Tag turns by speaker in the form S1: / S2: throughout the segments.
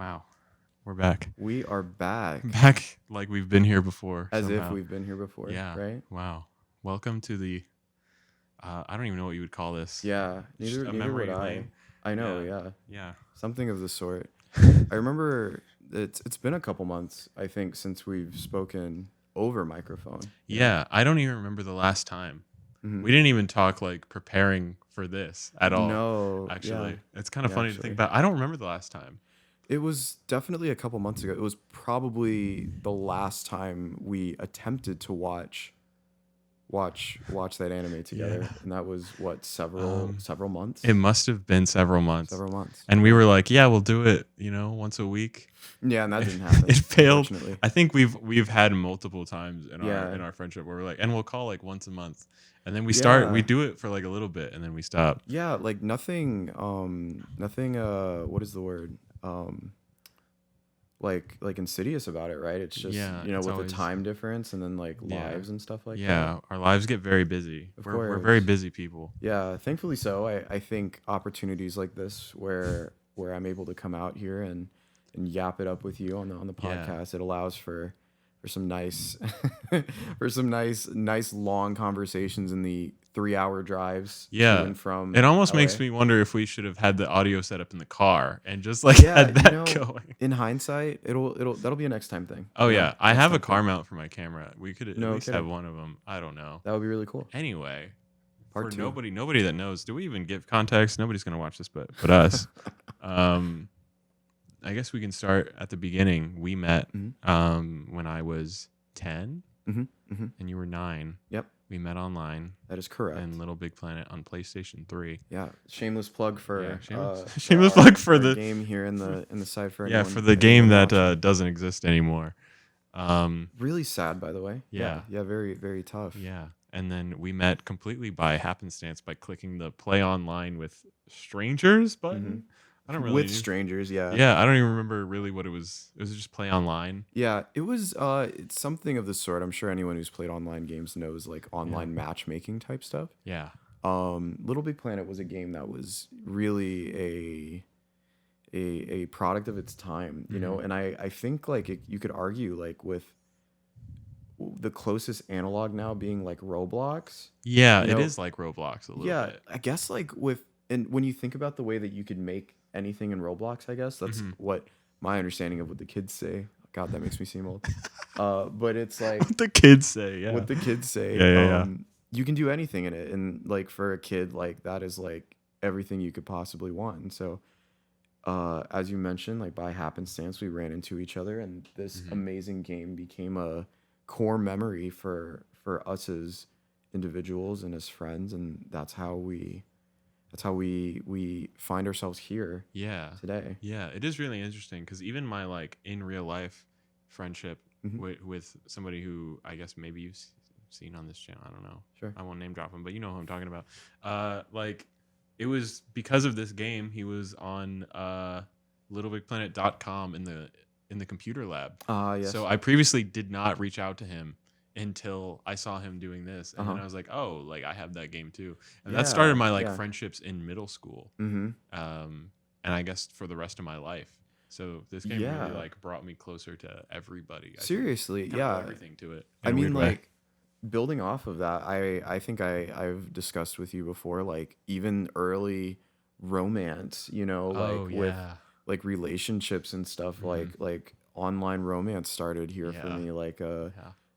S1: Wow. We're back.
S2: We are back.
S1: Back like we've been here before.
S2: As
S1: somehow.
S2: if we've been here before.
S1: Yeah.
S2: Right?
S1: Wow. Welcome to the, I don't even know what you would call this.
S2: Yeah.
S1: Just a
S2: Neither
S1: memory
S2: would I.
S1: lane.
S2: I know,
S1: Yeah.
S2: yeah.
S1: Yeah.
S2: Something of the sort. I remember it's been a couple months, I think, since we've spoken over microphone.
S1: Yeah. I don't even remember the last time.
S2: Mhm.
S1: We didn't even talk like preparing for this at all.
S2: No.
S1: Actually.
S2: Yeah.
S1: It's kind of
S2: Yeah,
S1: funny to think about. I don't remember the last time.
S2: It was definitely a couple months ago. It was probably the last time we attempted to watch that anime together,
S1: Yeah.
S2: and that was what several months.
S1: It must have been several months.
S2: Several months.
S1: And we were like, yeah, we'll do it, once a week.
S2: Yeah, and that didn't happen.
S1: It failed.
S2: Unfortunately.
S1: I think we've had multiple times in
S2: Yeah.
S1: our friendship where we're like, and we'll call like once a month. And then we
S2: Yeah.
S1: do it for like a little bit and then we stop.
S2: Yeah, like nothing what is the word? Like insidious about it, right? It's just
S1: Yeah,
S2: with
S1: it's
S2: the
S1: always-
S2: time difference and then like
S1: Yeah.
S2: lives and stuff like that.
S1: Yeah, our lives get very busy.
S2: Of
S1: We're
S2: course.
S1: very busy people.
S2: Yeah, thankfully so. I think opportunities like this where I'm able to come out here and yap it up with you on the
S1: Yeah.
S2: podcast, it allows for some nice for some nice long conversations in the 3-hour drives
S1: Yeah.
S2: to and from
S1: It almost
S2: LA.
S1: makes me wonder if we should have had the audio set up in the car and just like
S2: Yeah,
S1: had that going.
S2: in hindsight, that'll be a next time thing.
S1: Oh yeah, I
S2: next
S1: have a
S2: time
S1: car
S2: thing.
S1: mount for my camera. We could at
S2: No
S1: least
S2: kidding.
S1: have one of them. I don't know.
S2: That would be really cool.
S1: Anyway,
S2: Part
S1: for
S2: two.
S1: nobody that knows, do we even give context? Nobody's gonna watch this, but us. I guess we can start at the beginning. We met when I was 10
S2: Mm-hmm.
S1: and you were 9.
S2: Yep,
S1: We met online
S2: that is correct.
S1: in Little Big Planet on PlayStation 3.
S2: Yeah, shameless plug for
S1: Yeah, shameless plug for
S2: our
S1: the
S2: game here in the side for
S1: Yeah,
S2: anyone,
S1: for the game
S2: anyone
S1: that
S2: watching.
S1: doesn't exist anymore.
S2: Really sad, by the way.
S1: Yeah.
S2: Very very tough.
S1: Yeah. And then we met completely by happenstance by clicking the play online with strangers button. I don't really
S2: With
S1: know.
S2: strangers, yeah.
S1: Yeah, I don't even remember really what it was. It was just play online.
S2: Yeah, it was it's something of the sort. I'm sure anyone who's played online games knows like online matchmaking type stuff.
S1: Yeah.
S2: Little Big Planet was a game that was really a product of its time, you know, and I think like you could argue like with the closest analog now being like Roblox.
S1: Yeah,
S2: You
S1: it
S2: know,
S1: is like Roblox a little bit.
S2: I guess like and when you think about the way that you could make anything in Roblox, I guess that's what my understanding of what the kids say. God, that makes me seem old. But it's like
S1: What the kids say, yeah.
S2: what the kids say.
S1: Yeah.
S2: You can do anything in it, and like for a kid, like that is like everything you could possibly want. And so, as you mentioned, like by happenstance, we ran into each other, and this amazing game became a core memory for us as individuals and as friends, and that's how we find ourselves here
S1: Yeah.
S2: today.
S1: Yeah, it is really interesting because even my like in real life friendship with somebody who I guess maybe you've seen on this channel. I don't know.
S2: Sure.
S1: I won't name drop him, but you know who I'm talking about. Like it was because of this game. He was on littlebigplanet.com in the computer lab.
S2: Yes.
S1: So I previously did not reach out to him until I saw him doing this, and then I was like, oh, like I have that game too, and that started my like friendships in middle school. And I guess for the rest of my life. So this game really like brought me closer to everybody. I think.
S2: Seriously,
S1: Kind of
S2: yeah.
S1: everything to it.
S2: I
S1: in a
S2: mean,
S1: weird way.
S2: like building off of that, I think I've discussed with you before, like even early romance, you know, like with like relationships and stuff, like online romance started here for me. Like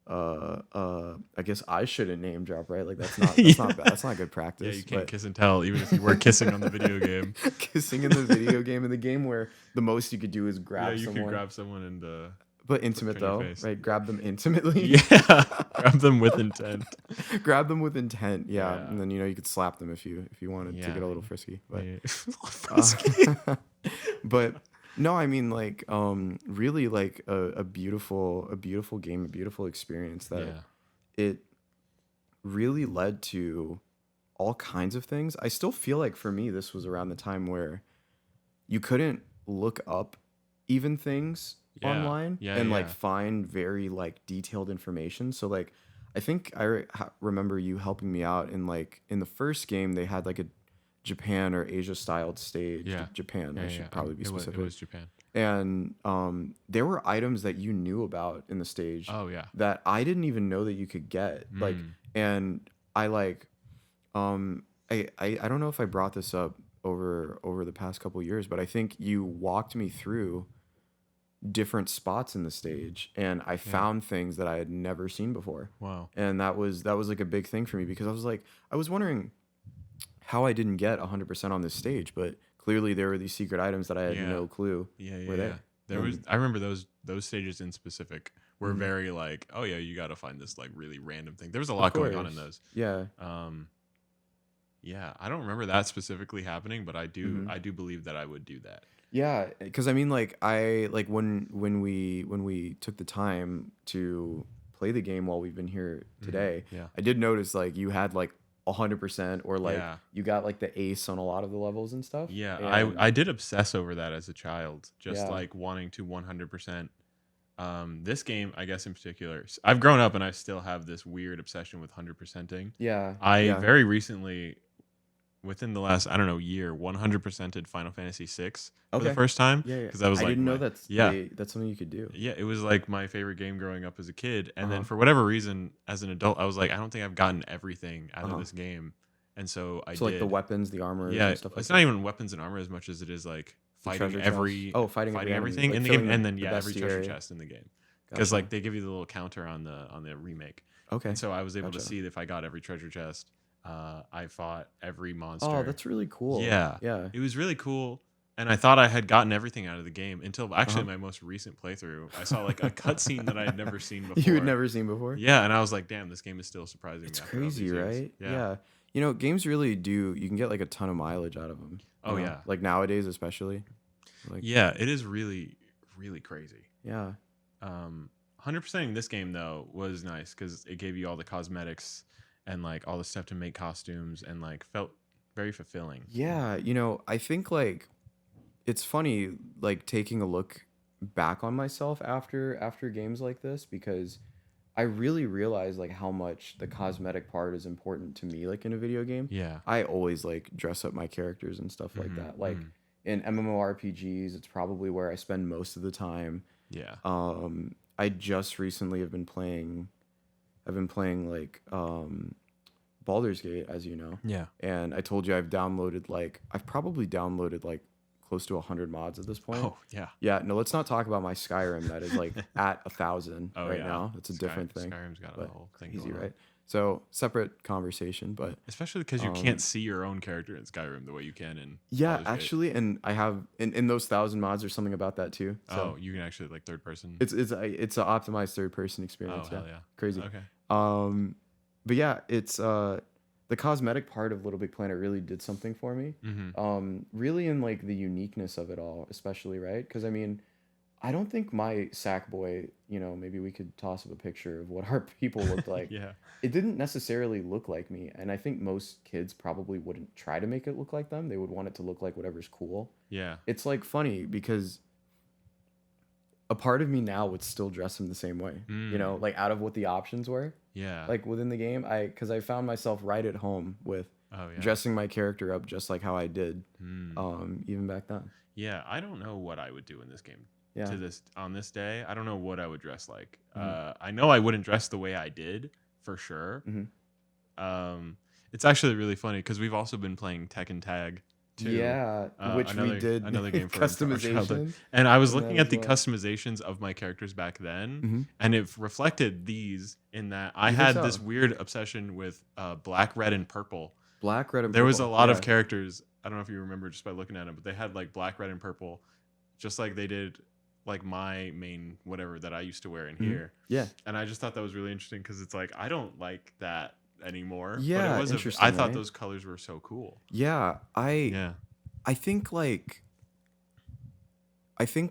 S2: I guess I shouldn't name drop, right? Like that's not bad. That's not good practice.
S1: Yeah, you can't kiss and tell, even if you were kissing on the video game.
S2: Kissing in the video game, in the game where the most you could do is grab
S1: you
S2: someone.
S1: could grab someone and
S2: But intimate
S1: in your
S2: though,
S1: face.
S2: right? Grab them intimately.
S1: yeah, grab them with intent.
S2: Grab them with intent, yeah.
S1: Yeah.
S2: And then you could slap them if you wanted to get a little frisky. But
S1: Frisky.
S2: but no, I mean like really like a beautiful game, a beautiful experience that it really led to all kinds of things. I still feel like for me this was around the time where you couldn't look up even things online and like find very like detailed information. So like I think I remember you helping me out in like in the first game they had like a Japan or Asia styled stage.
S1: Yeah.
S2: Japan. I should probably be specific.
S1: It was Japan.
S2: And there were items that you knew about in the stage
S1: Oh yeah.
S2: that I didn't even know that you could get. Like,
S1: Mm.
S2: and I like um I don't know if I brought this up over the past couple years, but I think you walked me through different spots in the stage, and I
S1: Yeah.
S2: found things that I had never seen before.
S1: Wow.
S2: And that was like a big thing for me, because I was wondering how I didn't get 100% on this stage, but clearly there were these secret items that I had
S1: Yeah.
S2: no clue
S1: Yeah.
S2: were
S1: Yeah. Yeah.
S2: there.
S1: There was.
S2: And
S1: I remember those stages in specific were
S2: mhm,
S1: very like, oh yeah, you got to find this like really random thing. There was a
S2: of
S1: lot going on in
S2: course.
S1: those.
S2: Yeah.
S1: Um. Yeah. I don't remember that specifically happening, but I do.
S2: Hmm.
S1: I do believe that I would do that.
S2: Yeah, because I mean, like I like when we took the time to play the game while we've been here
S1: Mm-hmm.
S2: today,
S1: Yeah.
S2: I did notice like you had like 100%, or like
S1: Yeah.
S2: you got like the ace on a lot of the levels and stuff.
S1: Yeah,
S2: And
S1: I did obsess over that as a child, just
S2: yeah,
S1: like wanting to 100%. This game, I guess in particular, I've grown up and I still have this weird obsession with 100%ing.
S2: yeah,
S1: I
S2: yeah.
S1: very recently, within the last, I don't know, year, 100%ed Final Fantasy VI for the
S2: Okay.
S1: first time
S2: Yeah, yeah.
S1: because I was
S2: I
S1: like
S2: didn't know
S1: my yeah.
S2: that's something you could do.
S1: Yeah, it was like my favorite game growing up as a kid. And then
S2: Uh-huh.
S1: for whatever reason, as an adult, I was like, I don't think I've gotten everything out of
S2: Uh-huh.
S1: this game. And so I
S2: So like the
S1: did.
S2: weapons, the armors
S1: Yeah,
S2: and stuff like
S1: it's not
S2: that.
S1: even weapons and armor as much as it is like
S2: The
S1: fighting
S2: treasure chests. Oh, fighting every
S1: fighting
S2: enemy,
S1: everything
S2: like
S1: in the game,
S2: filling
S1: and then
S2: the
S1: yeah, every treasure
S2: bestiary.
S1: chest in the game. Because
S2: Gotcha.
S1: like they give you the little counter on the remake,
S2: Okay.
S1: and so I was able to
S2: Gotcha.
S1: see if I got every treasure chest. I fought every
S2: Oh,
S1: monster.
S2: that's really cool.
S1: Yeah,
S2: Yeah.
S1: it was really cool. And I thought I had gotten everything out of the game until actually
S2: Uh-huh.
S1: my most recent playthrough. I saw like a cutscene that I had never seen
S2: You had
S1: before.
S2: never seen before?
S1: Yeah, and I was like, damn, this game is still surprising me
S2: It's
S1: after all
S2: crazy,
S1: these years.
S2: right?
S1: Yeah.
S2: Yeah. You know, games really do. You can get like a ton of mileage out of them.
S1: Oh yeah.
S2: Like nowadays, especially. Like,
S1: Yeah, it is really, really crazy.
S2: yeah.
S1: 100% in this game though was nice because it gave you all the cosmetics and like all the stuff to make costumes and like felt very fulfilling.
S2: Yeah. You know, I think like it's funny, like taking a look back on myself after games like this, because I really realize like how much the cosmetic part is important to me, like in a video game.
S1: Yeah.
S2: I always like dress up my characters and stuff like
S1: Hmm.
S2: that. Like in MMORPGs, it's probably where I spend most of the time.
S1: Yeah.
S2: I just recently I've been playing like Baldur's Gate, as you know.
S1: Yeah.
S2: And I told you I've probably downloaded like close to 100 mods at this point.
S1: Oh yeah.
S2: Yeah, no, let's not talk about my Skyrim that is like at 1,000
S1: Oh
S2: right
S1: yeah.
S2: now. That's a different thing.
S1: Skyrim's got a
S2: But
S1: whole thing
S2: crazy,
S1: going on.
S2: right? So separate conversation, but
S1: Especially because you
S2: um,
S1: can't see your own character in Skyrim the way you can in
S2: yeah,
S1: Baldur's Gate.
S2: actually, and I have in those 1,000 mods, there's something about that too. So
S1: Oh, you can actually like third person.
S2: it's an optimized third person
S1: Oh
S2: experience.
S1: hell
S2: Yeah,
S1: yeah.
S2: crazy.
S1: Okay.
S2: But yeah, it's the cosmetic part of Little Big Planet really did something for me.
S1: Mm-hmm.
S2: Really in like the uniqueness of it all, especially, right? Because I mean, I don't think my Sackboy, maybe we could toss up a picture of what our people looked like.
S1: Yeah.
S2: It didn't necessarily look like me, and I think most kids probably wouldn't try to make it look like them. They would want it to look like whatever's cool.
S1: Yeah.
S2: It's like funny because a part of me now would still dress him the same way,
S1: Mm.
S2: like out of what the options were,
S1: Yeah.
S2: like within the game. Because I found myself right at home with
S1: Oh yeah.
S2: dressing my character up just like how I did,
S1: Mm.
S2: even back then.
S1: Yeah. I don't know what I would do in this game.
S2: Yeah.
S1: On this day, I don't know what I would dress like.
S2: Mhm.
S1: I know I wouldn't dress the way I did for sure.
S2: Mhm.
S1: It's actually really funny because we've also been playing Tekken Tag too.
S2: Yeah, which we did
S1: another game for our childhood.
S2: customization.
S1: And I was
S2: in that
S1: looking
S2: as
S1: at the
S2: well.
S1: customizations of my characters back then,
S2: Mhm.
S1: and it reflected these in that I
S2: You think
S1: had
S2: so?
S1: this weird obsession with black, red, and purple.
S2: Black, red, and
S1: There was a
S2: purple.
S1: lot of
S2: Yeah.
S1: characters. I don't know if you remember just by looking at them, but they had like black, red, and purple, just like they did like my main whatever that I used to wear in here.
S2: Yeah.
S1: And I just thought that was really interesting because it's like I don't like that anymore.
S2: Yeah,
S1: but it was
S2: interesting,
S1: I thought
S2: right?
S1: those colors were so cool.
S2: Yeah,
S1: Yeah.
S2: I think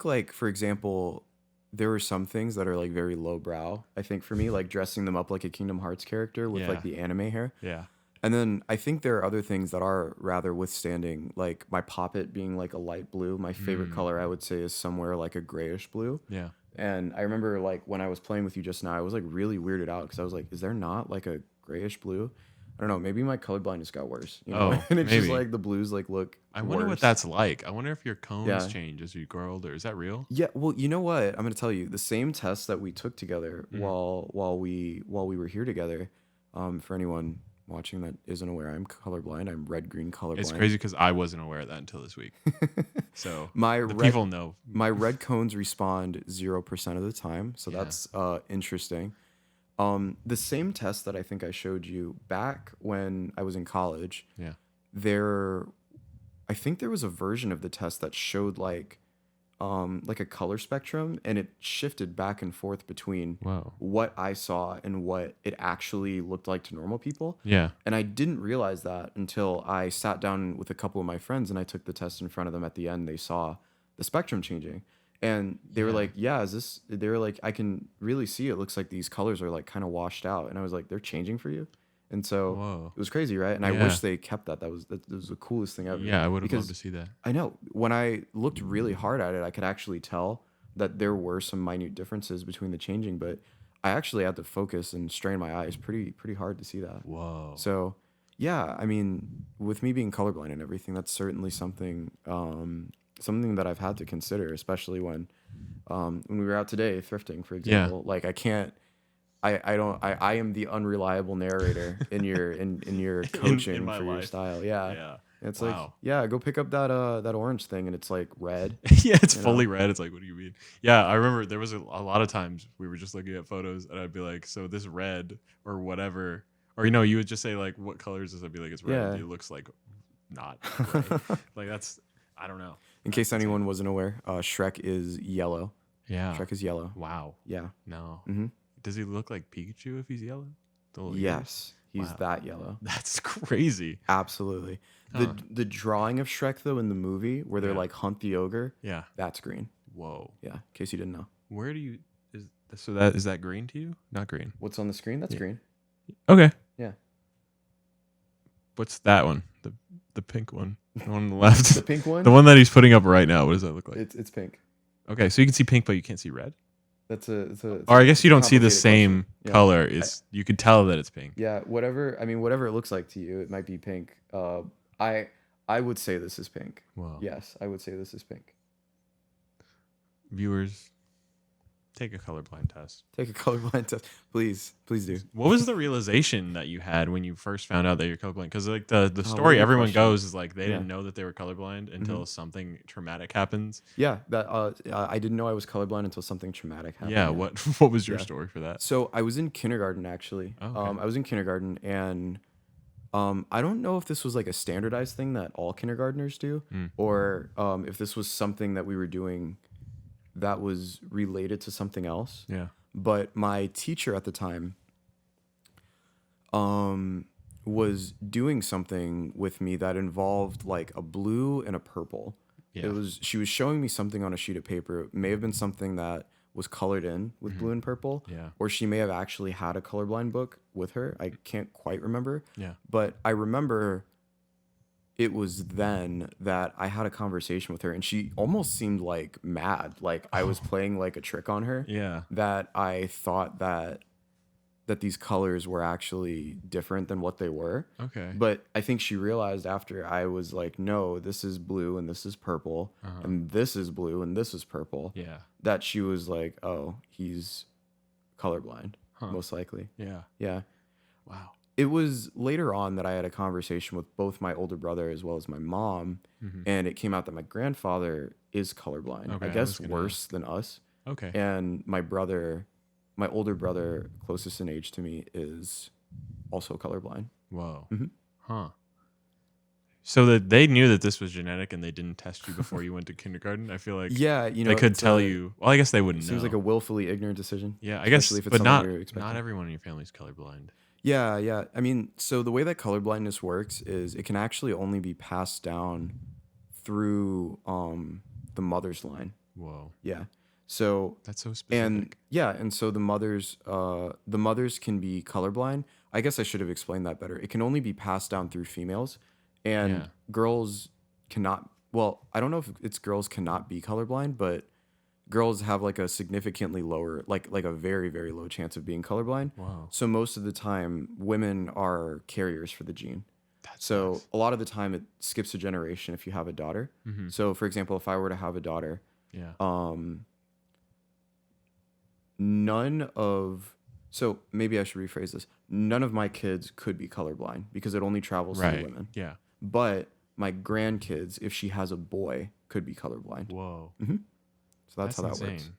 S2: like for example, there were some things that are like very lowbrow. I think for me, like dressing them up like a Kingdom Hearts character with
S1: Yeah.
S2: like the anime hair.
S1: Yeah.
S2: And then I think there are other things that are rather withstanding, like my poppet being like a light blue. My favorite color, I would say, is somewhere like a grayish blue.
S1: Yeah.
S2: And I remember like when I was playing with you just now, I was like really weirded out because I was like, is there not like a grayish blue? I don't know, maybe my colorblindness got worse,
S1: Oh,
S2: and it's just
S1: maybe.
S2: like the blues like look
S1: I wonder what
S2: worse.
S1: that's like. I wonder if your cones
S2: Yeah.
S1: change as you grow older. Is that real?
S2: Yeah, well, you know what? I'm gonna tell you the same test that we took together
S1: Mhm.
S2: while we were here together. For anyone watching that isn't aware, I'm colorblind. I'm red green
S1: It's
S2: colorblind.
S1: crazy because I wasn't aware of that until this week. So
S2: my
S1: the
S2: red
S1: people know.
S2: my red cones respond 0% of the time, so
S1: Yeah.
S2: that's interesting. The same test that I think I showed you back when I was in college,
S1: Yeah.
S2: I think there was a version of the test that showed like a color spectrum, and it shifted back and forth between
S1: Whoa.
S2: what I saw and what it actually looked like to normal people.
S1: Yeah.
S2: And I didn't realize that until I sat down with a couple of my friends and I took the test in front of them. At the end, they saw the spectrum changing. And they were
S1: Yeah.
S2: like, yeah, they were like, I can really see it looks like these colors are like kind of washed out. And I was like, they're changing for you? And so
S1: Whoa.
S2: it was crazy, right? And I
S1: Yeah.
S2: wish they kept that. That was the coolest thing ever.
S1: Yeah, I would have
S2: Because
S1: loved to see that.
S2: I know when I looked really hard at it, I could actually tell that there were some minute differences between the changing, but I actually had to focus and strain my eyes pretty hard to see that.
S1: Whoa.
S2: So, yeah, I mean, with me being colorblind and everything, that's certainly something that I've had to consider, especially when we were out today thrifting, for example. Like I can't. I am the unreliable narrator in your coaching
S1: my
S2: for your
S1: life.
S2: style. Yeah.
S1: Yeah.
S2: It's
S1: Wow.
S2: like, yeah, go pick up that orange thing and it's like red.
S1: Yeah, it's
S2: You
S1: fully red. It's like, what do you mean? Yeah, I remember there was a lot of times we were just looking at photos and I'd be like, so this red or whatever, or you would just say like, what color is this? I'd be like, it's red.
S2: Yeah.
S1: It looks like not gray. Like that's, I don't know.
S2: In case anyone wasn't aware, Shrek is yellow.
S1: Yeah.
S2: Shrek is yellow.
S1: Wow.
S2: Yeah.
S1: No.
S2: Mhm.
S1: Does he look like Pikachu if he's yellow? The little ears?
S2: Yes, he's
S1: Wow.
S2: that yellow.
S1: That's crazy.
S2: Absolutely. The drawing of Shrek though in the movie where they're
S1: Yeah.
S2: like hunt the ogre,
S1: Yeah.
S2: that's green.
S1: Whoa.
S2: Yeah, in case you didn't know.
S1: Where do you is that green to you? Not green.
S2: What's on the screen? That's
S1: Yeah.
S2: green.
S1: Okay.
S2: Yeah.
S1: What's that one? The pink one. The one on the left.
S2: The pink one?
S1: The one that he's putting up right now. What does that look like?
S2: It's pink.
S1: Okay, so you can see pink, but you can't see red.
S2: It's a
S1: Or I guess you don't see the
S2: complicated
S1: same
S2: question. Yeah.
S1: color. Is you can tell that it's pink.
S2: Yeah, whatever it looks like to you, it might be pink. I would say this is pink.
S1: Wow.
S2: Yes, I would say this is pink.
S1: Viewers, take a colorblind test.
S2: Take a colorblind test. Please do.
S1: What was the realization that you had when you first found out that you're colorblind? Because like the
S2: what
S1: story
S2: a good
S1: everyone
S2: question.
S1: goes is like they didn't
S2: Yeah.
S1: know that they were colorblind until something traumatic happens.
S2: Yeah, that I didn't know I was colorblind until something traumatic happened.
S1: Yeah. What was your
S2: Yeah.
S1: story for that?
S2: So I was in kindergarten actually.
S1: Oh, okay.
S2: I was in kindergarten and I don't know if this was like a standardized thing that all kindergartners do, or if this was something that we were doing that was related to something else.
S1: Yeah.
S2: But my teacher at the time was doing something with me that involved like a blue and a purple.
S1: Yeah.
S2: She was showing me something on a sheet of paper. It may have been something that was colored in with blue and purple.
S1: Yeah.
S2: Or she may have actually had a colorblind book with her. I can't quite remember.
S1: Yeah.
S2: But I remember it was then that I had a conversation with her and she almost seemed like mad. Like I was playing like a trick on her.
S1: Yeah.
S2: That I thought that these colors were actually different than what they were.
S1: Okay.
S2: But I think she realized after I was like, no, this is blue and this is purple and this is blue and this is purple.
S1: Yeah.
S2: That she was like, oh, he's colorblind, most likely.
S1: Yeah.
S2: Yeah.
S1: Wow.
S2: It was later on that I had a conversation with both my older brother as well as my mom, and it came out that my grandfather is colorblind.
S1: Okay,
S2: I
S1: I
S2: guess
S1: was gonna
S2: worse than us.
S1: Okay.
S2: And my older brother, closest in age to me, is also colorblind.
S1: Whoa.
S2: Mhm.
S1: Huh. So that they knew that this was genetic and they didn't test you before you went to kindergarten. I feel like
S2: Yeah,
S1: they could tell you. Well, I guess they wouldn't know.
S2: Seems like a willfully ignorant decision.
S1: Yeah, I guess,
S2: especially if it's
S1: but
S2: something
S1: not
S2: you're expecting.
S1: not everyone in your family is colorblind.
S2: Yeah. I mean, so the way that colorblindness works is it can actually only be passed down through the mother's line.
S1: Whoa.
S2: Yeah. So
S1: That's so specific.
S2: and so the mothers can be colorblind. I guess I should have explained that better. It can only be passed down through females, and
S1: Yeah.
S2: girls cannot. Well, I don't know if it's girls cannot be colorblind, but girls have like a significantly lower, like a very, very low chance of being colorblind.
S1: Wow.
S2: So most of the time, women are carriers for the gene.
S1: That's
S2: So
S1: nuts.
S2: a lot of the time, it skips a generation if you have a daughter.
S1: Mm-hmm.
S2: So for example, if I were to have a daughter,
S1: Yeah.
S2: none of so maybe I should rephrase this. None of my kids could be colorblind because it only travels to the
S1: Right.
S2: women.
S1: Yeah.
S2: But my grandkids, if she has a boy, could be colorblind.
S1: Whoa.
S2: So that's how that
S1: insane.
S2: works.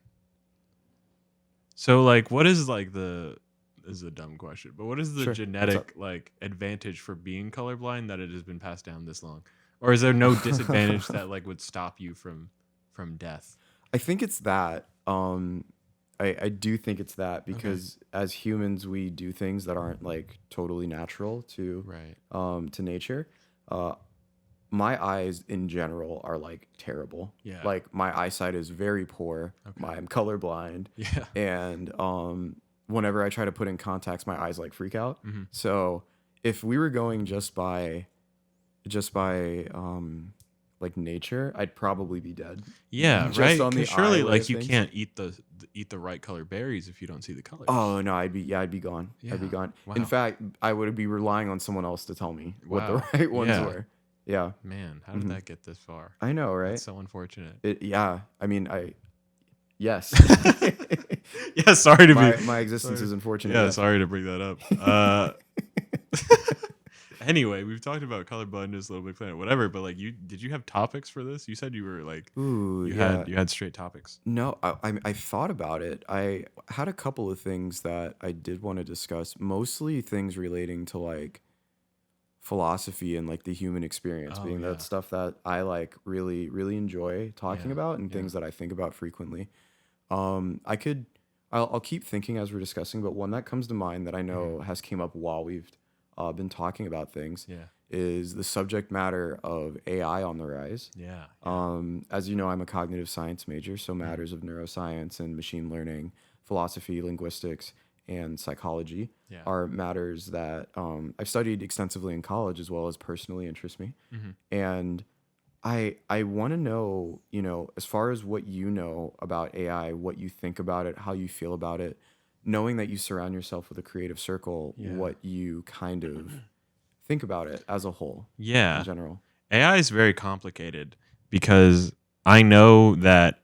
S1: So like, what is like the? This is a dumb question, but what is the
S2: Sure. What's up?
S1: genetic like advantage for being colorblind that it has been passed down this long, or is there no disadvantage that like would stop you from death?
S2: I think it's that. I do think it's that because as humans we do things that aren't like totally natural to
S1: Right.
S2: to nature. My eyes in general are like terrible.
S1: Yeah.
S2: Like my eyesight is very poor.
S1: Okay.
S2: I'm colorblind.
S1: Yeah.
S2: And whenever I try to put in contacts, my eyes like freak out.
S1: Mm-hmm.
S2: So if we were going just by like nature, I'd probably be dead.
S1: Yeah.
S2: Just
S1: Right.
S2: on the
S1: Because surely
S2: eye way
S1: like
S2: of
S1: you
S2: things.
S1: can't eat the right color berries if you don't see the colors.
S2: Oh no, I'd be gone. I'd be
S1: Yeah.
S2: gone.
S1: Wow.
S2: In fact, I would be relying on someone else to tell me what the
S1: Wow.
S2: right ones
S1: Yeah.
S2: were. Yeah.
S1: Man, how did that get this far?
S2: I know, right?
S1: That's so unfortunate.
S2: Yeah. I mean, yes.
S1: Yeah, sorry to be.
S2: My existence is unfortunate.
S1: Yeah,
S2: Yeah.
S1: sorry to bring that up. Anyway, we've talked about colorblindness, Little Big Planet, whatever. But like, did you have topics for this? You said you were like,
S2: Ooh,
S1: you
S2: yeah.
S1: had straight topics.
S2: No, I thought about it. I had a couple of things that I did want to discuss, mostly things relating to like philosophy and like the human experience,
S1: Oh,
S2: being
S1: yeah.
S2: that stuff that I like really, really enjoy talking
S1: Yeah,
S2: about and
S1: yeah.
S2: things that I think about frequently. I'll keep thinking as we're discussing, but one that comes to mind that I know has came up while we've been talking about things
S1: Yeah.
S2: is the subject matter of AI on the rise.
S1: Yeah.
S2: As you know, I'm a cognitive science major, so matters of neuroscience and machine learning, philosophy, linguistics, and psychology
S1: Yeah.
S2: are matters that I've studied extensively in college as well as personally interest me.
S1: Mm-hmm.
S2: And I want to know, as far as what you know about AI, what you think about it, how you feel about it, knowing that you surround yourself with a creative circle,
S1: Yeah.
S2: what you kind of think about it as a whole
S1: Yeah.
S2: in general.
S1: AI is very complicated because I know that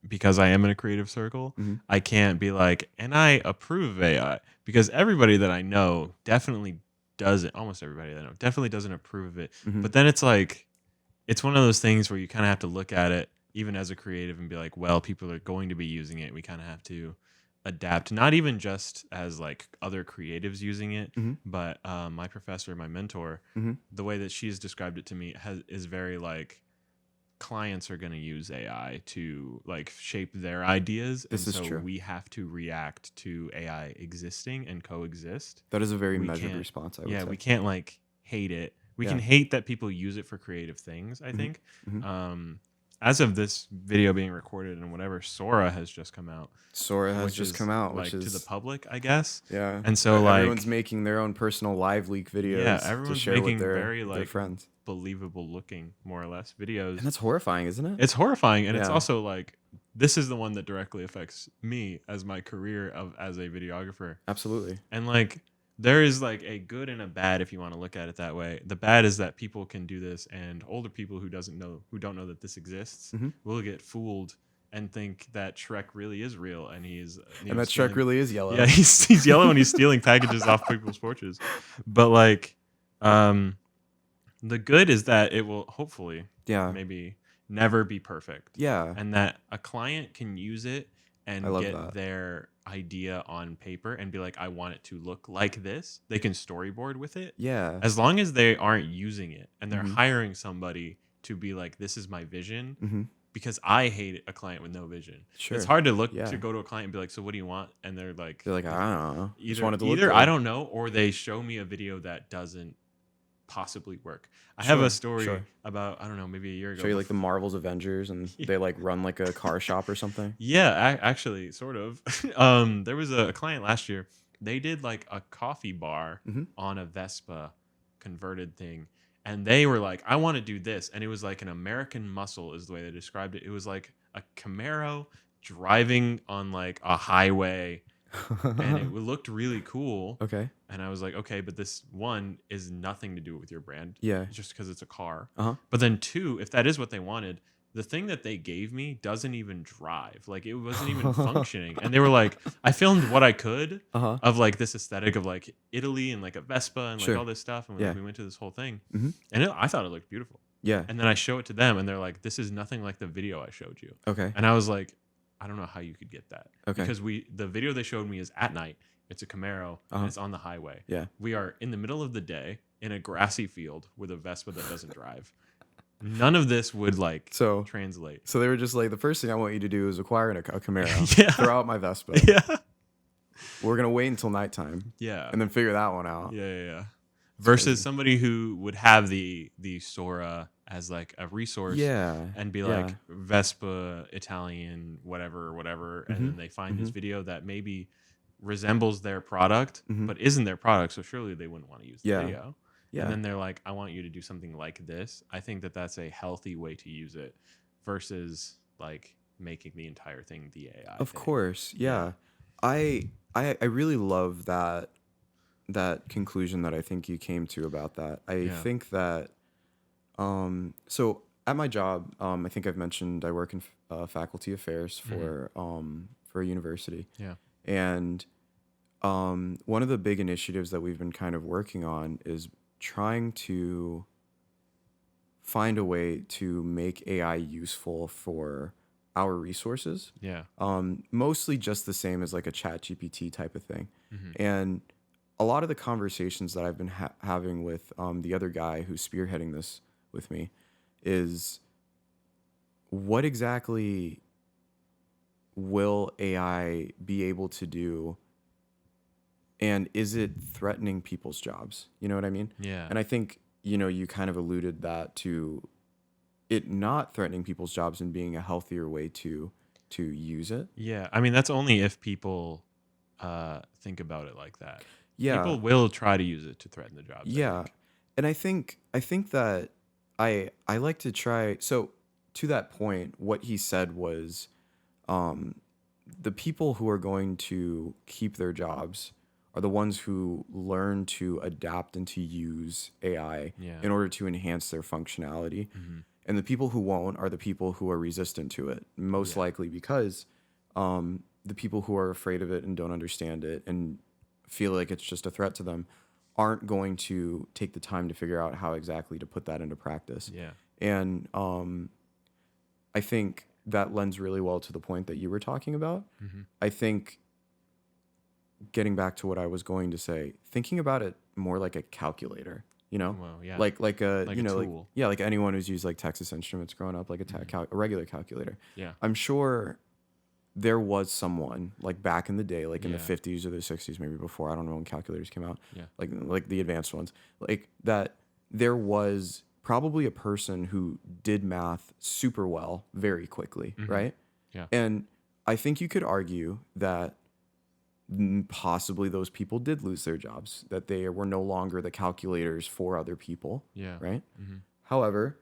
S1: because I am in a creative circle, I can't be like, and I approve of AI because everybody that I know definitely doesn't, almost everybody that I know definitely doesn't approve of it. But then it's like, it's one of those things where you kind of have to look at it even as a creative and be like, well, people are going to be using it. We kind of have to adapt, not even just as like other creatives using it, but my professor, my mentor, the way that she's described it to me is very like, clients are going to use AI to like shape their ideas.
S2: This
S1: and
S2: is
S1: so
S2: true.
S1: we have to react to AI existing and coexist.
S2: That is a very
S1: We
S2: measured
S1: can't-
S2: response, I would
S1: Yeah,
S2: say.
S1: we can't like hate it. We
S2: Yeah.
S1: can hate that people use it for creative things, I think. As of this video being recorded and whatever, Sora has just come out.
S2: Sora has
S1: which
S2: just
S1: is,
S2: come out,
S1: like
S2: which is
S1: to the public, I guess.
S2: Yeah.
S1: And so like
S2: everyone's making their own personal live leak videos to
S1: everyone's
S2: share
S1: making
S2: with their,
S1: very
S2: their
S1: like
S2: friends.
S1: believable looking, more or less, videos.
S2: And that's horrifying, isn't it?
S1: It's horrifying, and it's
S2: Yeah.
S1: also like this is the one that directly affects me as my career as a videographer.
S2: Absolutely.
S1: And like there is like a good and a bad if you want to look at it that way. The bad is that people can do this, and older people who don't know that this exists will get fooled and think that Shrek really is real, and he's
S2: And that Shrek really is yellow.
S1: Yeah, he's yellow and he's stealing packages off people's porches. But like, the good is that it will hopefully maybe never be perfect.
S2: Yeah.
S1: And that a client can use it and
S2: I love
S1: get
S2: that.
S1: their idea on paper and be like, I want it to look like this. They can storyboard with it.
S2: Yeah.
S1: As long as they aren't using it and they're hiring somebody to be like, this is my vision. Because I hate a client with no vision.
S2: Sure.
S1: It's hard to to go to a client and be like, so what do you want? And they're like,
S2: I don't know.
S1: Either I don't know, or they show me a video that doesn't possibly work. I have a story about, I don't know, maybe a year ago.
S2: Show you like the Marvel's Avengers and they like run like a car shop or something.
S1: Yeah, actually, sort of. There was a client last year. They did like a coffee bar on a Vespa converted thing. And they were like, I want to do this. And it was like an American muscle is the way they described it. It was like a Camaro driving on like a highway, and it looked really cool.
S2: Okay.
S1: And I was like, okay, but this one is nothing to do with your brand.
S2: Yeah.
S1: Just because it's a car.
S2: Uh-huh.
S1: But then two, if that is what they wanted, the thing that they gave me doesn't even drive. Like it wasn't even functioning. And they were like, I filmed what I could of like this aesthetic of like Italy and like a Vespa and like all this stuff. And we went to this whole thing. And I thought it looked beautiful.
S2: Yeah.
S1: And then I show it to them and they're like, this is nothing like the video I showed you.
S2: Okay.
S1: And I was like, I don't know how you could get that.
S2: Okay.
S1: Because the video they showed me is at night. It's a Camaro and it's on the highway.
S2: Yeah.
S1: We are in the middle of the day in a grassy field with a Vespa that doesn't drive. None of this would like translate.
S2: So they were just like, the first thing I want you to do is acquire a Camaro.
S1: Yeah.
S2: Throw out my Vespa.
S1: Yeah.
S2: We're going to wait until nighttime.
S1: Yeah.
S2: And then figure that one out.
S1: Yeah. Versus somebody who would have the Sora as like a resource.
S2: Yeah.
S1: And be like Vespa, Italian, whatever. And then they find this video that maybe resembles their product, but isn't their product. So surely they wouldn't want to use the video. Yeah. And then they're like, I want you to do something like this. I think that that's a healthy way to use it versus like making the entire thing the AI.
S2: Of course. Yeah. I really love that conclusion that I think you came to about that. I think that, so at my job, I think I've mentioned I work in faculty affairs for a university.
S1: Yeah.
S2: And one of the big initiatives that we've been kind of working on is trying to find a way to make AI useful for our resources.
S1: Yeah.
S2: Mostly just the same as like a chat GPT type of thing. And a lot of the conversations that I've been having with the other guy who's spearheading this with me is, what exactly will AI be able to do? And is it threatening people's jobs? You know what I mean?
S1: Yeah.
S2: And I think, you kind of alluded that to it not threatening people's jobs and being a healthier way to use it.
S1: Yeah. I mean, that's only if people think about it like that.
S2: Yeah.
S1: People will try to use it to threaten the jobs.
S2: Yeah. And I think that I like to try. So to that point, what he said was, the people who are going to keep their jobs are the ones who learn to adapt and to use AI in order to enhance their functionality. And the people who won't are the people who are resistant to it, most likely because the people who are afraid of it and don't understand it and feel like it's just a threat to them aren't going to take the time to figure out how exactly to put that into practice.
S1: Yeah.
S2: And I think that lends really well to the point that you were talking about. I think, getting back to what I was going to say, thinking about it more like a calculator,
S1: Well, yeah.
S2: like a
S1: Like
S2: you
S1: a
S2: know,
S1: tool.
S2: like anyone who's used like Texas Instruments growing up, like a regular calculator.
S1: Yeah.
S2: I'm sure there was someone like back in the day, like in the
S1: Yeah.
S2: 50s or the 60s, maybe before, I don't know when calculators came out,
S1: Yeah.
S2: like the advanced ones, like that. There was probably a person who did math super well very quickly, right?
S1: Yeah.
S2: And I think you could argue that possibly those people did lose their jobs, that they were no longer the calculators for other people.
S1: Yeah.
S2: Right. However,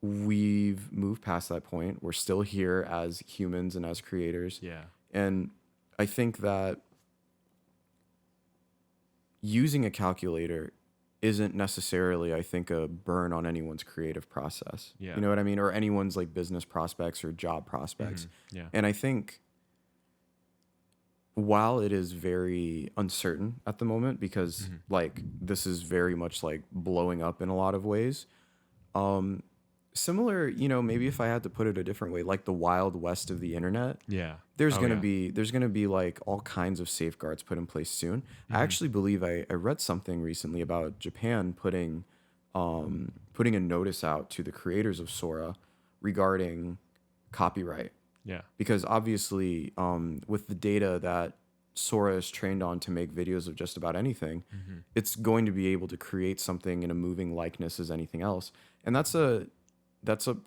S2: we've moved past that point. We're still here as humans and as creators.
S1: Yeah.
S2: And I think that using a calculator isn't necessarily, I think, a burn on anyone's creative process.
S1: Yeah.
S2: You know what I mean? Or anyone's like business prospects or job prospects.
S1: Yeah.
S2: And I think, while it is very uncertain at the moment, because like this is very much like blowing up in a lot of ways, similar, maybe if I had to put it a different way, like the Wild West of the internet.
S1: Yeah.
S2: There's gonna be like all kinds of safeguards put in place soon. I actually believe I read something recently about Japan putting a notice out to the creators of Sora regarding copyright.
S1: Yeah.
S2: Because obviously, with the data that Sora is trained on to make videos of just about anything, it's going to be able to create something in a moving likeness as anything else. And that's a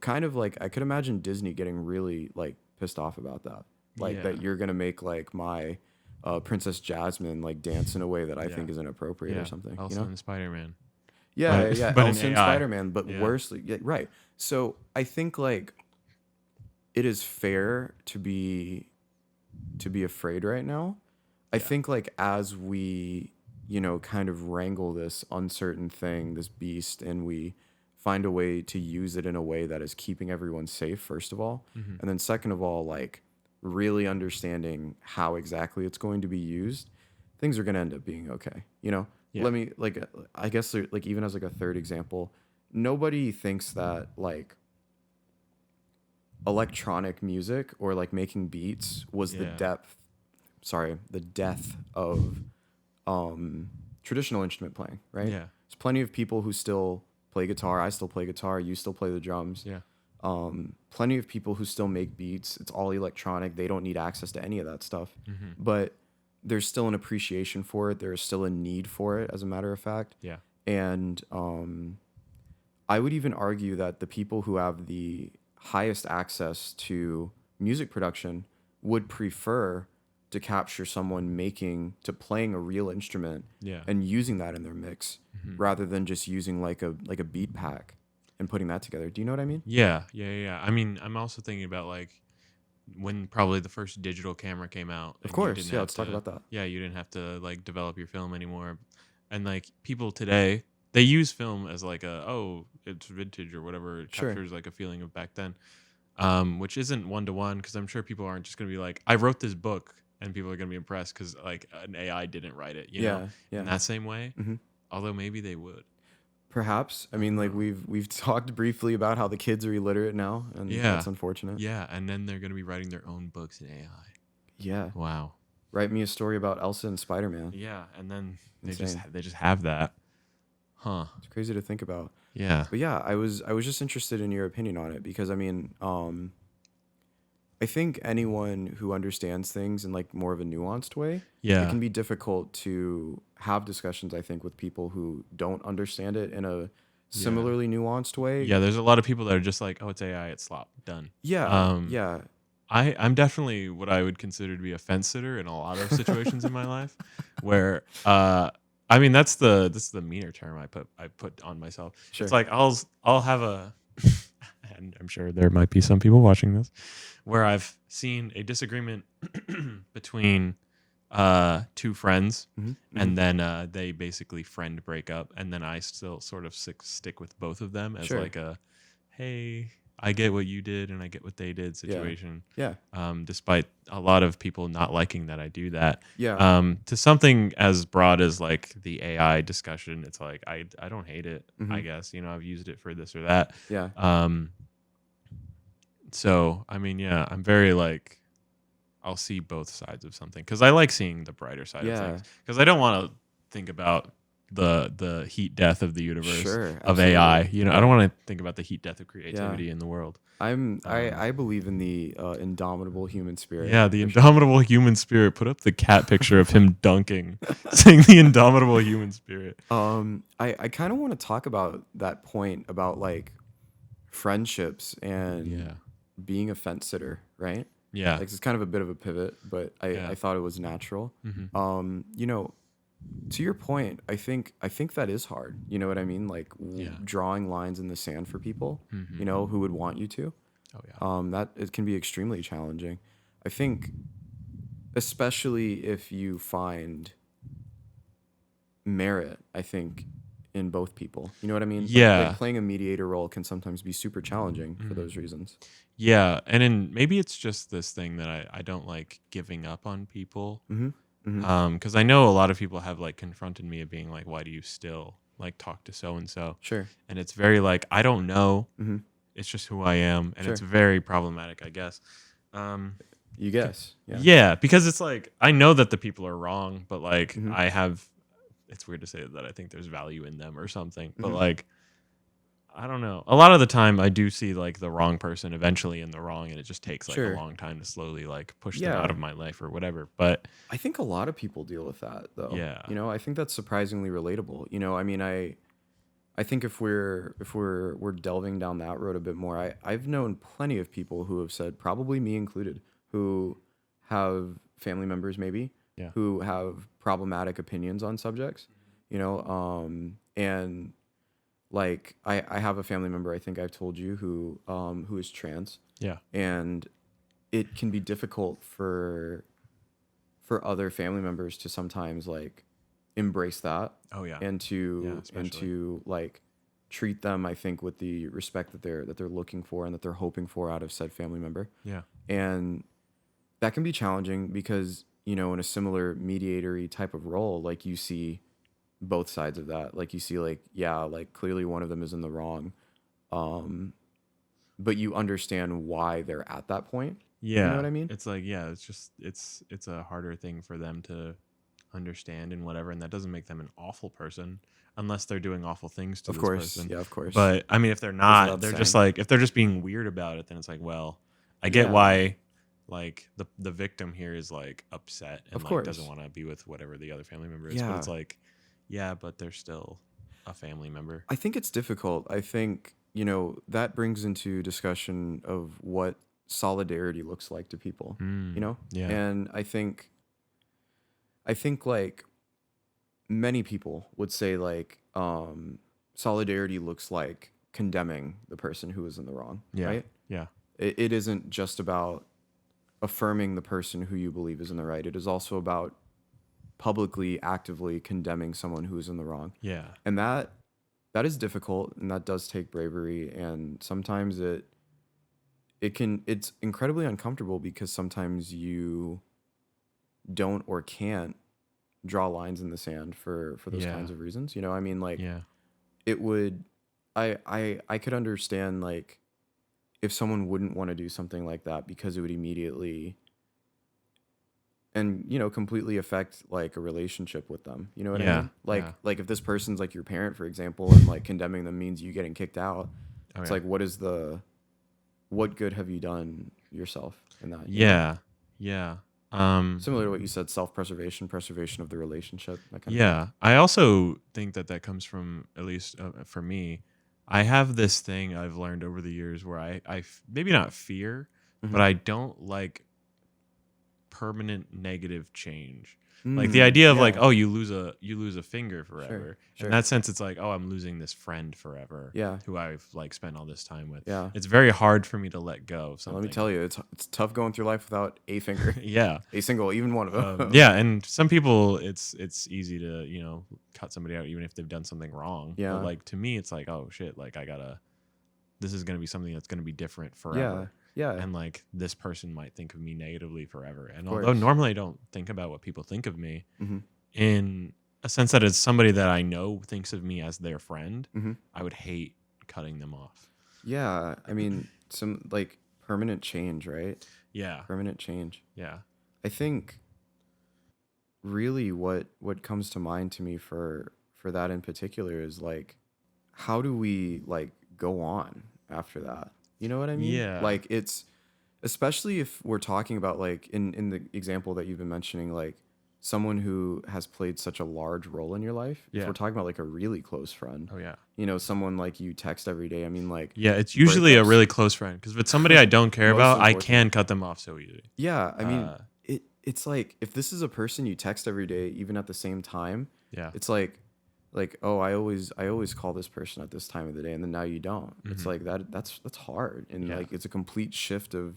S2: kind of like, I could imagine Disney getting really like pissed off about that. Like that you're gonna make like my Princess Jasmine like dance in a way that I think is inappropriate or something.
S1: Also in Spider-Man.
S2: Yeah,
S1: But
S2: yeah.
S1: in
S2: Also in
S1: AI.
S2: Spider-Man, but worse. Yeah, right. So I think like it is fair to be afraid right now. I
S1: Yeah.
S2: think like as we, you know, kind of wrangle this uncertain thing, this beast, and we find a way to use it in a way that is keeping everyone safe, first of all,
S1: Mm-hmm.
S2: and then second of all, like really understanding how exactly it's going to be used, things are going to end up being okay. You know,
S1: Yeah.
S2: let me like I guess like even as like a third example, nobody thinks that like electronic music or like making beats was
S1: Yeah.
S2: the death of traditional instrument playing, right?
S1: Yeah.
S2: There's plenty of people who still play guitar. I still play guitar. You still play the drums.
S1: Yeah.
S2: Plenty of people who still make beats. It's all electronic. They don't need access to any of that stuff.
S1: Mm-hmm.
S2: But there's still an appreciation for it. There's still a need for it, as a matter of fact.
S1: Yeah.
S2: And I would even argue that the people who have the highest access to music production would prefer to capture someone playing a real instrument
S1: Yeah.
S2: and using that in their mix
S1: Mm-hmm.
S2: rather than just using like a beat pack and putting that together. Do you know what I mean?
S1: Yeah. Yeah. Yeah. I mean, I'm also thinking about like when probably the first digital camera came out.
S2: Of
S1: And you
S2: course.
S1: didn't
S2: Yeah,
S1: have
S2: let's talk
S1: to,
S2: about that.
S1: Yeah, you didn't have to like develop your film anymore. And like people today, they use film as like it's vintage or whatever. It
S2: Sure.
S1: captures like a feeling of back then, which isn't one to one because I'm sure people aren't just gonna be like, I wrote this book, and people are gonna be impressed because like an AI didn't write it, you know,
S2: Yeah.
S1: in that same way.
S2: Hmm.
S1: Although maybe they would.
S2: Perhaps. I mean, like we've talked briefly about how the kids are illiterate now, and
S1: Yeah,
S2: that's unfortunate.
S1: yeah, and then they're gonna be writing their own books in AI.
S2: Yeah.
S1: Wow.
S2: Write me a story about Elsa and Spider-Man.
S1: Yeah, and then
S2: Insane.
S1: they just have that, huh?
S2: It's crazy to think about.
S1: Yeah,
S2: But yeah, I was just interested in your opinion on it because I mean, I think anyone who understands things in like more of a nuanced way, it
S1: yeah,
S2: can be difficult to have discussions, I think, with people who don't understand it in a similarly nuanced way.
S1: yeah. There's a lot of people that are just like, oh, it's AI, it's slop, done.
S2: Yeah, yeah,
S1: I'm definitely what I would consider to be a fence sitter in a lot of situations in my life, where I mean this is the meaner term I put on myself.
S2: sure.
S1: It's like I'll have a, and I'm sure there might be some people watching this, where I've seen a disagreement between two friends,
S2: Mm-hmm,
S1: and then they basically friend break up, and then I still sort of stick with both of them as
S2: sure.
S1: like a, hey, I get what you did and I get what they did situation.
S2: Yeah,
S1: Despite a lot of people not liking that I do that.
S2: yeah.
S1: To something as broad as like the AI discussion, it's like I don't hate it.
S2: Mm-hmm.
S1: I guess, you know, I've used it for this or that.
S2: Yeah.
S1: So I mean, yeah, I'm very like, I'll see both sides of something because I like seeing the brighter side of things because I don't want to think about the heat death of the universe
S2: Sure,
S1: of
S2: absolutely.
S1: AI. You know, I
S2: Yeah.
S1: don't want to think about the heat death of creativity in the world.
S2: I believe in the indomitable human spirit.
S1: Yeah, the
S2: for sure.
S1: indomitable human spirit. Put up the cat picture of him dunking, saying the indomitable human spirit.
S2: I kind of want to talk about that point about like friendships and
S1: Yeah,
S2: being a fence sitter, right?
S1: yeah,
S2: Like it's kind of a bit of a pivot, but
S1: Yeah.
S2: I thought it was natural.
S1: hmm
S2: You know, to your point, I think that is hard. You know what I mean? Like
S1: Yeah.
S2: drawing lines in the sand for people,
S1: hmm
S2: you know, who would want you to.
S1: Oh yeah,
S2: That it can be extremely challenging. I think, especially if you find merit, I think, in both people. You know what I mean?
S1: Yeah.
S2: Like playing a mediator role can sometimes be super challenging for
S1: Mhm.
S2: those reasons.
S1: yeah. And then maybe it's just this thing that I don't like giving up on people.
S2: Mm-hmm. Mm-hmm.
S1: Because I know a lot of people have like confronted me of being like, why do you still like talk to so and so?
S2: Sure.
S1: And it's very like, I don't know.
S2: Mm-hmm.
S1: It's just who I am, and
S2: Sure.
S1: it's very problematic, I guess.
S2: You guess. Yeah.
S1: Yeah, because it's like I know that the people are wrong, but like
S2: Mhm.
S1: I have. It's weird to say that I think there's value in them or something, but
S2: Mhm.
S1: like I don't know. A lot of the time, I do see like the wrong person eventually in the wrong, and it just takes like
S2: Sure.
S1: a long time to slowly like push them
S2: Yeah.
S1: out of my life or whatever. But
S2: I think a lot of people deal with that though.
S1: Yeah.
S2: You know, I think that's surprisingly relatable. You know, I mean, I think if we're delving down that road a bit more, I've known plenty of people who have said, probably me included, who have family members maybe
S1: Yeah.
S2: who have problematic opinions on subjects, you know, and like I have a family member, I think I've told you, who is trans,
S1: Yeah.
S2: And it can be difficult for other family members to sometimes like embrace that.
S1: Oh yeah.
S2: And
S1: Especially.
S2: to like treat them, I think, with the respect that they're looking for and that they're hoping for out of said family member.
S1: Yeah.
S2: And that can be challenging because, in a similar mediatory type of role, like you see both sides of that. Like you see like, yeah, like clearly one of them is in the wrong. But you understand why they're at that point.
S1: Yeah.
S2: You know what I mean?
S1: It's like, yeah, it's just it's a harder thing for them to understand and whatever, and that doesn't make them an awful person unless they're doing awful things to
S2: Of
S1: this
S2: course.
S1: person.
S2: Yeah, of course.
S1: But I mean, if they're
S2: Goes
S1: not,
S2: without
S1: they're just
S2: saying.
S1: like if they're just being weird about it, then it's like, well, I get
S2: Yeah.
S1: why like the victim here is like upset and
S2: Of
S1: like
S2: course.
S1: doesn't want to be with whatever the other family member is.
S2: Yeah.
S1: But it's like, yeah, but they're still a family member.
S2: I think it's difficult. I think, that brings into discussion of what solidarity looks like to people,
S1: Yeah.
S2: And I think like many people would say like solidarity looks like condemning the person who is in the wrong,
S1: Yeah.
S2: right?
S1: Yeah.
S2: It isn't just about affirming the person who you believe is in the right. It is also about publicly, actively condemning someone who is in the wrong.
S1: Yeah.
S2: And that is difficult, and that does take bravery, and sometimes it's incredibly uncomfortable because sometimes you don't or can't draw lines in the sand for those
S1: Yeah.
S2: kinds of reasons. I mean, like
S1: Yeah.
S2: it would I could understand like if someone wouldn't want to do something like that because it would immediately and completely affect like a relationship with them. You know what I
S1: Yeah.
S2: mean? Like
S1: Yeah.
S2: like if this person's like your parent, for example, and like condemning them means you getting kicked out.
S1: Oh,
S2: It's
S1: yeah.
S2: like what good have you done yourself in that?
S1: Yeah. Yeah.
S2: Similar to what you said, self-preservation, preservation of the relationship, that kind of
S1: Yeah. I also think that comes from, at least for me, I have this thing I've learned over the years where maybe not fear,
S2: thing.
S1: but I don't like permanent negative change. Like the idea of like,
S2: yeah.
S1: oh, you lose a finger forever.
S2: Sure.
S1: In that sense, it's like, oh, I'm losing this friend forever.
S2: Yeah.
S1: Who I've like spent all this time with.
S2: Yeah.
S1: It's very hard for me to let go of something.
S2: Let me tell you, it's tough going through life without a finger.
S1: Yeah.
S2: A single, even one of them.
S1: Yeah, and some people it's easy to cut somebody out even if they've done something wrong.
S2: Yeah.
S1: But like to me, it's like, oh shit, like this is gonna be something that's gonna be different forever.
S2: Yeah.
S1: And like this person might think of me negatively forever. And
S2: course.
S1: although normally I don't think about what people think of me,
S2: Mhm.
S1: in a sense that it's somebody that I know thinks of me as their friend,
S2: Mhm.
S1: I would hate cutting them off.
S2: Yeah. I mean, some like permanent change, right?
S1: Yeah.
S2: Permanent change.
S1: Yeah.
S2: I think really what comes to mind to me for that in particular is like, how do we like go on after that? You know what I mean?
S1: Yeah.
S2: Like it's, especially if we're talking about like in the example that you've been mentioning, like someone who has played such a large role in your life. If
S1: Yeah.
S2: we're talking about like a really close friend,
S1: Oh yeah.
S2: Someone like you text every day. I mean, like,
S1: Yeah, it's usually a
S2: breakups.
S1: really close friend because if it's somebody I don't care
S2: Most
S1: about, I
S2: unfortunate.
S1: can cut them off so easily.
S2: Yeah, I mean,
S1: Uh,
S2: it's like if this is a person you text every day, even at the same time,
S1: Yeah.
S2: it's like, oh, I always call this person at this time of the day, and then now you don't. It's like that's hard, and
S1: Yeah.
S2: like it's a complete shift of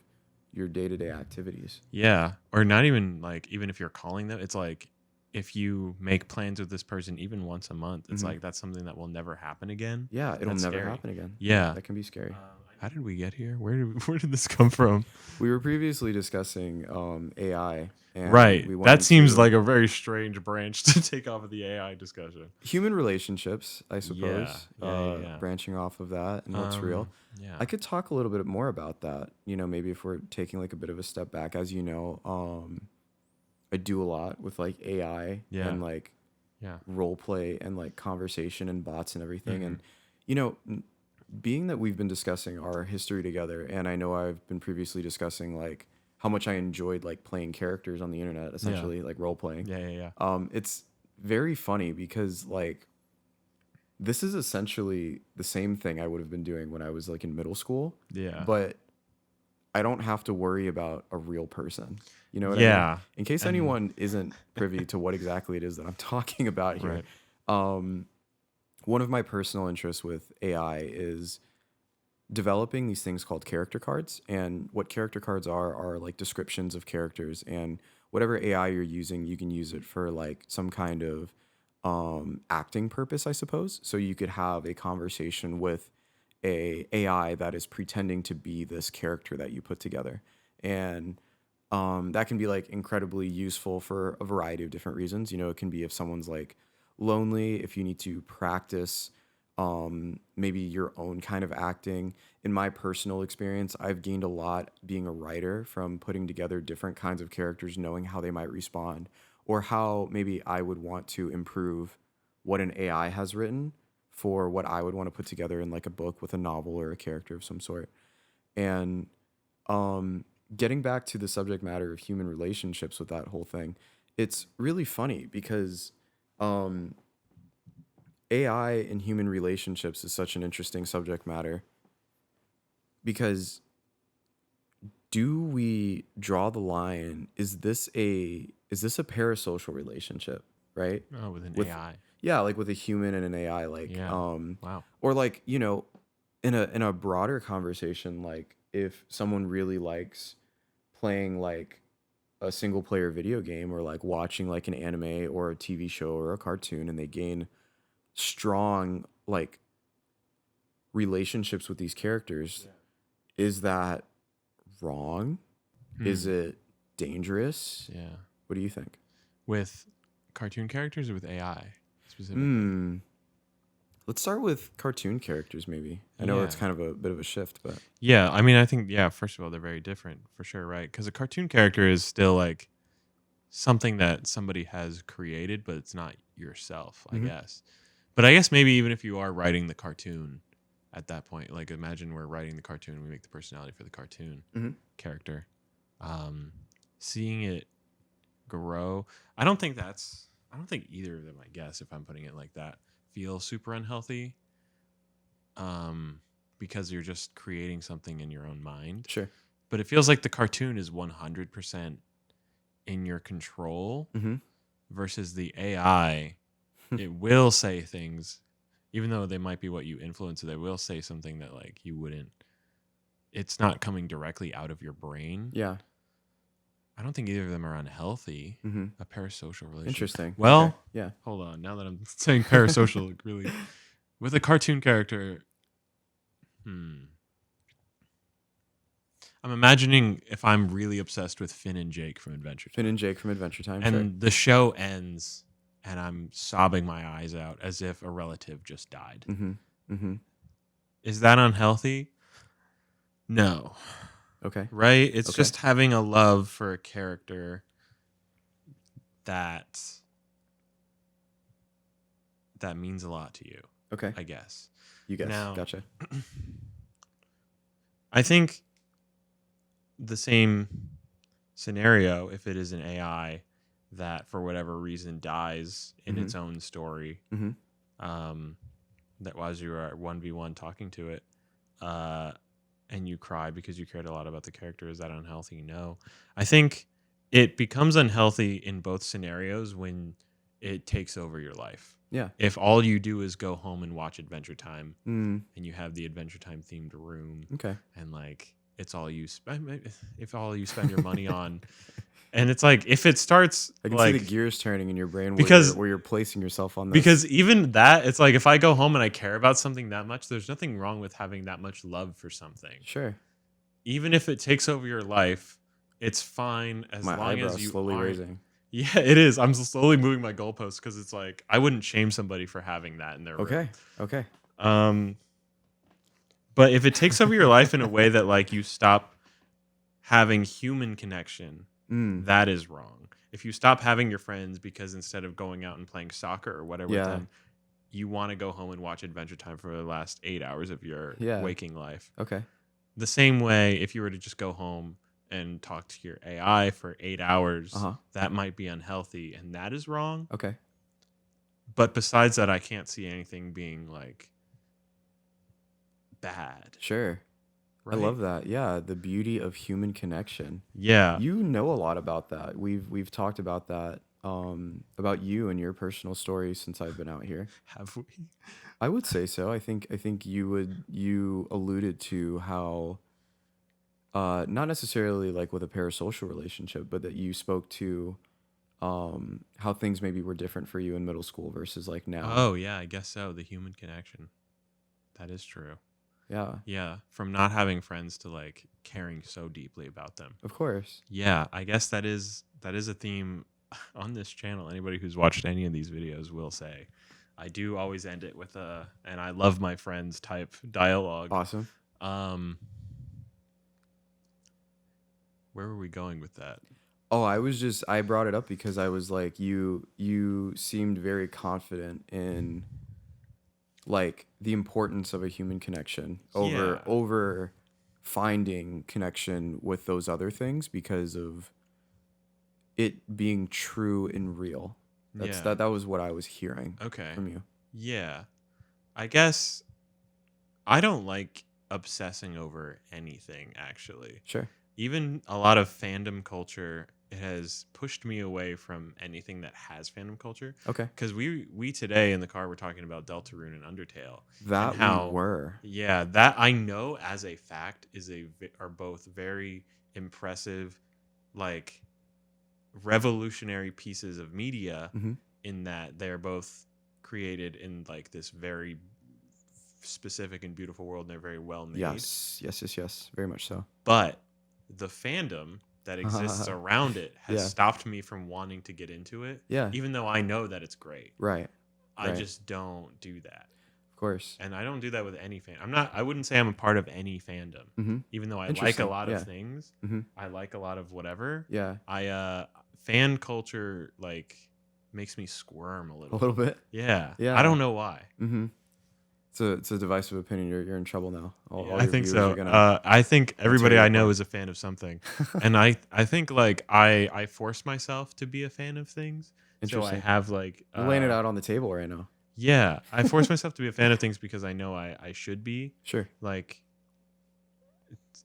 S2: your day-to-day activities.
S1: Yeah. Or not even like, even if you're calling them, it's like if you make plans with this person even once a month, it's like that's something that will never happen again.
S2: Yeah, it'll
S1: That's
S2: never
S1: scary.
S2: happen again.
S1: Yeah.
S2: That can be scary.
S1: How did we get here? Where did this come from?
S2: We were previously discussing AI. And
S1: Right.
S2: we went
S1: That seems
S2: into
S1: like a very strange branch to take off of the AI discussion.
S2: human relationships, I suppose.
S1: Yeah.
S2: Branching off of that and what's real.
S1: Yeah.
S2: I could talk a little bit more about that. Maybe if we're taking like a bit of a step back, as you know, I do a lot with like AI
S1: Yeah.
S2: and like
S1: Yeah.
S2: role play and like conversation and bots and everything.
S1: Mhm.
S2: And being that we've been discussing our history together, and I know I've been previously discussing like how much I enjoyed like playing characters on the internet, essentially like role playing.
S1: Yeah.
S2: It's very funny because like this is essentially the same thing I would have been doing when I was like in middle school,
S1: Yeah.
S2: but I don't have to worry about a real person. You know what I mean?
S1: Yeah.
S2: In case
S1: And-
S2: anyone isn't privy to what exactly it is that I'm talking about here,
S1: Right.
S2: one of my personal interests with AI is developing these things called character cards. And what character cards are like descriptions of characters. And whatever AI you're using, you can use it for like some kind of acting purpose, I suppose. So you could have a conversation with a AI that is pretending to be this character that you put together. And that can be like incredibly useful for a variety of different reasons. You know, it can be if someone's like lonely, if you need to practice maybe your own kind of acting. In my personal experience, I've gained a lot being a writer from putting together different kinds of characters, knowing how they might respond, or how maybe I would want to improve what an AI has written for what I would want to put together in like a book with a novel or a character of some sort. And um, getting back to the subject matter of human relationships with that whole thing, it's really funny because um, AI and human relationships is such an interesting subject matter because do we draw the line? Is this a parasocial relationship, right?
S1: Oh, with an
S2: With
S1: AI.
S2: yeah, like with a human and an AI, like
S1: Yeah. Wow.
S2: or like, you know, in a broader conversation, like if someone really likes playing like a single player video game or like watching like an anime or a TV show or a cartoon and they gain strong like relationships with these characters, is that wrong? Is
S1: Hmm.
S2: it dangerous?
S1: Yeah.
S2: What do you think?
S1: With cartoon characters or with AI specifically?
S2: Hmm. Let's start with cartoon characters, maybe. I know it's
S1: Yeah.
S2: kind of a bit of a shift, but
S1: Yeah. I mean, I think, yeah, first of all, they're very different for sure, right? Because a cartoon character is still like something that somebody has created, but it's not yourself, I
S2: Mhm.
S1: guess. But I guess maybe even if you are writing the cartoon at that point, like imagine we're writing the cartoon, we make the personality for the cartoon
S2: Mhm.
S1: character. Um, Seeing it grow, I don't think either of them, I guess, if I'm putting it like that, feel super unhealthy. Because you're just creating something in your own mind.
S2: Sure.
S1: But it feels like the cartoon is 100% in your control
S2: Mhm.
S1: versus the AI. It will say things, even though they might be what you influence, they will say something that like you wouldn't. It's not coming directly out of your brain.
S2: Yeah.
S1: I don't think either of them are unhealthy.
S2: Mhm.
S1: A parasocial relationship.
S2: Interesting.
S1: Well,
S2: Okay. Yeah.
S1: hold on. Now that I'm saying parasocial, like, really, with a cartoon character, I'm imagining if I'm really obsessed with Finn and Jake from Adventure Time.
S2: Finn and Jake from Adventure Time.
S1: And
S2: Sure.
S1: the show ends and I'm sobbing my eyes out as if a relative just died.
S2: Mhm. Mhm.
S1: Is that unhealthy? No.
S2: Okay.
S1: Right? It's
S2: Okay.
S1: just having a love for a character that means a lot to you.
S2: Okay.
S1: I guess.
S2: You guess.
S1: Now,
S2: Gotcha.
S1: I think the same scenario, if it is an AI that for whatever reason dies in its own story,
S2: Mhm.
S1: that was you are 1v1 talking to it, and you cry because you cared a lot about the character, is that unhealthy? No. I think it becomes unhealthy in both scenarios when it takes over your life.
S2: Yeah.
S1: If all you do is go home and watch Adventure Time
S2: Mm.
S1: and you have the Adventure Time themed room
S2: Okay.
S1: and like it's all you spend, if all you spend your money on, and it's like if it starts
S2: I can see the
S1: like
S2: gears turning in your brain
S1: because
S2: where you're placing yourself on this.
S1: because even that, it's like if I go home and I care about something that much, there's nothing wrong with having that much love for something.
S2: Sure.
S1: Even if it takes over your life, it's fine as
S2: My
S1: long as
S2: eyebrows
S1: you
S2: slowly
S1: aren't.
S2: raising.
S1: Yeah, it is. I'm slowly moving my goalposts because it's like I wouldn't shame somebody for having that in their room.
S2: Okay. Okay.
S1: But if it takes over your life in a way that like you stop having human connection, that is wrong. If you stop having your friends because instead of going out and playing soccer or whatever with them, you want to go home and watch Adventure Time for the last 8 hours of your waking life.
S2: Okay.
S1: The same way, if you were to just go home and talk to your AI for 8 hours, that might be unhealthy, and that is wrong.
S2: Okay.
S1: But besides that, I can't see anything being like bad.
S2: Sure.
S1: Right?
S2: I love that. Yeah, the beauty of human connection.
S1: Yeah.
S2: You know a lot about that. We've talked about that about you and your personal story since I've been out here.
S1: Have we?
S2: I would say so. I think you alluded to how not necessarily like with a parasocial relationship, but that you spoke to how things maybe were different for you in middle school versus like now.
S1: Oh yeah, I guess so. The human connection. That is true.
S2: Yeah,
S1: Yeah, from not having friends to like caring so deeply about them.
S2: of course.
S1: Yeah, I guess that is a theme on this channel. Anybody who's watched any of these videos will say I do always end it with a and I love my friends type dialogue.
S2: Awesome.
S1: Um where were we going with that?
S2: Oh, I brought it up because I was like you seemed very confident in like the importance of a human connection
S1: Yeah.
S2: over finding connection with those other things because of it being true and real.
S1: Yeah.
S2: That was what I was hearing
S1: Okay.
S2: from you.
S1: Yeah. I guess I don't like obsessing over anything actually.
S2: Sure.
S1: Even a lot of fandom culture, it has pushed me away from anything that has fandom culture.
S2: Okay.
S1: Because we today in the car were talking about Deltarune and Undertale and
S2: That we
S1: how
S2: were.
S1: yeah, that I know as a fact are both very impressive, like revolutionary pieces of media
S2: Hmm.
S1: in that they're both created in like this very specific and beautiful world and they're very well made.
S2: Yes. Yes, yes, yes. Very much so.
S1: But the fandom that exists around it has
S2: Yeah.
S1: stopped me from wanting to get into it,
S2: Yeah.
S1: even though I know that it's great.
S2: Right.
S1: I
S2: Right.
S1: just don't do that.
S2: Of course.
S1: And I don't do that with any fan. I wouldn't say I'm a part of any fandom,
S2: Mm-hmm.
S1: even though I like a
S2: Interesting.
S1: lot
S2: Yeah.
S1: of things.
S2: Mm-hmm.
S1: I like a lot of whatever.
S2: Yeah.
S1: Fan culture like makes me squirm a
S2: A
S1: little.
S2: little bit.
S1: Yeah.
S2: Yeah.
S1: I don't know why.
S2: Mm-hmm. It's a divisive opinion. You're in trouble now. All
S1: I
S2: your
S1: think
S2: viewers
S1: so.
S2: are gonna
S1: I think everybody
S2: tear you
S1: I know
S2: apart.
S1: is a fan of something, and I think like I force myself to be a fan of things. So I
S2: Interesting.
S1: have like
S2: You're laying it out on the table right now.
S1: yeah, I force myself to be a fan of things because I know I should be
S2: Sure.
S1: like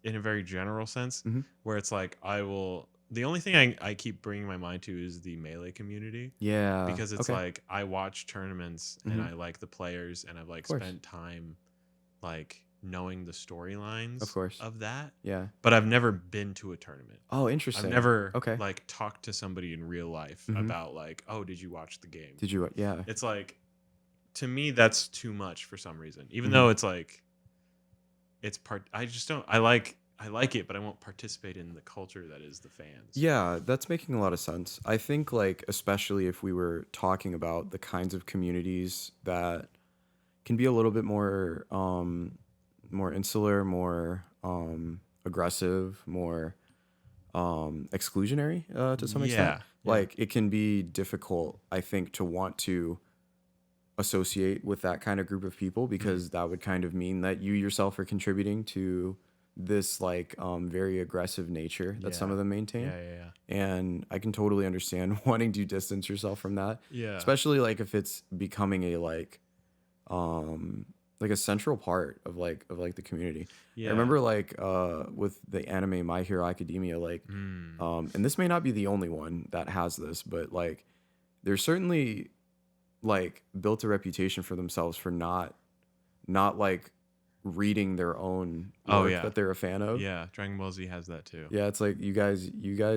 S1: in a very general sense,
S2: Mhm.
S1: where it's like I will. The only thing I keep bringing my mind to is the Melee community
S2: Yeah.
S1: because it's
S2: Okay.
S1: like I watch tournaments and
S2: Mhm.
S1: I like the players and I've like
S2: Of course.
S1: spent time like knowing the storylines
S2: Of course.
S1: of that,
S2: Yeah.
S1: but I've never been to a tournament.
S2: Oh,
S1: I've
S2: interesting.
S1: never
S2: Okay.
S1: like talked to somebody in real life
S2: Mhm.
S1: about like, oh, did you watch the game?
S2: Did you? Yeah.
S1: It's like to me that's too much for some reason. Even
S2: Mhm.
S1: though it's like it's part I just don't I like it, but I won't participate in the culture that is the fans.
S2: Yeah, that's making a lot of sense. I think like especially if we were talking about the kinds of communities that can be a little bit more insular, more aggressive, more exclusionary to some extent.
S1: Yeah.
S2: Like it can be difficult, I think, to want to associate with that kind of group of people because that would kind of mean that you yourself are contributing to this like very aggressive nature that some
S1: Yeah.
S2: of them maintain.
S1: Yeah.
S2: And I can totally understand wanting to distance yourself from that,
S1: Yeah.
S2: especially like if it's becoming a like a central part of the community.
S1: Yeah.
S2: I remember like with the anime My Hero Academia, like and this may not be the only one that has this, but like they're certainly like built a reputation for themselves for not like reading their own work that they're a fan of.
S1: Yeah, Dragon Ball Z has that too.
S2: Yeah, it's like you guys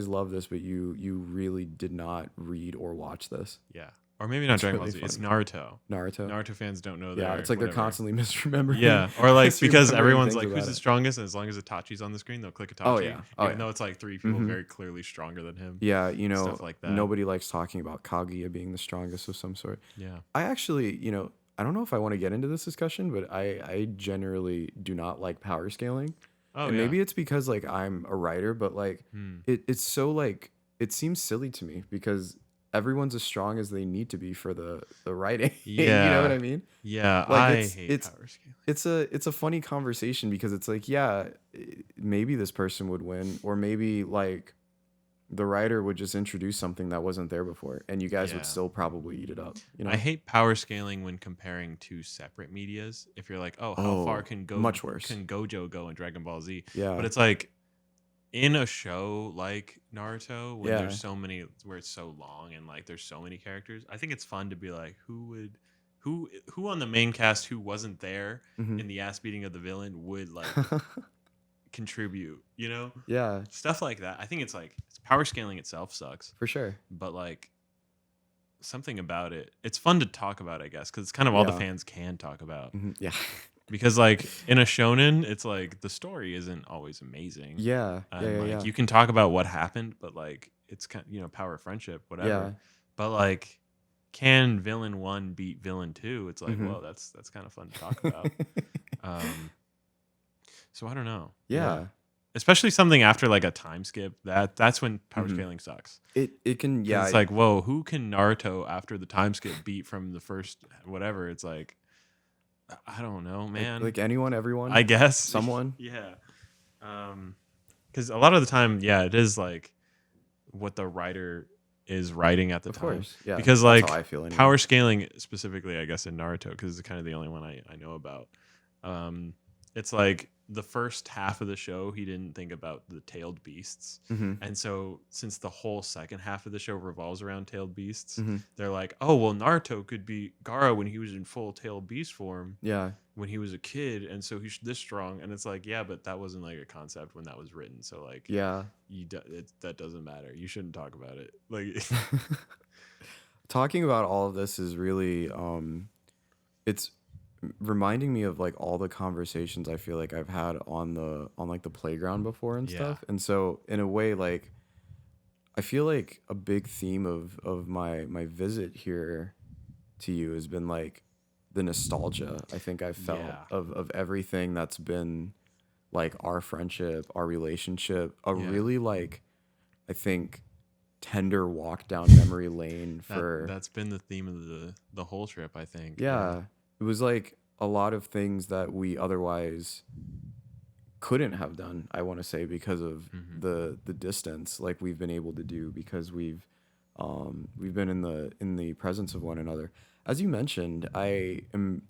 S2: love this, but you really did not read or watch this.
S1: Yeah. Or maybe not
S2: It's
S1: Dragon
S2: really
S1: Ball Z. It's
S2: funny.
S1: Naruto.
S2: Naruto.
S1: Naruto fans don't know that.
S2: Yeah, it's like they're constantly misremembering.
S1: Yeah, or like because
S2: misremembering
S1: everyone's
S2: things
S1: like, who's
S2: about
S1: the
S2: it.
S1: strongest? And as long as Itachi's on the screen, they'll click Itachi.
S2: Oh, yeah. Oh,
S1: even
S2: yeah.
S1: though it's like three people
S2: Mhm.
S1: very clearly stronger than him.
S2: Yeah, you know,
S1: Stuff like that.
S2: nobody likes talking about Kaguya being the strongest of some sort.
S1: Yeah.
S2: I actually, I don't know if I want to get into this discussion, but I generally do not like power scaling.
S1: Oh,
S2: And
S1: yeah.
S2: maybe it's because like I'm a writer, but like
S1: Hmm.
S2: it's so like it seems silly to me because everyone's as strong as they need to be for the writing. You know
S1: Yeah.
S2: what I mean?
S1: Yeah,
S2: Like,
S1: I
S2: it's-
S1: hate
S2: it's-
S1: power scaling.
S2: It's a funny conversation because it's like, yeah, maybe this person would win, or maybe like the writer would just introduce something that wasn't there before, and you guys
S1: Yeah.
S2: would still probably eat it up. You know?
S1: I hate power scaling when comparing two separate medias. If you're like, oh, how far can
S2: much worse.
S1: can Gojo go in Dragon Ball Z?
S2: Yeah.
S1: But it's like in a show like Naruto, when there's
S2: Yeah.
S1: so many, where it's so long and like there's so many characters, I think it's fun to be like, who on the main cast who wasn't there
S2: Hmm.
S1: in the ass beating of the villain would like contribute,
S2: Yeah,
S1: stuff like that. I think it's like power scaling itself sucks,
S2: for sure.
S1: but like something about it, it's fun to talk about, I guess, because it's kind of all the
S2: Yeah.
S1: fans can talk about.
S2: Yeah.
S1: Because like in a shonen, it's like the story isn't always amazing,
S2: Yeah. Yeah.
S1: and
S2: Yeah.
S1: like
S2: Yeah.
S1: you can talk about what happened, but like it's kind power of friendship,
S2: Yeah.
S1: whatever. But like, can villain one beat villain two? It's like,
S2: Hmm.
S1: whoa, that's kind of fun to talk about. Um, so I don't know. Yeah,
S2: Yeah.
S1: especially something after like a time skip. That's when power
S2: Hmm.
S1: scaling sucks.
S2: It can,
S1: Because
S2: yeah,
S1: it's like, whoa, who can Naruto after the time skip beat from the first whatever? It's like, I don't know, man.
S2: like anyone, everyone,
S1: I guess.
S2: someone.
S1: Yeah. Because a lot of the time, yeah, it is like what the writer is writing at the
S2: Of
S1: time.
S2: course, yeah.
S1: Because
S2: That's how
S1: like
S2: I feel anyway.
S1: power scaling specifically, I guess in Naruto, because it's kind of the only one I know about. It's like the first half of the show, he didn't think about the tailed beasts.
S2: Hmm.
S1: And so since the whole second half of the show revolves around tailed beasts,
S2: Hmm.
S1: they're like, oh, well, Naruto could be Gaara when he was in full tailed beast form
S2: Yeah.
S1: when he was a kid, and so he's this strong. And it's like, yeah, but that wasn't like a concept when that was written. So like,
S2: Yeah.
S1: that doesn't matter. You shouldn't talk about it. Like,
S2: Talking about all of this is really it's reminding me of like all the conversations I feel like I've had on like the playground before and
S1: yeah,
S2: stuff. And so in a way, like I feel like a big theme of my visit here to you has been like the nostalgia I think I've felt
S1: yeah,
S2: of everything that's been like our friendship, our relationship, a
S1: yeah.
S2: really like I think tender walk down memory lane for
S1: That's been the theme of the whole trip, I think. Yeah,
S2: yeah. It was like a lot of things that we otherwise couldn't have done, I want to say, because of
S1: hmm
S2: the distance like we've been able to do because we've been in the presence of one another. As you mentioned, I am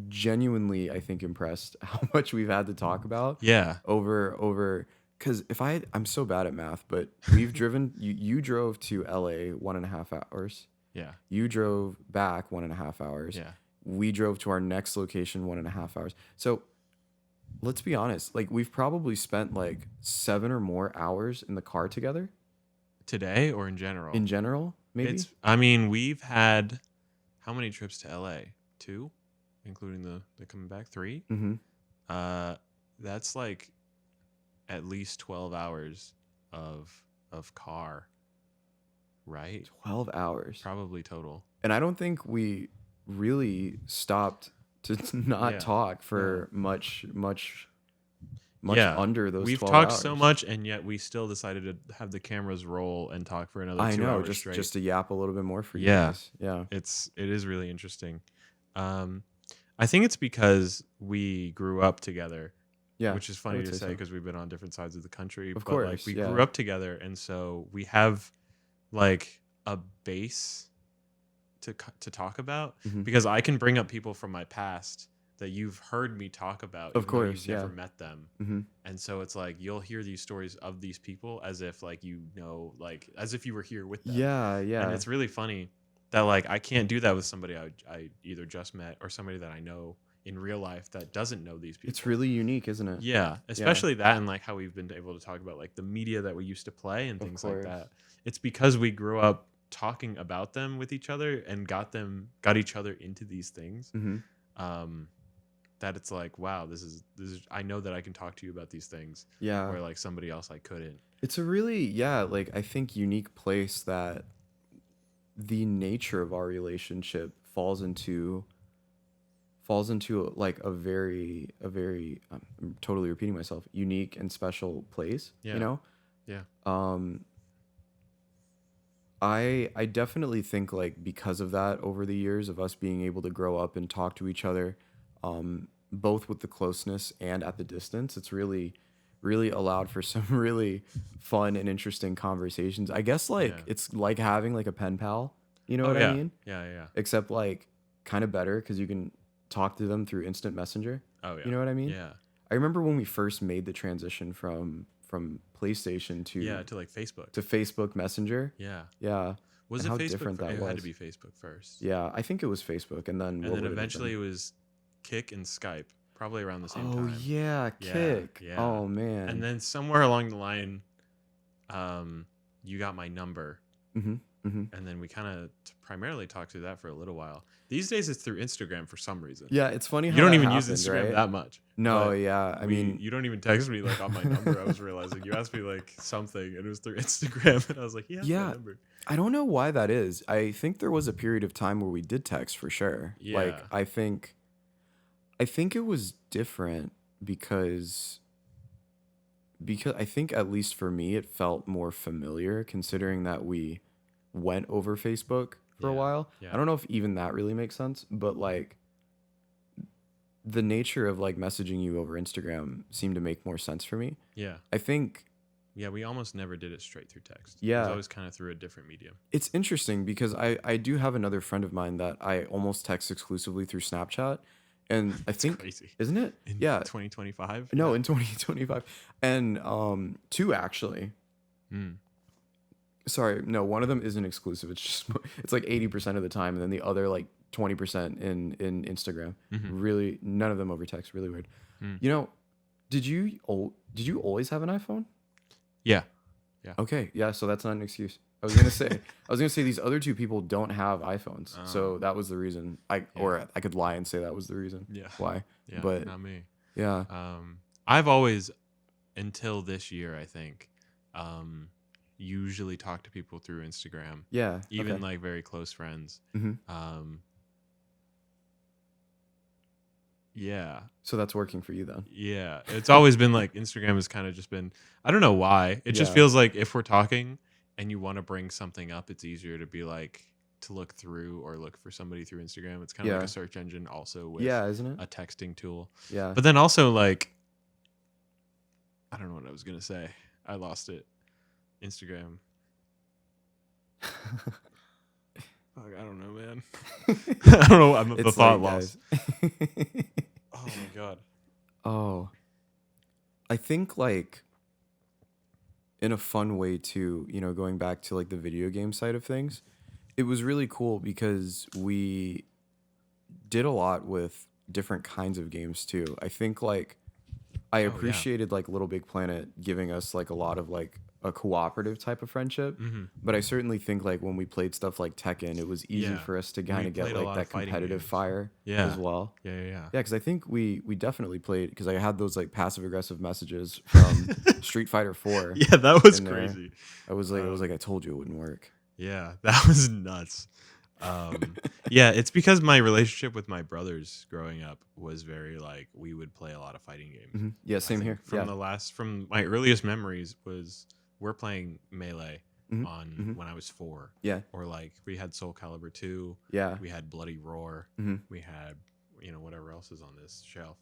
S2: genuinely I think impressed how much we've had to talk about
S1: yeah,
S2: over because if I'm so bad at math, but we've driven you drove to LA 1.5 hours.
S1: yeah,
S2: You drove back 1.5 hours.
S1: yeah.
S2: We drove to our next location 1.5 hours. So let's be honest, like we've probably spent like 7 or more hours in the car together
S1: Today or in general?
S2: in general, maybe.
S1: I mean, we've had how many trips to LA? Two, including the coming back. Three.
S2: Mm-hmm.
S1: Uh, that's like at least 12 hours of car, right?
S2: 12 hours.
S1: Probably total.
S2: And I don't think we really stopped to not
S1: Yeah.
S2: talk
S1: No.
S2: for much
S1: Yeah.
S2: under those
S1: We've
S2: 12
S1: talked
S2: hours.
S1: so much, and yet we still decided to have the cameras roll and talk for another
S2: I
S1: 2
S2: know,
S1: hours straight.
S2: just to yap a little bit more for you
S1: Yeah.
S2: guys. Yeah.
S1: It is really interesting. I think it's because we grew up together,
S2: Yeah.
S1: which is
S2: I
S1: funny
S2: would
S1: to
S2: say
S1: say
S2: so.
S1: because we've been on different sides of the country.
S2: Of
S1: But like
S2: course,
S1: we
S2: yeah.
S1: grew up together, and so we have like a base to talk about.
S2: Mhm.
S1: Because I can bring up people from my past that you've heard me talk about,
S2: Of
S1: even though
S2: course,
S1: you've never
S2: yeah.
S1: met them.
S2: Mm-hmm.
S1: And so it's like you'll hear these stories of these people as if like like as if you were here with them.
S2: Yeah,
S1: And
S2: yeah.
S1: it's really funny that like I can't do that with somebody I either just met or somebody that I know in real life that doesn't know these people.
S2: It's really unique, isn't it?
S1: Yeah, especially that, and like how we've been able to talk about like the media that we used to play and
S2: Of
S1: things like
S2: course.
S1: that. It's because we grew up talking about them with each other and got each other into these things.
S2: Mm-hmm.
S1: That it's like, wow, this is I know that I can talk to you about these things
S2: Yeah.
S1: where like somebody else I couldn't.
S2: It's a really, yeah, like I think unique place that the nature of our relationship falls into like a very I'm totally repeating myself, unique and special place,
S1: Yeah.
S2: you know?
S1: Yeah.
S2: I definitely think like because of that over the years of us being able to grow up and talk to each other, both with the closeness and at the distance, it's really allowed for some really fun and interesting conversations. I guess like
S1: Yeah.
S2: it's like having like a pen pal, you know
S1: Oh
S2: what
S1: yeah.
S2: I mean?
S1: Yeah.
S2: Except like kind of better because you can talk to them through instant messenger.
S1: Oh yeah.
S2: You know what I mean?
S1: Yeah.
S2: I remember when we first made the transition from PlayStation
S1: to like Facebook.
S2: to Facebook Messenger.
S1: Yeah.
S2: Yeah.
S1: Was
S2: And
S1: it
S2: how
S1: Facebook?
S2: different that
S1: It
S2: was.
S1: had to be Facebook first.
S2: Yeah, I think it was Facebook, and then
S1: And
S2: what
S1: then
S2: would it have
S1: eventually
S2: been?
S1: it was Kick and Skype, probably around the same
S2: Oh
S1: time.
S2: yeah,
S1: Yeah,
S2: Kick.
S1: yeah.
S2: Oh man.
S1: And then somewhere along the line, you got my number.
S2: Mm-hmm. Mm-hmm.
S1: And then we kind of primarily talked through that for a little while. These days it's through Instagram for some reason.
S2: Yeah, it's funny how
S1: you don't
S2: that
S1: even
S2: happened,
S1: use Instagram
S2: right?
S1: that much.
S2: No, yeah. I mean,
S1: you don't even text me like on my number. I was realizing you asked me like something, and it was through Instagram, and I was like, "He has my number."
S2: I don't know why that is. I think there was a period of time where we did text for sure.
S1: Yeah.
S2: Like I think it was different because I think at least for me it felt more familiar considering that we went over Facebook for a while.
S1: Yeah.
S2: I don't know if even that really makes sense, but like the nature of like messaging you over Instagram seemed to make more sense for me.
S1: Yeah.
S2: I think.
S1: Yeah, we almost never did it straight through text.
S2: Yeah.
S1: It was always kind of through a different medium.
S2: It's interesting because I do have another friend of mine that I almost text exclusively through Snapchat. And I think,
S1: crazy.
S2: Isn't it?
S1: In
S2: yeah.
S1: 2025?
S2: No, in 2025. And two actually. Sorry, no, one of them isn't exclusive. It's just it's like 80% of the time, and then the other like 20% in Instagram. Really, none of them over text. Really weird. You know, did you always have an iPhone?
S1: Yeah.
S2: Okay. Yeah. So that's not an excuse. I was gonna say these other two people don't have iPhones, so that was the reason. Or I could lie and say that was the reason.
S1: Yeah.
S2: Why?
S1: Yeah.
S2: But
S1: not me.
S2: Yeah.
S1: I've always, until this year, I think, usually talked to people through Instagram.
S2: Yeah.
S1: Even like very close friends. Yeah.
S2: So that's working for you then.
S1: Yeah. It's always been like Instagram has kind of just been, I don't know why. It just feels like if we're talking and you want to bring something up, it's easier to be like, to look through or look for somebody through Instagram. It's kind of like a search engine also with
S2: isn't it?
S1: a texting tool.
S2: Yeah.
S1: But then also like, I don't know what I was going to say. I lost it. Instagram. Fuck, I don't know, man. I don't know. I'm the thought lost. Oh my god.
S2: Oh. I think like in a fun way too, you know, going back to like the video game side of things, it was really cool because we did a lot with different kinds of games too. I think like I appreciated like Little Big Planet giving us like a lot of like a cooperative type of friendship, but I certainly think like when we played stuff like Tekken, it was easy for us to kind of get like that competitive fire as well.
S1: Yeah.
S2: Because I think we definitely played because I had those like passive aggressive messages from Street Fighter 4.
S1: Yeah, that was crazy.
S2: I was like, I told you it wouldn't work.
S1: Yeah, that was nuts. Yeah, it's because my relationship with my brothers growing up was very like we would play a lot of fighting games.
S2: Yeah, same here.
S1: From my earliest memories was we're playing Melee when I was 4.
S2: Yeah.
S1: Or like we had Soul Calibur 2.
S2: Yeah.
S1: We had Bloody Roar. We had whatever else is on this shelf.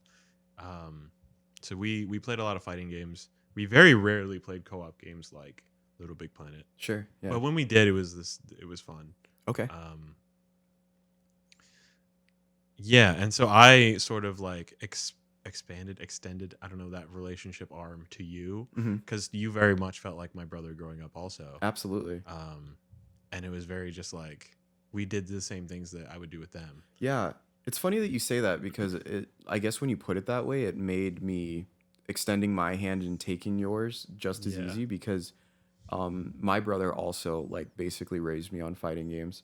S1: So we played a lot of fighting games. We very rarely played co-op games like Little Big Planet.
S2: Sure. Yeah.
S1: But when we did, it was fun.
S2: Okay.
S1: Yeah, and so I sort of like extended, I don't know, that relationship arm to you because you very much felt like my brother growing up also.
S2: Absolutely.
S1: And it was very just like we did the same things that I would do with them.
S2: Yeah. It's funny that you say that because I guess when you put it that way, it made me extending my hand and taking yours just as easy because my brother also like basically raised me on fighting games.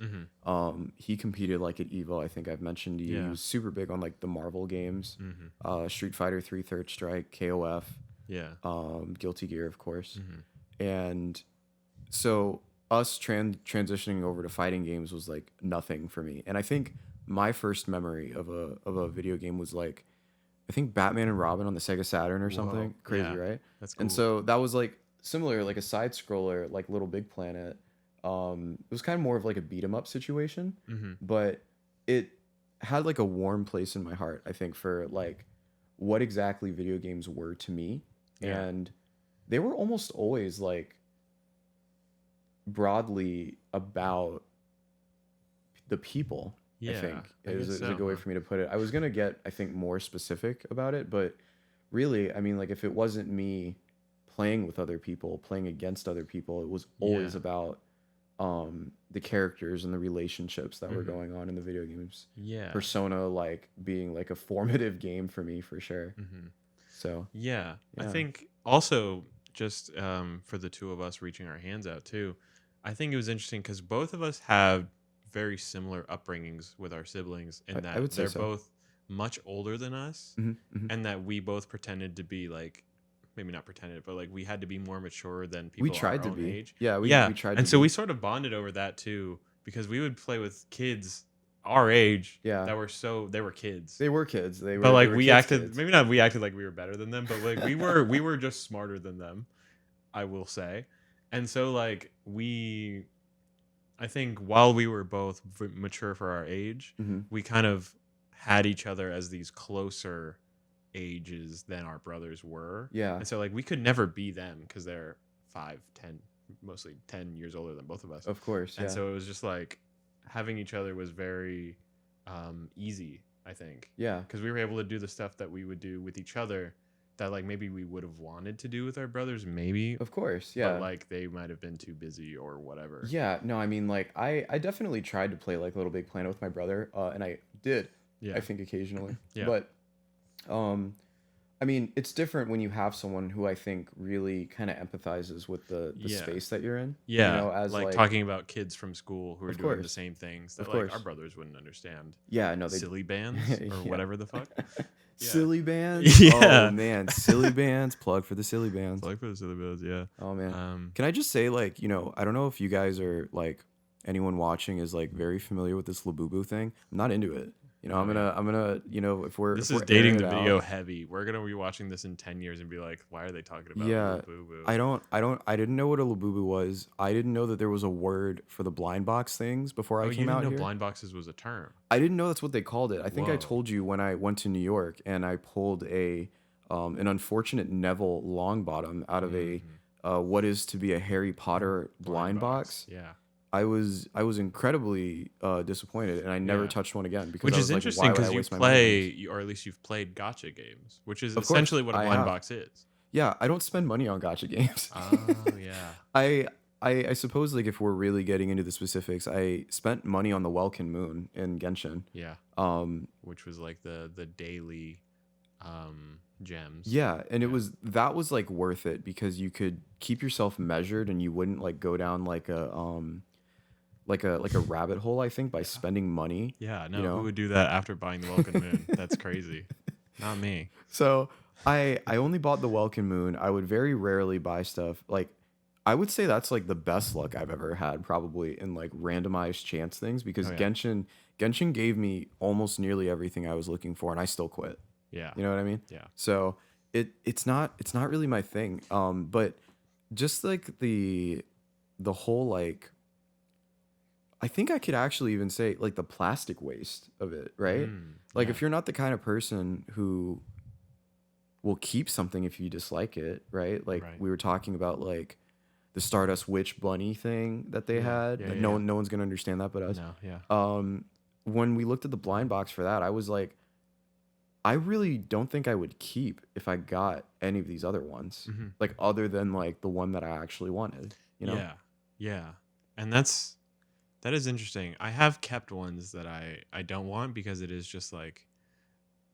S2: He competed like at EVO. I think I've mentioned to you. He was super big on like the Marvel games, Street Fighter 3, Third Strike, KOF, Guilty Gear, of course. And so us transitioning over to fighting games was like nothing for me. And I think my first memory of a video game was like, I think Batman and Robin on the Sega Saturn or something. Crazy, right?
S1: That's cool.
S2: And so that was like similar, like a side scroller, like Little Big Planet. It was kind of more of like a beat 'em up situation, but it had like a warm place in my heart, I think, for like what exactly video games were to me. And they were almost always like broadly about the people. I think is a good way for me to put it. I was gonna get, I think, more specific about it, but really, I mean, like if it wasn't me playing with other people, playing against other people. It was always about the characters and the relationships that were going on in the video games.
S1: Yeah.
S2: Persona like being like a formative game for me for sure. So
S1: yeah, I think also just for the two of us reaching our hands out too, I think it was interesting because both of us have very similar upbringings with our siblings in
S2: I
S1: that
S2: would say
S1: they're
S2: so.
S1: both much older than us, and that we both pretended to be like, maybe not pretended, but like we had to be more mature than
S2: We
S1: people
S2: tried
S1: our
S2: to
S1: own
S2: be.
S1: age.
S2: Yeah, we
S1: Yeah,
S2: tried
S1: and
S2: to
S1: so
S2: be.
S1: we sort of bonded over that too because we would play with kids our age
S2: Yeah.
S1: that were they were kids.
S2: They were kids. They were.
S1: But like
S2: they were
S1: we
S2: kids,
S1: acted,
S2: kids.
S1: maybe not we acted like we were better than them, but like we were just smarter than them, I will say. And so like I think while we were both mature for our age, we kind of had each other as these closer ages than our brothers were.
S2: Yeah.
S1: And so like we could never be them because they're 5, 10, mostly 10 years older than both of us.
S2: Of course.
S1: And
S2: yeah.
S1: so it was just like having each other was very easy, I think.
S2: Yeah.
S1: Because we were able to do the stuff that we would do with each other that like maybe we would have wanted to do with our brothers, maybe.
S2: Of course, yeah.
S1: But like they might have been too busy or whatever.
S2: Yeah, no, I mean like I definitely tried to play like Little Big Planet with my brother, and I did.
S1: Yeah.
S2: I think occasionally.
S1: Yeah.
S2: But I mean, it's different when you have someone who I think really kind of empathizes with the space that you're in.
S1: Yeah,
S2: You know, as
S1: like talking about kids from school who are doing the
S2: course.
S1: same things that
S2: Of
S1: like
S2: course.
S1: our brothers wouldn't understand.
S2: Yeah, no,
S1: Silly bands or
S2: Yeah.
S1: whatever the fuck.
S2: Silly bands.
S1: Yeah.
S2: Oh man, silly bands. Plug for the silly bands.
S1: Like for the silly bands, yeah.
S2: Oh man. Can I just say, like, you know, I don't know if you guys are like anyone watching is like very familiar with this Labubu thing. I'm not into it. You know, I'm gonna, you know, if we're
S1: This
S2: if
S1: is
S2: we're
S1: dating
S2: airing
S1: the
S2: it
S1: video
S2: out-
S1: heavy. We're gonna be watching this in 10 years and be like, why are they talking about
S2: Yeah,
S1: Boo Boo?
S2: I didn't know what a Labubu was. I didn't know that there was a word for the blind box things before I
S1: you
S2: came
S1: didn't
S2: out
S1: know
S2: here.
S1: blind boxes was a term.
S2: I didn't know that's what they called it. I think I
S1: Whoa.
S2: told you when I went to New York and I pulled an unfortunate Neville Longbottom out of a what is to be a Harry Potter blind box.
S1: Yeah.
S2: I was incredibly disappointed, and I never touched one again because
S1: Which
S2: I
S1: is
S2: was like,
S1: interesting
S2: why would I
S1: because you
S2: waste my money on this?
S1: play, or at least you've played gotcha games, which is
S2: Of course,
S1: essentially what a
S2: I
S1: blind
S2: have.
S1: box is.
S2: Yeah, I don't spend money on gotcha games.
S1: Oh yeah.
S2: I suppose like if we're really getting into the specifics, I spent money on the Welkin Moon in Genshin.
S1: Yeah. Which was like the daily gems.
S2: Yeah, and that was like worth it because you could keep yourself measured and you wouldn't like go down like a rabbit hole, I think, by spending money.
S1: Yeah, no,
S2: you know?
S1: who would do that after buying the Welcome Moon? That's crazy. Not me.
S2: So I only bought the Welkin Moon. I would very rarely buy stuff. Like I would say that's like the best luck I've ever had, probably in like randomized chance things because Genshin gave me almost nearly everything I was looking for, and I still quit.
S1: Yeah.
S2: You know what I mean?
S1: Yeah.
S2: So it's not really my thing. But just like the whole like, I think I could actually even say like the plastic waste of it, right? Like if you're not the kind of person who will keep something if you dislike it, right? Like we were talking about like the Stardust Witch Bunny thing that they had. Like, no one's gonna understand that but us.
S1: No, yeah.
S2: When we looked at the blind box for that, I was like, I really don't think I would keep if I got any of these other ones, like other than like the one that I actually wanted. You know?
S1: Yeah, yeah, and that is interesting. I have kept ones that I don't want because it is just like,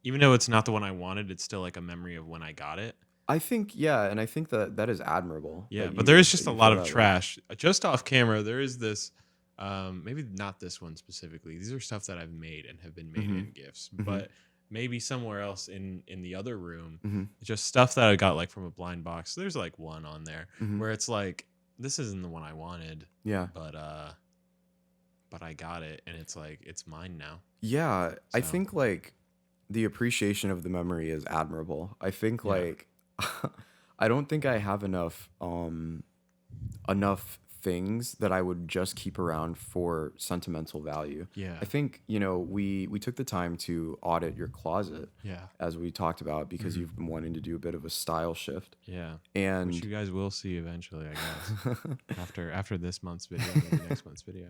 S1: even though it's not the one I wanted, it's still like a memory of when I got it.
S2: I think, yeah, and I think that is admirable.
S1: Yeah, but there is just a lot of trash. Just off camera, there is this, maybe not this one specifically. These are stuff that I've made and have been made in gifts, but maybe somewhere else in the other room, just stuff that I got like from a blind box. There's like one on there where it's like, this isn't the one I wanted.
S2: Yeah.
S1: But I got it, and it's like, it's mine now.
S2: Yeah, so. I think like the appreciation of the memory is admirable. I think like I don't think I have enough things that I would just keep around for sentimental value.
S1: Yeah.
S2: I think, you know, we took the time to audit your closet.
S1: Yeah.
S2: As we talked about, because you've been wanting to do a bit of a style shift.
S1: Yeah.
S2: And
S1: which you guys will see eventually, I guess. after this month's video, maybe next month's video.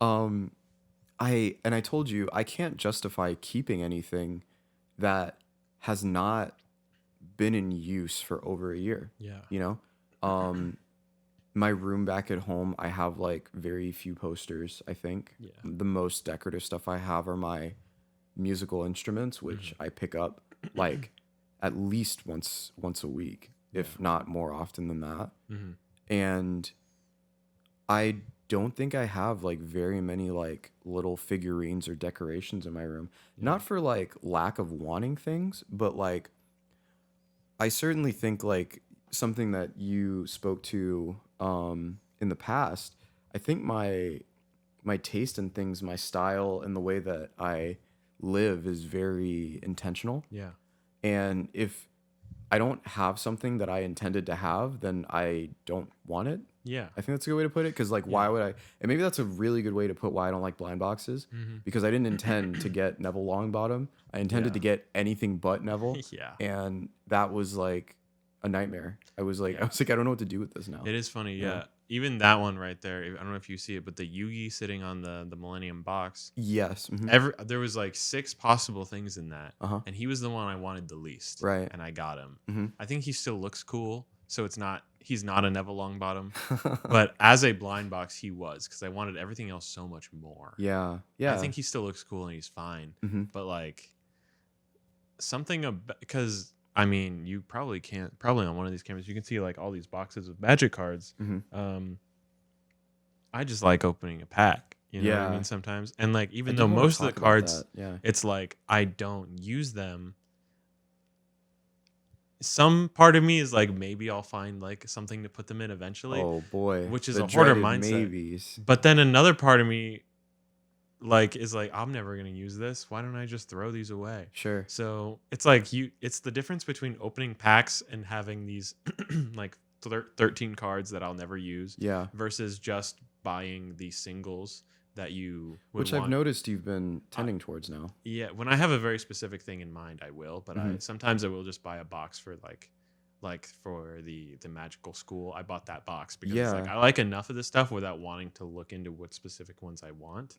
S2: I told you I can't justify keeping anything that has not been in use for over a year.
S1: Yeah.
S2: You know, um, my room back at home, I have like very few posters. I think
S1: Yeah.
S2: the most decorative stuff I have are my musical instruments, which I pick up like at least once a week, if not more often than that.
S1: Mm-hmm.
S2: And I don't think I have like very many like little figurines or decorations in my room. Not for like lack of wanting things, but like I certainly think like something that you spoke to in the past. I think my taste in things, my style, and the way that I live is very intentional.
S1: Yeah.
S2: And if I don't have something that I intended to have, then I don't want it.
S1: Yeah.
S2: I think that's a good way to put it. Because like, why would I? And maybe that's a really good way to put why I don't like blind boxes.
S1: Mm-hmm.
S2: Because I didn't intend to get Neville Longbottom. I intended to get anything but Neville.
S1: Yeah.
S2: And that was like a nightmare. I was like, I don't know what to do with this now.
S1: It is funny, yeah. Even that one right there. I don't know if you see it, but the Yugi sitting on the Millennium box.
S2: Yes. Mm-hmm.
S1: There was like 6 possible things in that,
S2: Uh-huh.
S1: and he was the one I wanted the least.
S2: Right.
S1: And I got him.
S2: Mm-hmm.
S1: I think he still looks cool, so he's not a Neville Longbottom, but as a blind box, he was, because I wanted everything else so much more.
S2: Yeah.
S1: I think he still looks cool and he's fine, but like something about, because I mean, you probably on one of these cameras, you can see like all these boxes of Magic cards. I just like opening a pack, you know what I mean, sometimes. And like, even though most of the cards, it's like, I don't use them. Some part of me is like, maybe I'll find like something to put them in eventually.
S2: Oh boy.
S1: Which is a hoarder mindset. Maybes. But then another part of me like is like, I'm never gonna use this. Why don't I just throw these away?
S2: Sure.
S1: So it's like it's the difference between opening packs and having these like 13 cards that I'll never use. Yeah. Versus just buying the singles that you would
S2: Which I've noticed you've been tending towards now.
S1: Yeah, when I have a very specific thing in mind, I will. But sometimes I will just buy a box for like for the magical school. I bought that box because it's like I like enough of this stuff without wanting to look into what specific ones I want.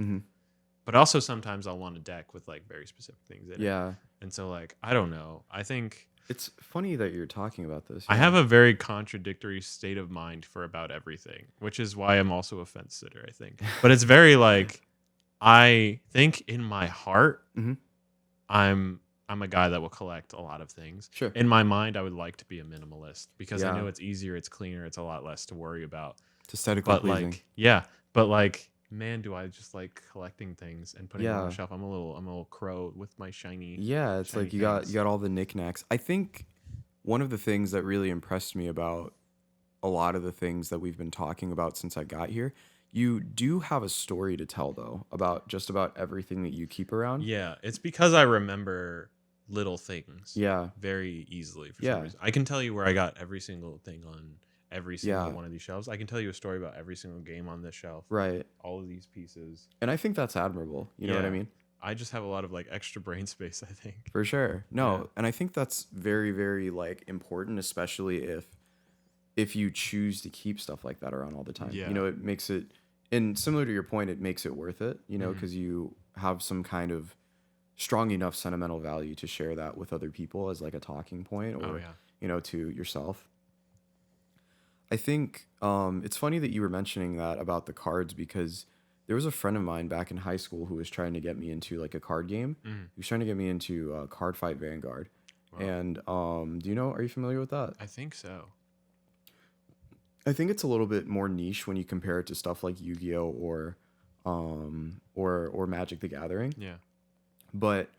S1: But also sometimes I'll want a deck with like very specific things in it. Yeah. And so like, I don't know. I think
S2: it's funny that you're talking about this.
S1: I have a very contradictory state of mind for about everything, which is why I'm also a fence sitter, I think. But it's very like, I think in my heart, I'm a guy that will collect a lot of things. Sure. In my mind, I would like to be a minimalist because I know it's easier, it's cleaner, it's a lot less to worry about.
S2: It's aesthetically pleasing.
S1: But like, man, do I just like collecting things and putting them on the shelf. I'm a little crow with my shiny.
S2: Yeah, it's shiny like you got all the knickknacks. I think one of the things that really impressed me about a lot of the things that we've been talking about since I got here, you do have a story to tell though about just about everything that you keep around.
S1: Yeah, it's because I remember little things. Very easily for some reason. I can tell you where I got every single thing on every single one of these shelves. I can tell you a story about every single game on this shelf.
S2: Right.
S1: All of these pieces.
S2: And I think that's admirable. You know what I mean?
S1: I just have a lot of like extra brain space, I think.
S2: For sure. No, and I think that's very, very like important, especially if you choose to keep stuff like that around all the time. Yeah. You know, it makes it, and similar to your point, it makes it worth it, you know, because you have some kind of strong enough sentimental value to share that with other people as like a talking point or, you know, to yourself. I think it's funny that you were mentioning that about the cards because there was a friend of mine back in high school who was trying to get me into like a card game. He was trying to get me into Card Fight Vanguard. Wow. And do you know, are you familiar with that?
S1: I think so.
S2: I think it's a little bit more niche when you compare it to stuff like Yu-Gi-Oh or Magic the Gathering. Yeah. But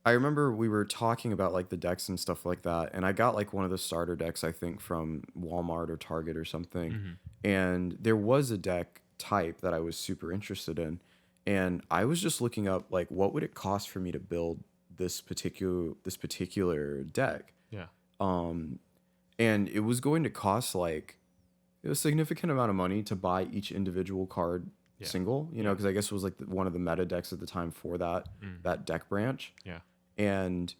S2: I remember we were talking about like the decks and stuff like that, and I got like one of the starter decks, I think, from Walmart or Target or something. And there was a deck type that I was super interested in, and I was just looking up like what would it cost for me to build this particular deck. Yeah. And it was going to cost like a significant amount of money to buy each individual card single, you know, because I guess it was like one of the meta decks at the time for that deck branch. Yeah. And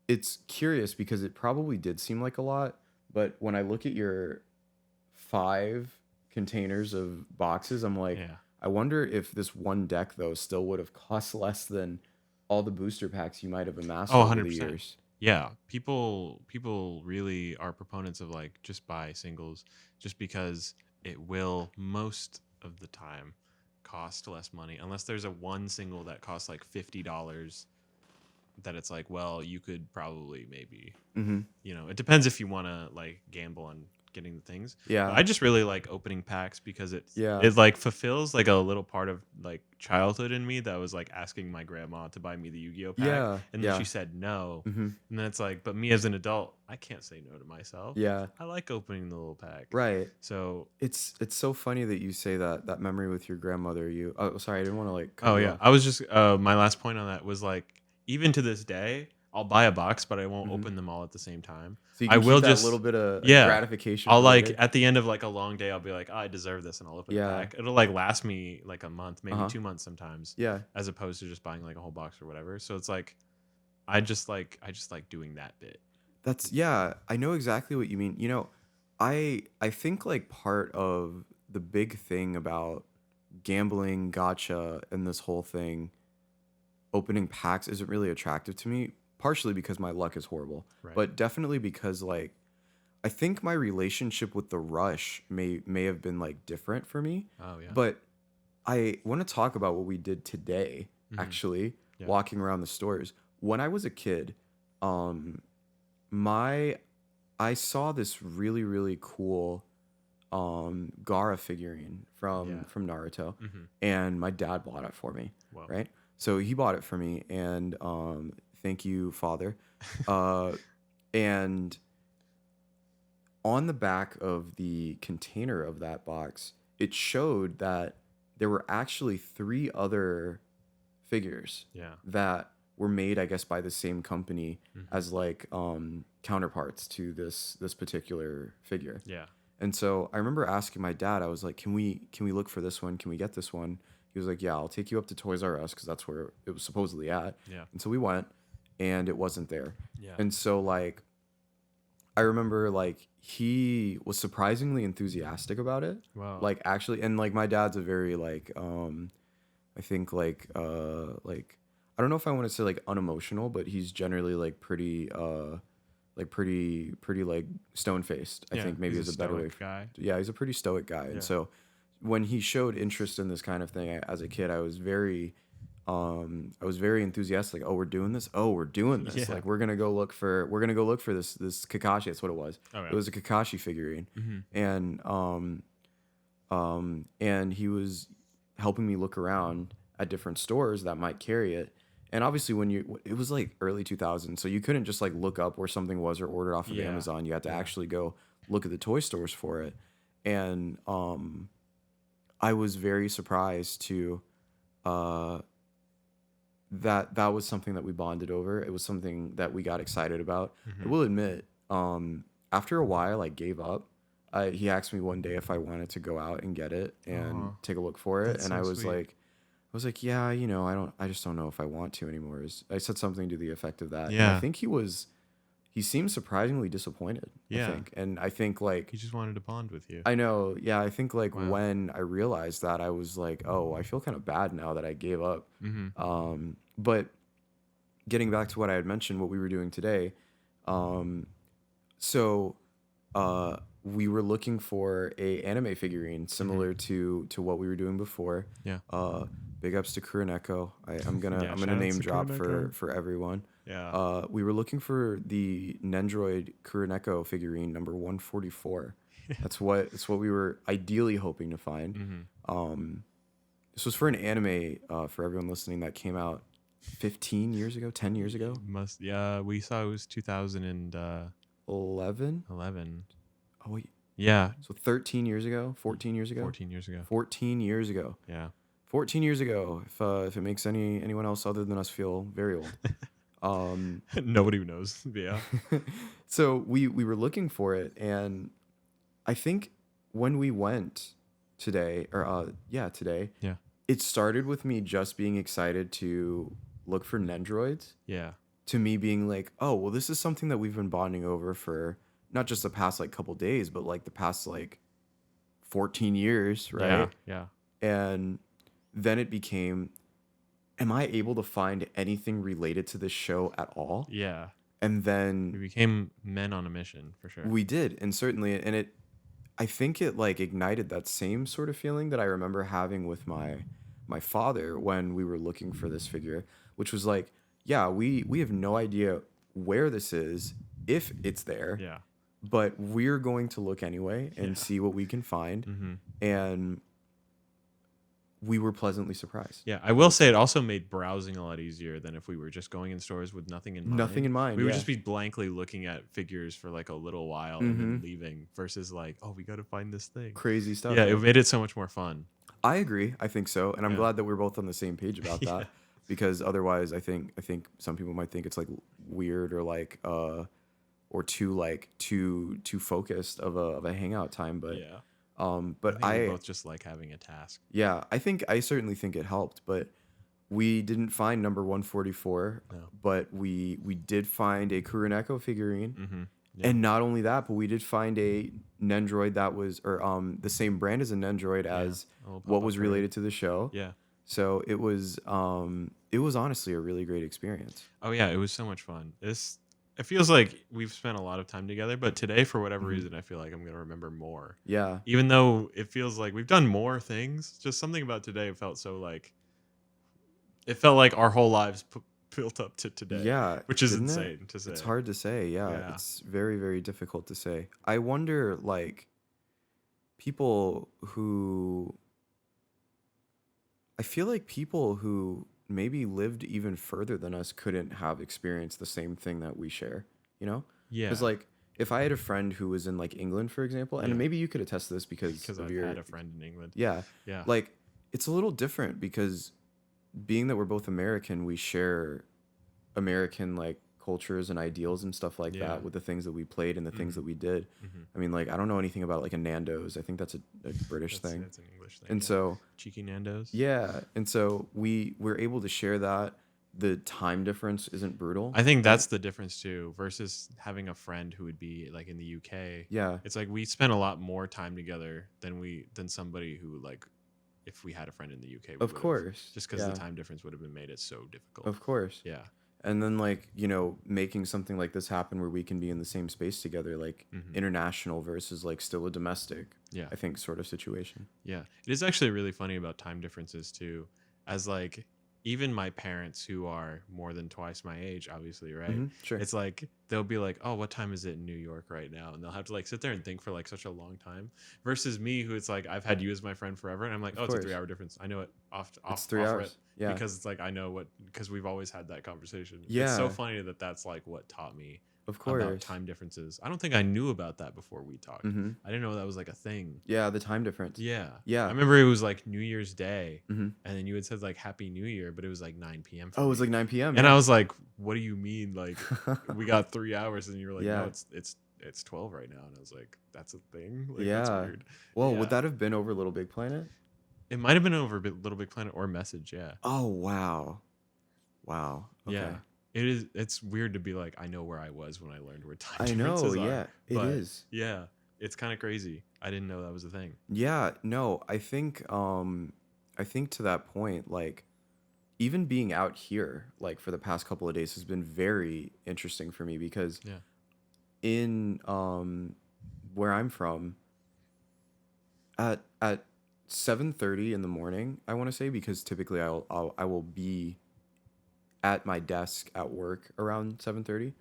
S2: it's curious because it probably did seem like a lot, but when I look at your 5 containers of boxes, I'm like, I wonder if this one deck though still would have cost less than all the booster packs you might have amassed over the years.
S1: Yeah, people really are proponents of like just buy singles just because it will most of the time cost less money unless there's a one single that costs like $50 that it's like, well, you could probably maybe,
S2: Mm-hmm.
S1: it depends if you want to like gamble on getting the things. But
S2: Yeah.
S1: I just really like opening packs because
S2: Yeah.
S1: it like fulfills like a little part of like childhood in me that was like asking my grandma to buy me the Yu-Gi-Oh pack,
S2: Yeah.
S1: and then she
S2: Yeah.
S1: said no.
S2: Mm-hmm.
S1: And then it's like, but me as an adult, I can't say no to myself.
S2: Yeah.
S1: I like opening the little pack.
S2: Right.
S1: So,
S2: It's so funny that you say that memory with your grandmother. You Oh, sorry, I didn't want to like cut
S1: oh
S2: you
S1: yeah,
S2: off.
S1: I was just my last point on that was like, even to this day, I'll buy a box, but I won't
S2: Mm-hmm.
S1: open them all at the same time.
S2: So you
S1: I
S2: can
S1: will
S2: keep that little
S1: just,
S2: bit of
S1: yeah,
S2: gratification
S1: I'll
S2: for
S1: like
S2: later.
S1: at the end of like a long day, I'll be like, oh, I deserve this, and I'll open a
S2: Yeah.
S1: pack. It'll like last me like a month, maybe
S2: Uh-huh.
S1: 2 months sometimes,
S2: Yeah.
S1: as opposed to just buying like a whole box or whatever. So it's like, I just like doing that bit.
S2: Yeah, I know exactly what you mean. I think like part of the big thing about gambling, gotcha, and this whole thing, opening packs isn't really attractive to me, partially because my luck is horrible,
S1: Right.
S2: but definitely because like I think my relationship with the rush may have been like different for me.
S1: Oh yeah.
S2: But I want to talk about what we did today,
S1: Hmm.
S2: actually,
S1: Yeah.
S2: walking around the stores. When I was a kid, my I saw this really really cool Gara figurine
S1: Yeah.
S2: from Naruto,
S1: Hmm.
S2: and my dad bought it for me,
S1: Well.
S2: right? So he bought it for me, and thank you, father. Uh, and on the back of the container of that box, it showed that there were actually three other figures
S1: Yeah.
S2: that were made, I guess, by the same company
S1: Hmm.
S2: as like counterparts to this particular figure.
S1: Yeah.
S2: And so I remember asking my dad, I was like, can we look for this one? Can we get this one? He was like, yeah, I'll take you up to Toys R Us because that's where it was supposedly at.
S1: Yeah.
S2: And so we went, and it wasn't there.
S1: Yeah.
S2: And so like I remember like he was surprisingly enthusiastic about it.
S1: Wow.
S2: Like actually, and like my dad's a very like I think like I don't know if I want to say like unemotional, but he's generally like pretty like stone faced. I
S1: Yeah.
S2: think maybe
S1: He's
S2: is
S1: a
S2: a better way.
S1: stoic guy.
S2: Yeah, he's a pretty stoic guy, and
S1: Yeah.
S2: so when he showed interest in this kind of thing as a kid, I was very enthusiastic. Like, oh, we're doing this. Oh, we're doing this.
S1: Yeah.
S2: Like, we're gonna go look for this Kakashi. That's what it was.
S1: Oh yeah.
S2: It was a Kakashi figurine,
S1: Hmm.
S2: and he was helping me look around at different stores that might carry it. And obviously, it was like early 2000s, so you couldn't just like look up where something was or order it off of
S1: Yeah.
S2: Amazon. You had to
S1: Yeah.
S2: actually go look at the toy stores for it. And I was very surprised to uh, that was something that we bonded over. It was something that we got excited about. I
S1: Hmm.
S2: will admit, after a while, I gave up. He asked me one day if I wanted to go out and get it and
S1: Aw,
S2: take a look for it,
S1: that's
S2: and
S1: so sweet.
S2: I was like, yeah, I just don't know if I want to anymore. I said something to the effect of that, and I
S1: Yeah.
S2: think he seemed surprisingly disappointed.
S1: Yeah.
S2: I think like
S1: He just wanted to bond with you.
S2: I know, yeah, I think like
S1: Wow.
S2: when I realized that, I was like, oh, I feel kind of bad now that I gave up.
S1: Hmm.
S2: But getting back to what I had mentioned, what we were doing today, um, so we were looking for a anime figurine
S1: Hmm.
S2: similar to what we were doing before.
S1: Yeah.
S2: Big ups to Kuroneko. I'm gonna
S1: Yeah.
S2: I'm
S1: Shout
S2: gonna
S1: outs
S2: name
S1: to
S2: drop
S1: Kuroneko.
S2: for everyone.
S1: Yeah.
S2: We were looking for the Nendroid Kuroneko figurine number 144. That's what we were ideally hoping to find.
S1: Hmm.
S2: This was for an anime, for everyone listening, that came out 15 years ago, 10 years ago,
S1: Must. Yeah. We saw it was 2011.
S2: 11. Oh wait,
S1: Yeah.
S2: so 13 years ago, 14 years ago,
S1: 14 years ago.
S2: 14 years ago,
S1: Yeah.
S2: 14 years ago. If it makes anyone else other than us feel very old.
S1: Nobody knows. Yeah.
S2: So we were looking for it, and I think when we went today, or today,
S1: Yeah.
S2: it started with me just being excited to look for Nendroids,
S1: Yeah.
S2: to me being like, oh, well, this is something that we've been bonding over for not just the past like couple days, but like the past like 14 years,
S1: Yeah.
S2: right?
S1: Yeah.
S2: And then it became, am I able to find anything related to this show at all?
S1: Yeah.
S2: And then
S1: we became men on a mission for sure.
S2: we did, and certainly, and I think it like ignited that same sort of feeling that I remember having with my father when we were looking for this figure, which was like, yeah, we have no idea where this is, if it's there,
S1: Yeah.
S2: but we're going to look anyway and
S1: Yeah.
S2: see what we can find.
S1: Mm-hmm.
S2: And we were pleasantly surprised.
S1: Yeah, I will say it also made browsing a lot easier than if we were just going in stores with nothing in mind.
S2: Nothing in mind.
S1: We would
S2: yeah.
S1: just be blankly looking at figures for like a little while and then leaving versus like, oh, we got to find this thing.
S2: Crazy stuff.
S1: Yeah, it made it so much more fun.
S2: I agree. I think so. And I'm
S1: Yeah.
S2: glad that we're both on the same page about
S1: Yeah.
S2: that, because otherwise I think some people might think it's like weird or like or too focused of a hangout time, but
S1: Yeah.
S2: but
S1: I think we both just like having a task.
S2: yeah, I certainly think it helped, but we didn't find number 144,
S1: No.
S2: but we did find a Kuroneko figurine.
S1: Mm-hmm. Yeah.
S2: And not only that, but we did find a Nendroid that was, or the same brand as a Nendroid as what was related to the show.
S1: Yeah.
S2: So it was honestly a really great experience.
S1: Oh yeah, it was so much fun. It feels like we've spent a lot of time together, but today, for whatever reason, I feel like I'm gonna remember more.
S2: Yeah.
S1: Even though it feels like we've done more things, just something about today felt so like. It felt like our whole lives built up to today.
S2: Yeah.
S1: Which is insane to say.
S2: It's hard to say. Yeah. It's very, very difficult to say. I wonder, like, people who. I feel like people who maybe lived even further than us couldn't have experienced the same thing that we share, you know?
S1: Yeah.
S2: Because, like, if I had a friend who was in, like, England, for example, and
S1: Yeah.
S2: maybe you could attest to this because
S1: I've had a friend in England.
S2: Yeah.
S1: Yeah.
S2: Like, it's a little different because being that we're both American, we share American, like, cultures and ideals and stuff like
S1: Yeah.
S2: that with the things that we played and the things that we did.
S1: Mm-hmm.
S2: I mean, like, I don't know anything about, like, a Nando's. I think that's a British thing.
S1: That's an English thing.
S2: And so...
S1: Cheeky Nando's.
S2: Yeah. And so we're able to share that. The time difference isn't brutal.
S1: I think that's the difference too, versus having a friend who would be like in the UK.
S2: Yeah.
S1: It's like we spent a lot more time together than somebody who, like, if we had a friend in the UK.
S2: Of course.
S1: Just because the time difference would have been made it so difficult.
S2: Of course.
S1: Yeah.
S2: And then, like, you know, making something like this happen where we can be in the same space together, like international versus like still a domestic, I think, sort of situation.
S1: Yeah. It is actually really funny about time differences too, as like even my parents who are more than twice my age, obviously, right?
S2: Sure.
S1: It's like they'll be like, oh, what time is it in New York right now? And they'll have to like sit there and think for like such a long time versus me, who it's like, I've had you as my friend forever. And I'm like, it's a 3 hour difference. I know it
S2: it's 3 hours.
S1: Yeah. Because it's like, I know because we've always had that conversation.
S2: Yeah.
S1: It's so funny that that's like what taught me
S2: about
S1: time differences. I don't think I knew about that before we talked. I didn't know that was like a thing.
S2: Yeah, the time difference.
S1: Yeah.
S2: Yeah.
S1: I remember it was like New Year's Day, and then you had said like Happy New Year, but it was like 9 p.m.
S2: Oh, it was like 9 p.m.
S1: And I was like, what do you mean? Like, we got 3 hours, and you were like,
S2: Yeah.
S1: no, it's 12 right now. And I was like, that's a thing? Like,
S2: Yeah.
S1: That's weird.
S2: Well,
S1: Yeah.
S2: would that have been over Little Big Planet?
S1: It might have been over Little Big Planet or Message, yeah.
S2: Oh, wow. Wow. Okay.
S1: Yeah. It's weird to be like, I know where I was when I learned where time
S2: I know,
S1: differences
S2: yeah.
S1: are.
S2: It
S1: But,
S2: is.
S1: Yeah. It's kind of crazy. I didn't know that was a thing.
S2: Yeah, no, I think to that point, like, even being out here, like, for the past couple of days has been very interesting for me because in where I'm from, at 7:30 in the morning, I want to say, because typically I will be at my desk at work around 7:30.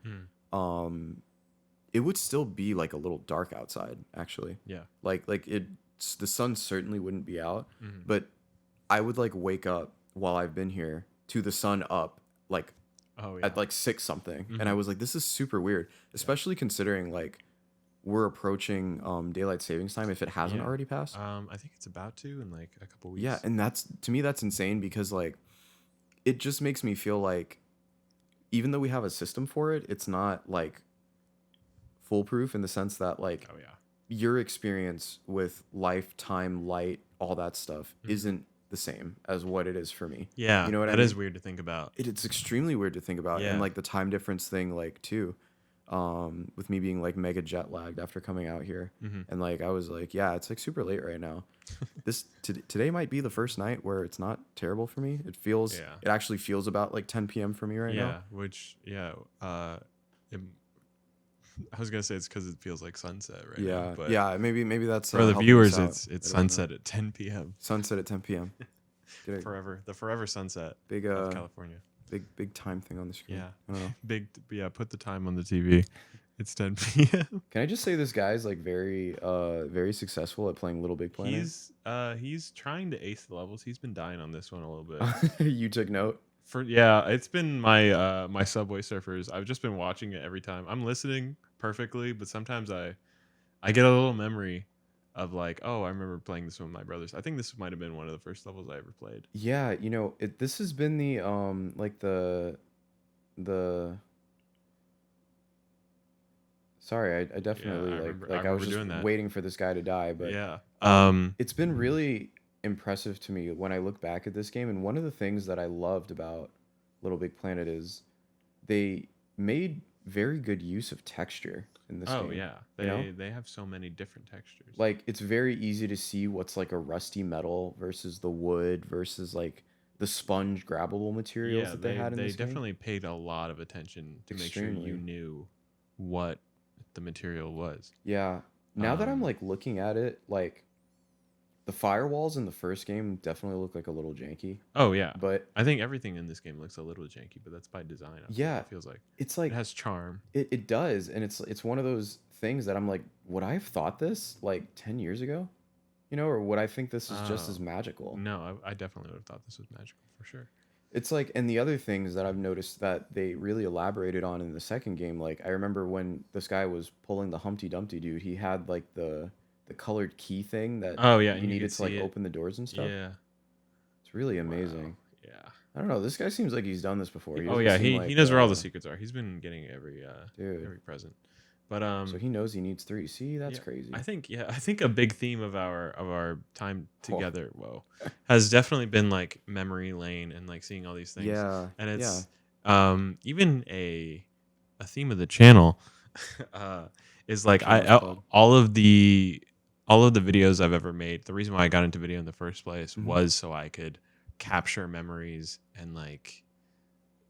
S2: It would still be like a little dark outside, actually.
S1: Yeah.
S2: Like the sun certainly wouldn't be out, but I would like wake up while I've been here to the sun up, like at like 6 something, and I was like, this is super weird, especially considering like we're approaching daylight savings time if it hasn't already passed.
S1: I think it's about to in like a couple weeks.
S2: Yeah, and to me that's insane because like it just makes me feel like even though we have a system for it, it's not like foolproof in the sense that like your experience with lifetime light, all that stuff isn't the same as what it is for me.
S1: Yeah,
S2: you know what I mean?
S1: That is weird to think about.
S2: It's extremely weird to think about, and like the time difference thing, like too, with me being like mega jet lagged after coming out here, and like I was like, yeah, it's like super late right now. Today might be the first night where it's not terrible for me. It actually feels about like 10 p.m. for me right now.
S1: Yeah, which It, I was gonna say it's because it feels like sunset right now,
S2: Yeah,
S1: but
S2: yeah. Maybe that's
S1: for the
S2: helping us
S1: viewers,
S2: out.
S1: it's
S2: I don't know.
S1: sunset at 10 p.m.
S2: Sunset at 10 p.m. Get a
S1: The forever sunset
S2: big
S1: of California.
S2: big time thing on the screen.
S1: Yeah,
S2: I don't know.
S1: Put the time on the TV. It's 10 p.m.
S2: Can I just say this guy's like very successful at playing Little Big Planet?
S1: He's trying to ace the levels. He's been dying on this one a little bit.
S2: You took note.
S1: It's been my my Subway Surfers. I've just been watching it every time. I'm listening perfectly, but sometimes I get a little memory of like, oh, I remember playing this one with my brothers. I think this might have been one of the first levels I ever played.
S2: Yeah, this has been the like the sorry, I definitely
S1: I
S2: I was
S1: remember
S2: just
S1: doing that.
S2: waiting for this guy to die, but
S1: Yeah.
S2: it's been really impressive to me when I look back at this game. And one of the things that I loved about Little Big Planet is they made very good use of texture in this game.
S1: Oh yeah, they have so many different textures.
S2: Like it's very easy to see what's like a rusty metal versus the wood versus like the sponge grabbable materials that they had in
S1: they
S2: this game.
S1: definitely paid a lot of attention to make sure you knew what the material was.
S2: Yeah. Now that I'm like looking at it, like the firewalls in the first game definitely look like a little janky.
S1: Oh yeah,
S2: but
S1: I think everything in this game looks a little janky, but that's by design.
S2: Yeah,
S1: it feels like
S2: it's like
S1: it has charm.
S2: It does, and it's one of those things that I'm like, would I have thought this like 10 years ago? Or would I think this is just as magical?
S1: No, I definitely would have thought this was magical for sure.
S2: It's like, and the other things that I've noticed that they really elaborated on in the second game, like I remember when this guy was pulling the Humpty Dumpty dude, he had like the colored key thing that you needed to like open the doors and stuff.
S1: Yeah,
S2: it's really amazing.
S1: Wow. Yeah,
S2: I don't know. This guy seems like he's done this before.
S1: He knows where all the secrets are. He's been getting every present. But
S2: so he knows he needs 3. See, that's crazy.
S1: I think a big theme of our time together, has definitely been like memory lane and like seeing all these things.
S2: Yeah,
S1: and it's even a theme of the channel is like all of the videos I've ever made. The reason why I got into video in the first place was so I could capture memories and like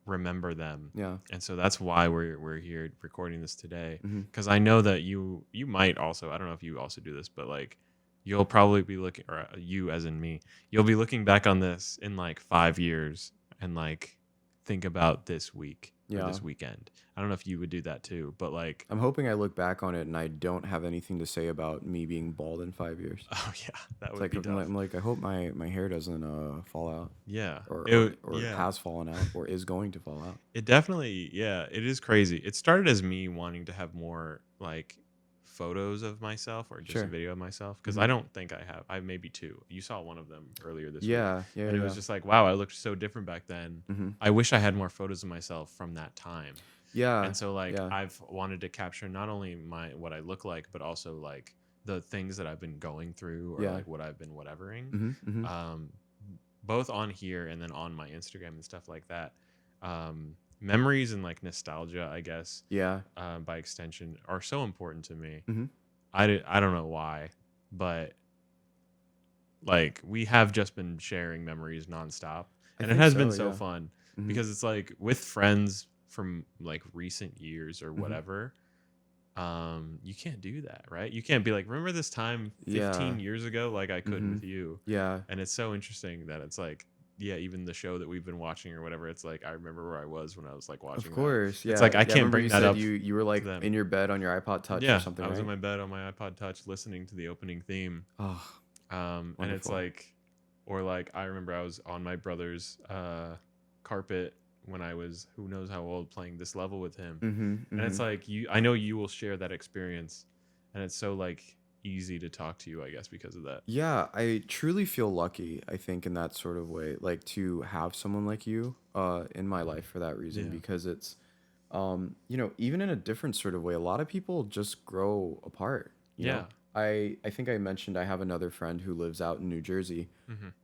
S1: remember them.
S2: Yeah.
S1: And so that's why we're here recording this today, because I know that you might also, I don't know if you also do this, but like you'll probably be looking, or you as in me, you'll be looking back on this in like 5 years and like think about this week or this weekend. I don't know if you would do that too, but like
S2: I'm hoping I look back on it and I don't have anything to say about me being bald in 5 years.
S1: Oh yeah, that would
S2: like,
S1: be tough.
S2: I'm like, I hope my hair doesn't fall out.
S1: Yeah.
S2: Or has fallen out or is going to fall out.
S1: It definitely, it is crazy. It started as me wanting to have more like photos of myself or just a video of myself, because I don't think I have. I have maybe 2. You saw one of them earlier this week.
S2: Yeah.
S1: And it was just like, wow, I looked so different back then. I wish I had more photos of myself from that time.
S2: Yeah.
S1: And so like I've wanted to capture not only what I look like, but also like the things that I've been going through or like what I've been whatevering. Both on here and then on my Instagram and stuff like that. Memories and like nostalgia, I guess.
S2: Yeah.
S1: By extension, are so important to me. I don't know why, but like we have just been sharing memories nonstop, and it has been so fun because it's like with friends from like recent years or whatever. You can't do that, right? You can't be like, remember this time 15 years ago, like I could with you.
S2: Yeah.
S1: And it's so interesting that it's like, even the show that we've been watching or whatever, it's like I remember where I was when I was like watching.
S2: Of course,
S1: It's like I can't bring that up.
S2: You were like in your bed on your iPod Touch or something.
S1: I was in my bed on my iPod Touch listening to the opening theme. And it's like, or like I remember I was on my brother's carpet when I was who knows how old playing this level with him. And it's like I know you will share that experience, and it's so like easy to talk to you, I guess, because of that.
S2: Yeah, I truly feel lucky, I think, in that sort of way, like to have someone like you in my life for that reason, because it's even in a different sort of way, a lot of people just grow apart. You know? I think I mentioned I have another friend who lives out in New Jersey,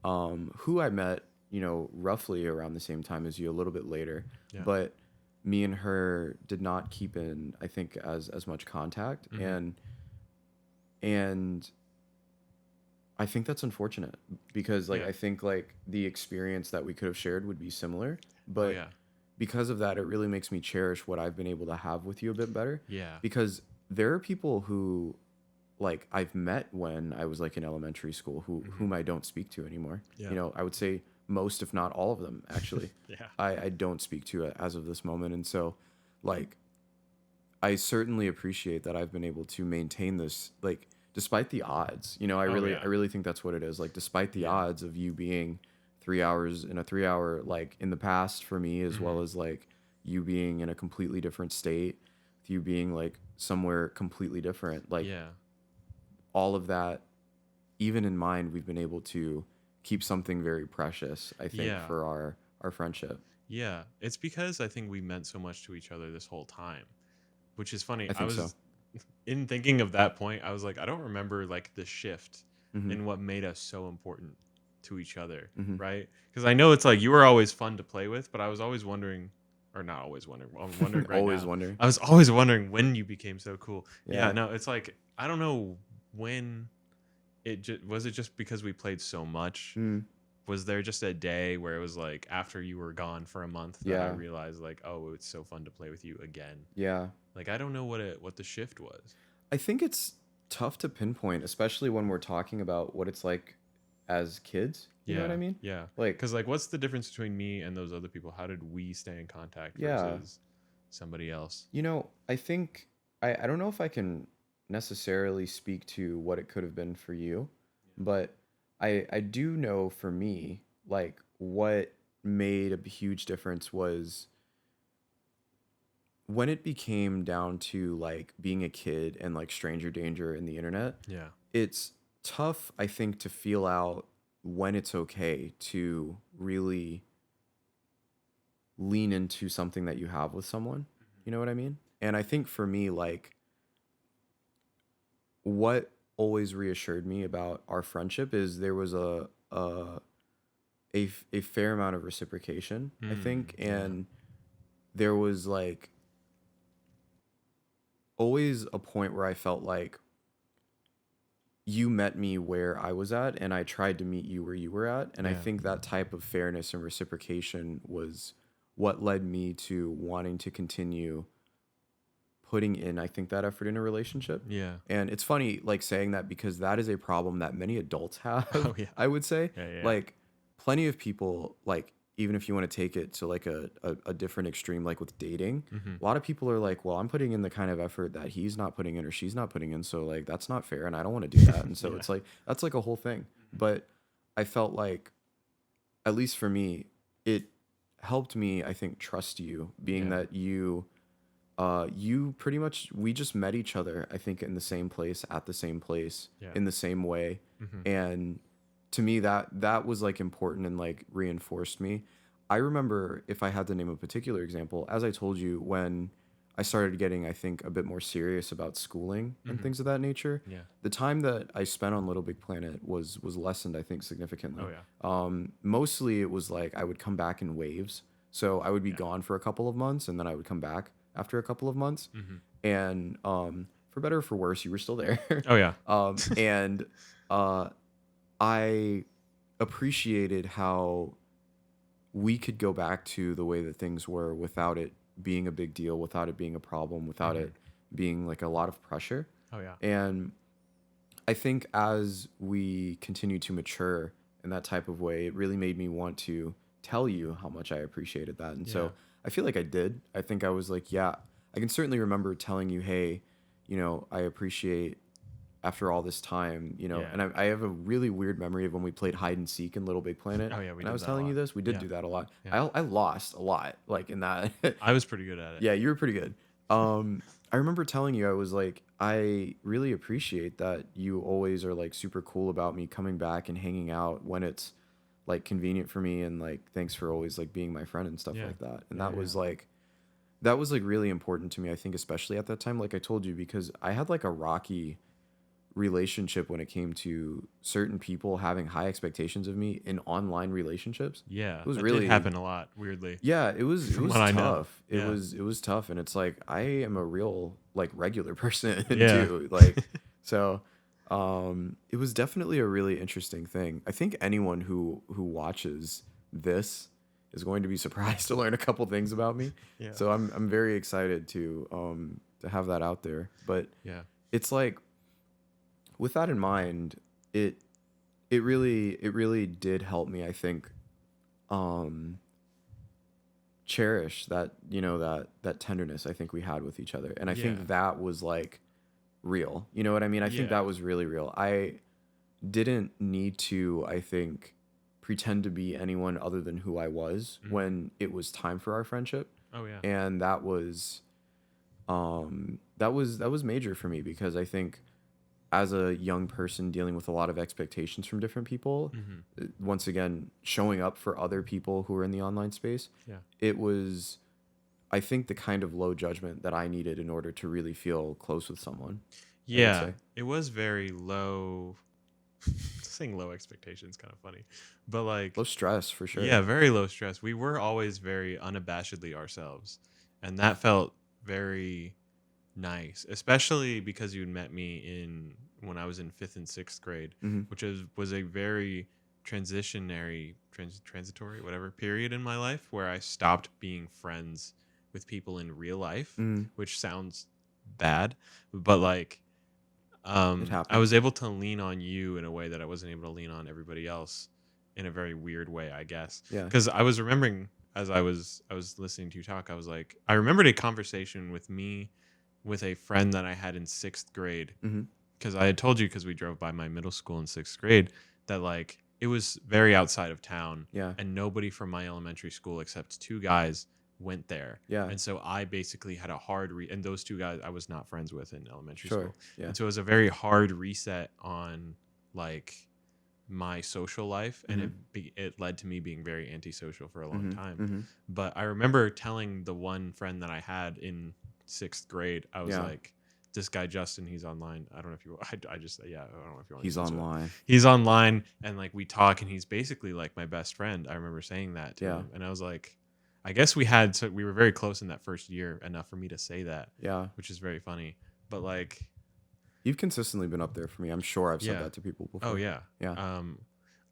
S2: who I met roughly around the same time as you, a little bit later, but me and her did not keep in, I think, as much contact, and I think that's unfortunate because like I think like the experience that we could have shared would be similar, but because of that, it really makes me cherish what I've been able to have with you a bit better.
S1: Yeah.
S2: Because there are people who, like, I've met when I was like in elementary school whom I don't speak to anymore.
S1: Yeah.
S2: You know, I would say most, if not all of them, actually.
S1: Yeah.
S2: I don't speak to as of this moment. And so, like, I certainly appreciate that I've been able to maintain this, like, despite the odds. You know, I really think that's what it is. Like, despite the odds of you being 3 hours in a 3 hour, like, in the past for me, as well as like you being in a completely different state, with you being like somewhere completely different, like, all of that, even in mind, we've been able to keep something very precious, I think, for our friendship.
S1: Yeah. It's because I think we meant so much to each other this whole time, which is funny.
S2: I think so.
S1: In thinking of that point, I was like, I don't remember like the shift
S2: Mm-hmm.
S1: in what made us so important to each other,
S2: Mm-hmm.
S1: right? Because I know it's like you were always fun to play with, but I was always wondering, or not always wondering, I'm wondering right
S2: Always
S1: now.
S2: wondering.
S1: I was always wondering when you became so cool.
S2: Yeah.
S1: No, it's like I don't know when was it just because we played so much. Was there just a day where it was like after you were gone for a month that I realized like, oh, it's so fun to play with you again?
S2: Yeah.
S1: Like, I don't know what the shift was.
S2: I think it's tough to pinpoint, especially when we're talking about what it's like as kids. You know what I mean?
S1: Yeah.
S2: Like,
S1: because like, what's the difference between me and those other people? How did we stay in contact versus somebody else?
S2: You know, I think I don't know if I can necessarily speak to what it could have been for you, but I do know for me, like, what made a huge difference was when it became down to like being a kid and like stranger danger in the internet.
S1: Yeah.
S2: It's tough, I think, to feel out when it's okay to really lean into something that you have with someone. You know what I mean? And I think for me, like, what always reassured me about our friendship is there was a fair amount of reciprocation, I think, and there was like always a point where I felt like you met me where I was at and I tried to meet you where you were at, and I think that type of fairness and reciprocation was what led me to wanting to continue putting in, I think, that effort in a relationship.
S1: Yeah.
S2: And it's funny, like, saying that because that is a problem that many adults have, I would say. Like, plenty of people, like, even if you want to take it to like a different extreme, like with dating, a lot of people are like, well, I'm putting in the kind of effort that he's not putting in or she's not putting in. So like, that's not fair. And I don't want to do that. And so it's like, that's like a whole thing. But I felt like, at least for me, it helped me, I think, trust you, being that you pretty much, we just met each other, I think, in the same place, at the same place, in the same way. And to me, that was like important and like reinforced me. I remember, if I had to name a particular example, as I told you, when I started getting, I think, a bit more serious about schooling and things of that nature, the time that I spent on Little Big Planet was lessened, I think, significantly. Mostly it was like I would come back in waves. So I would be gone for a couple of months and then I would come back after a couple of months. And for better or for worse, you were still there. And I appreciated how we could go back to the way that things were without it being a big deal, without it being a problem, without it being like a lot of pressure. And I think as we continue to mature in that type of way, it really made me want to tell you how much I appreciate that. And so I feel like I did. I think I was like, I can certainly remember telling you, hey, you know, I appreciate after all this time, you know, and I have a really weird memory of when we played hide and seek in Little Big Planet. And I was telling you this, we did do that a lot. I lost a lot, like, in that.
S1: I was pretty good at it.
S2: Yeah, you were pretty good. I remember telling you, I was like, I really appreciate that you always are like super cool about me coming back and hanging out when it's like convenient for me, and like thanks for always like being my friend and stuff like that. And that was like really important to me, I think, especially at that time, like I told you, because I had like a rocky relationship when it came to certain people having high expectations of me in online relationships.
S1: It
S2: was
S1: that
S2: really
S1: did happen a lot, weirdly.
S2: It was tough.
S1: It
S2: was tough, and it's like I am a real like regular person too. Like, so it was definitely a really interesting thing. I think anyone who watches this is going to be surprised to learn a couple things about me.
S1: Yeah.
S2: So I'm very excited to have that out there. But
S1: Yeah.
S2: it's like, with that in mind, it really did help me, I think, cherish that, that tenderness I think we had with each other. And I think that was like real. You know what I mean? I think that was really real. I didn't need to, I think, pretend to be anyone other than who I was when it was time for our friendship.
S1: Oh yeah.
S2: And that was major for me, because I think as a young person dealing with a lot of expectations from different people, once again, showing up for other people who are in the online space, it was, I think, the kind of low judgment that I needed in order to really feel close with someone.
S1: Yeah, it was very low. Saying low expectations kind of funny, but like
S2: low stress for sure.
S1: Yeah, very low stress. We were always very unabashedly ourselves, and that felt very nice, especially because you met me when I was in 5th and 6th grade, which was a very transitory whatever period in my life where I stopped being friends with people in real life, which sounds bad, but like I was able to lean on you in a way that I wasn't able to lean on everybody else, in a very weird way, I guess.
S2: Yeah.
S1: Because I was remembering as I was listening to you talk, I was like, I remembered a conversation with a friend that I had in 6th grade. Because I had told you, because we drove by my middle school in 6th grade, that like it was very outside of town.
S2: Yeah.
S1: And nobody from my elementary school except 2 guys went there.
S2: Yeah.
S1: And so I basically had a hard and those 2 guys I was not friends with in elementary
S2: Sure.
S1: school.
S2: Yeah.
S1: And so it was a very hard reset on like my social life, and it led to me being very antisocial for a long time. But I remember telling the one friend that I had in 6th grade, I was like, this guy Justin, he's online. I don't know if you. I just I don't know if you want.
S2: He's online.
S1: He's online, and like we talk, and he's basically like my best friend. I remember saying that to him, and I was like, I guess we were very close in that first year, enough for me to say that.
S2: Yeah,
S1: which is very funny. But like,
S2: you've consistently been up there for me. I'm sure I've said that to people before.
S1: Oh yeah,
S2: yeah.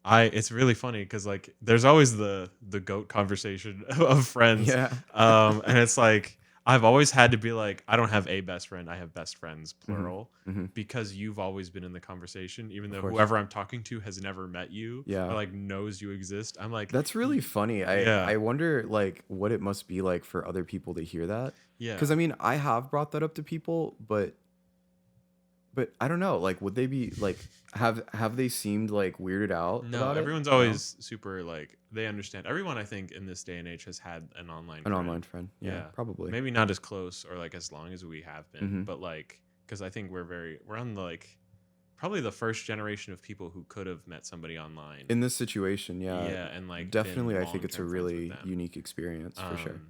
S1: It's really funny because like there's always the goat conversation of friends.
S2: Yeah.
S1: And it's like I've always had to be like, I don't have a best friend, I have best friends, plural, because you've always been in the conversation, even though whoever I'm talking to has never met you, or like knows you exist. I'm like,
S2: that's really funny. I wonder like what it must be like for other people to hear that.
S1: Yeah.
S2: Because I mean, I have brought that up to people, but I don't know. Like, would they be like, have they seemed like weirded out?
S1: No,
S2: about
S1: everyone's
S2: it?
S1: always super like, they understand. Everyone, I think, in this day and age has had an online
S2: friend. Yeah, probably.
S1: Maybe not as close or like as long as we have been, but like, because I think we're on the like probably the first generation of people who could have met somebody online
S2: in this situation. Yeah,
S1: and like
S2: definitely, I think it's a really unique experience for sure.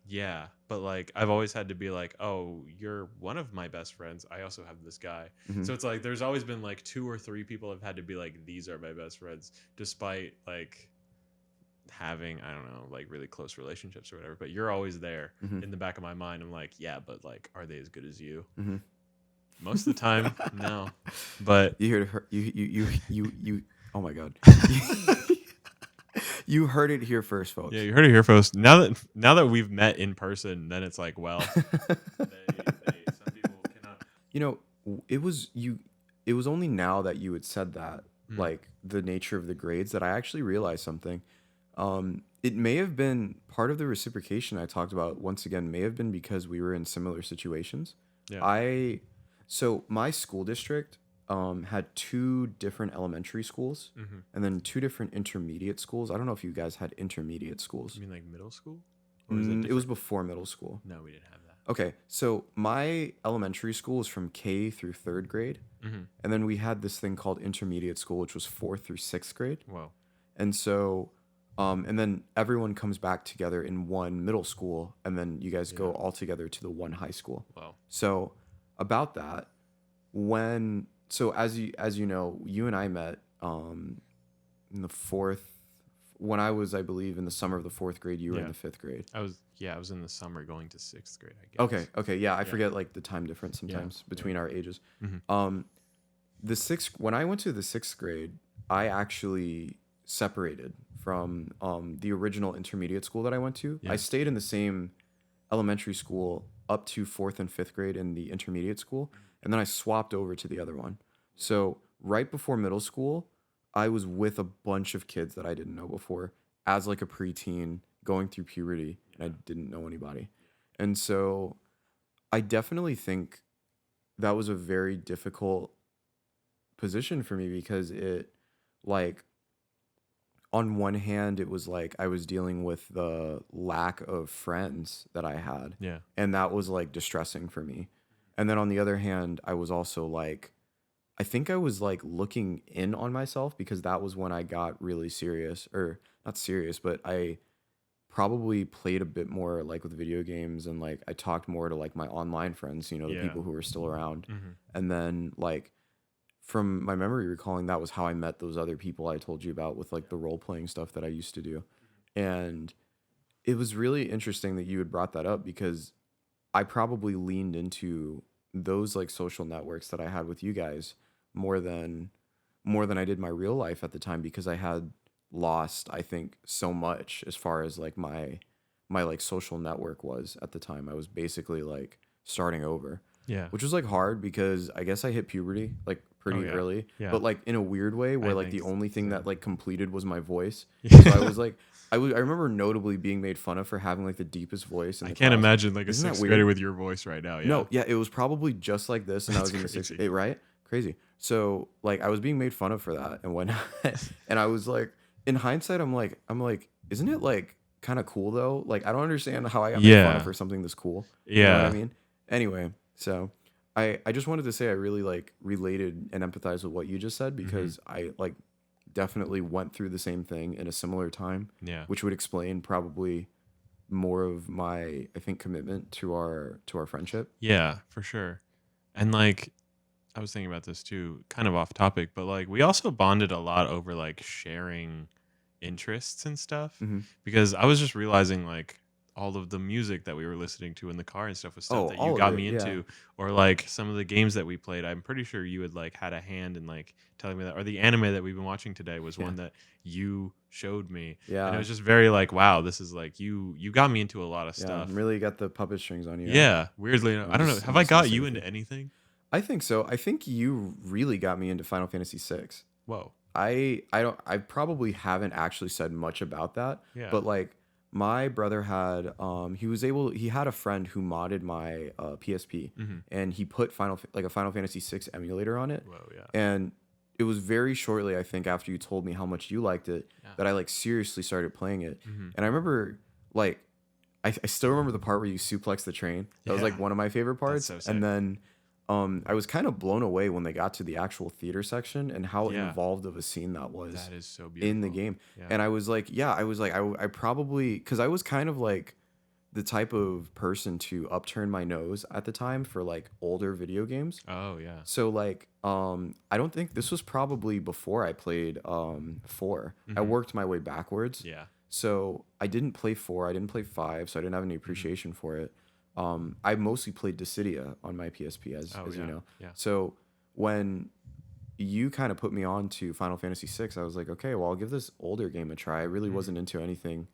S1: Yeah, but like I've always had to be like, oh, you're one of my best friends. I also have this guy. So it's like there's always been like 2 or 3 people I've had to be like, these are my best friends, despite like having, I don't know, like really close relationships or whatever. But you're always there in the back of my mind. I'm like, yeah, but like, are they as good as you? Most of the time, no. But
S2: you heard her. You. Oh my God. You heard it here first, folks.
S1: Yeah, you heard it here first. Now that we've met in person, then it's like, well, some people cannot.
S2: You know, it was only now that you had said that, like the nature of the grades, that I actually realized something. It may have been part of the reciprocation I talked about. Once again, may have been because we were in similar situations.
S1: Yeah.
S2: So my school district had 2 different elementary schools and then 2 different intermediate schools. I don't know if you guys had intermediate schools.
S1: You mean like middle school?
S2: Or it was before middle school.
S1: No, we didn't have that.
S2: Okay, so my elementary school was from K through 3rd grade. And then we had this thing called intermediate school, which was 4th through 6th grade.
S1: Wow.
S2: And so, and then everyone comes back together in one middle school, and then you guys go all together to the one high school.
S1: Wow.
S2: So about that, so as you know, you and I met in the 4th, when I was, I believe, in the summer of the 4th grade. You were in the 5th grade.
S1: I was in the summer going to 6th grade, I guess.
S2: Okay, yeah, I forget like the time difference sometimes between our ages. When I went to the 6th grade, I actually separated from the original intermediate school that I went to.
S1: Yeah.
S2: I stayed in the same elementary school up to fourth and fifth grade in the intermediate school, and then I swapped over to the other one. So right before middle school, I was with a bunch of kids that I didn't know before as like a preteen going through puberty, and I didn't know anybody. And so I definitely think that was a very difficult position for me because it like on one hand it was like I was dealing with the lack of friends that I had,
S1: Yeah.
S2: and that was like distressing for me. And then on the other hand, I was also like I think I was like looking in on myself because that was when I got really serious, or not serious, but I probably played a bit more like with video games, and like I talked more to like my online friends, the
S1: Yeah.
S2: people who were still around.
S1: Mm-hmm.
S2: And then like from my memory recalling, that was how I met those other people I told you about with like the role playing stuff that I used to do. And it was really interesting that you had brought that up because I probably leaned into those like social networks that I had with you guys more than I did my real life at the time, because I had lost, I think, so much as far as like my like social network was at the time. I was basically like starting over,
S1: Yeah.
S2: which was like hard because I guess I hit puberty like
S1: Oh
S2: pretty
S1: yeah.
S2: early,
S1: Yeah.
S2: but like in a weird way where
S1: I
S2: like the
S1: think
S2: only thing that
S1: so.
S2: like completed was my voice.
S1: Yeah.
S2: So I was like I remember notably being made fun of for having like the deepest voice in
S1: I
S2: the
S1: can't
S2: class.
S1: imagine like a
S2: Isn't that
S1: sixth
S2: weird?
S1: grader with your voice right now. Yeah.
S2: No, yeah, it was probably just like this, and I
S1: That's
S2: was in the sixth,
S1: crazy.
S2: right? Crazy. So like I was being made fun of for that, and when and I was like, in hindsight, I'm like, isn't it like kind of cool though? Like I don't understand how I got made fun of
S1: Yeah.
S2: for something that's cool. You know what I
S1: Yeah.
S2: mean? Anyway, so I just wanted to say I really like related and empathized with what you just said,
S1: Mm-hmm.
S2: because I like definitely went through the same thing in a similar time,
S1: Yeah.
S2: which would explain probably more of my, I think, commitment to our friendship.
S1: Yeah, for sure. And like I was thinking about this too, kind of off topic, but like we also bonded a lot over like sharing interests and stuff,
S2: Hmm.
S1: because I was just realizing like all of the music that we were listening to in the car and stuff was stuff
S2: Oh,
S1: that you
S2: all of
S1: got
S2: it,
S1: me
S2: yeah.
S1: into, or like some of the games that we played. I'm pretty sure you had like had a hand in like telling me that, or the anime that we've been watching today was
S2: Yeah.
S1: one that you showed me, and it
S2: Yeah.
S1: was just very like, wow, this is like you got me into a lot of
S2: Yeah.
S1: stuff.
S2: Really got the puppet strings on you, huh?
S1: Yeah, weirdly enough. I don't know. Have
S2: I'm
S1: I
S2: just in
S1: got you into
S2: sympathy.
S1: anything?
S2: I think so. I think you really got me into Final Fantasy VI.
S1: Whoa.
S2: I probably haven't actually said much about that,
S1: Yeah.
S2: but like my brother had he had a friend who modded my PSP,
S1: Mm-hmm.
S2: and he put like a Final Fantasy VI emulator on it.
S1: Whoa. Yeah.
S2: And it was very shortly, I think, after you told me how much you liked it,
S1: Yeah.
S2: that I like seriously started playing it.
S1: Mm-hmm.
S2: And I remember like I still remember the part where you suplex the train. That was like
S1: Yeah.
S2: one of my favorite parts.
S1: so sick.
S2: And then I was kind of blown away when they got to the actual theater section and how
S1: Yeah.
S2: involved of a scene that was
S1: That is so beautiful
S2: in the game.
S1: Yeah.
S2: And I was like, yeah, I probably, because I was kind of like the type of person to upturn my nose at the time for like older video games.
S1: Oh yeah.
S2: So like I don't think this was probably before I played 4. I
S1: Mhm.
S2: worked my way backwards.
S1: Yeah.
S2: So I didn't play 4, I didn't play 5, so I didn't have any appreciation for it. I mostly played Dissidia on my PSP, as
S1: Oh
S2: you
S1: yeah.
S2: know.
S1: Yeah.
S2: So when you kind of put me on to Final Fantasy VI, I was like, okay, well, I'll give this older game a try. I really
S1: Mhm.
S2: wasn't into anything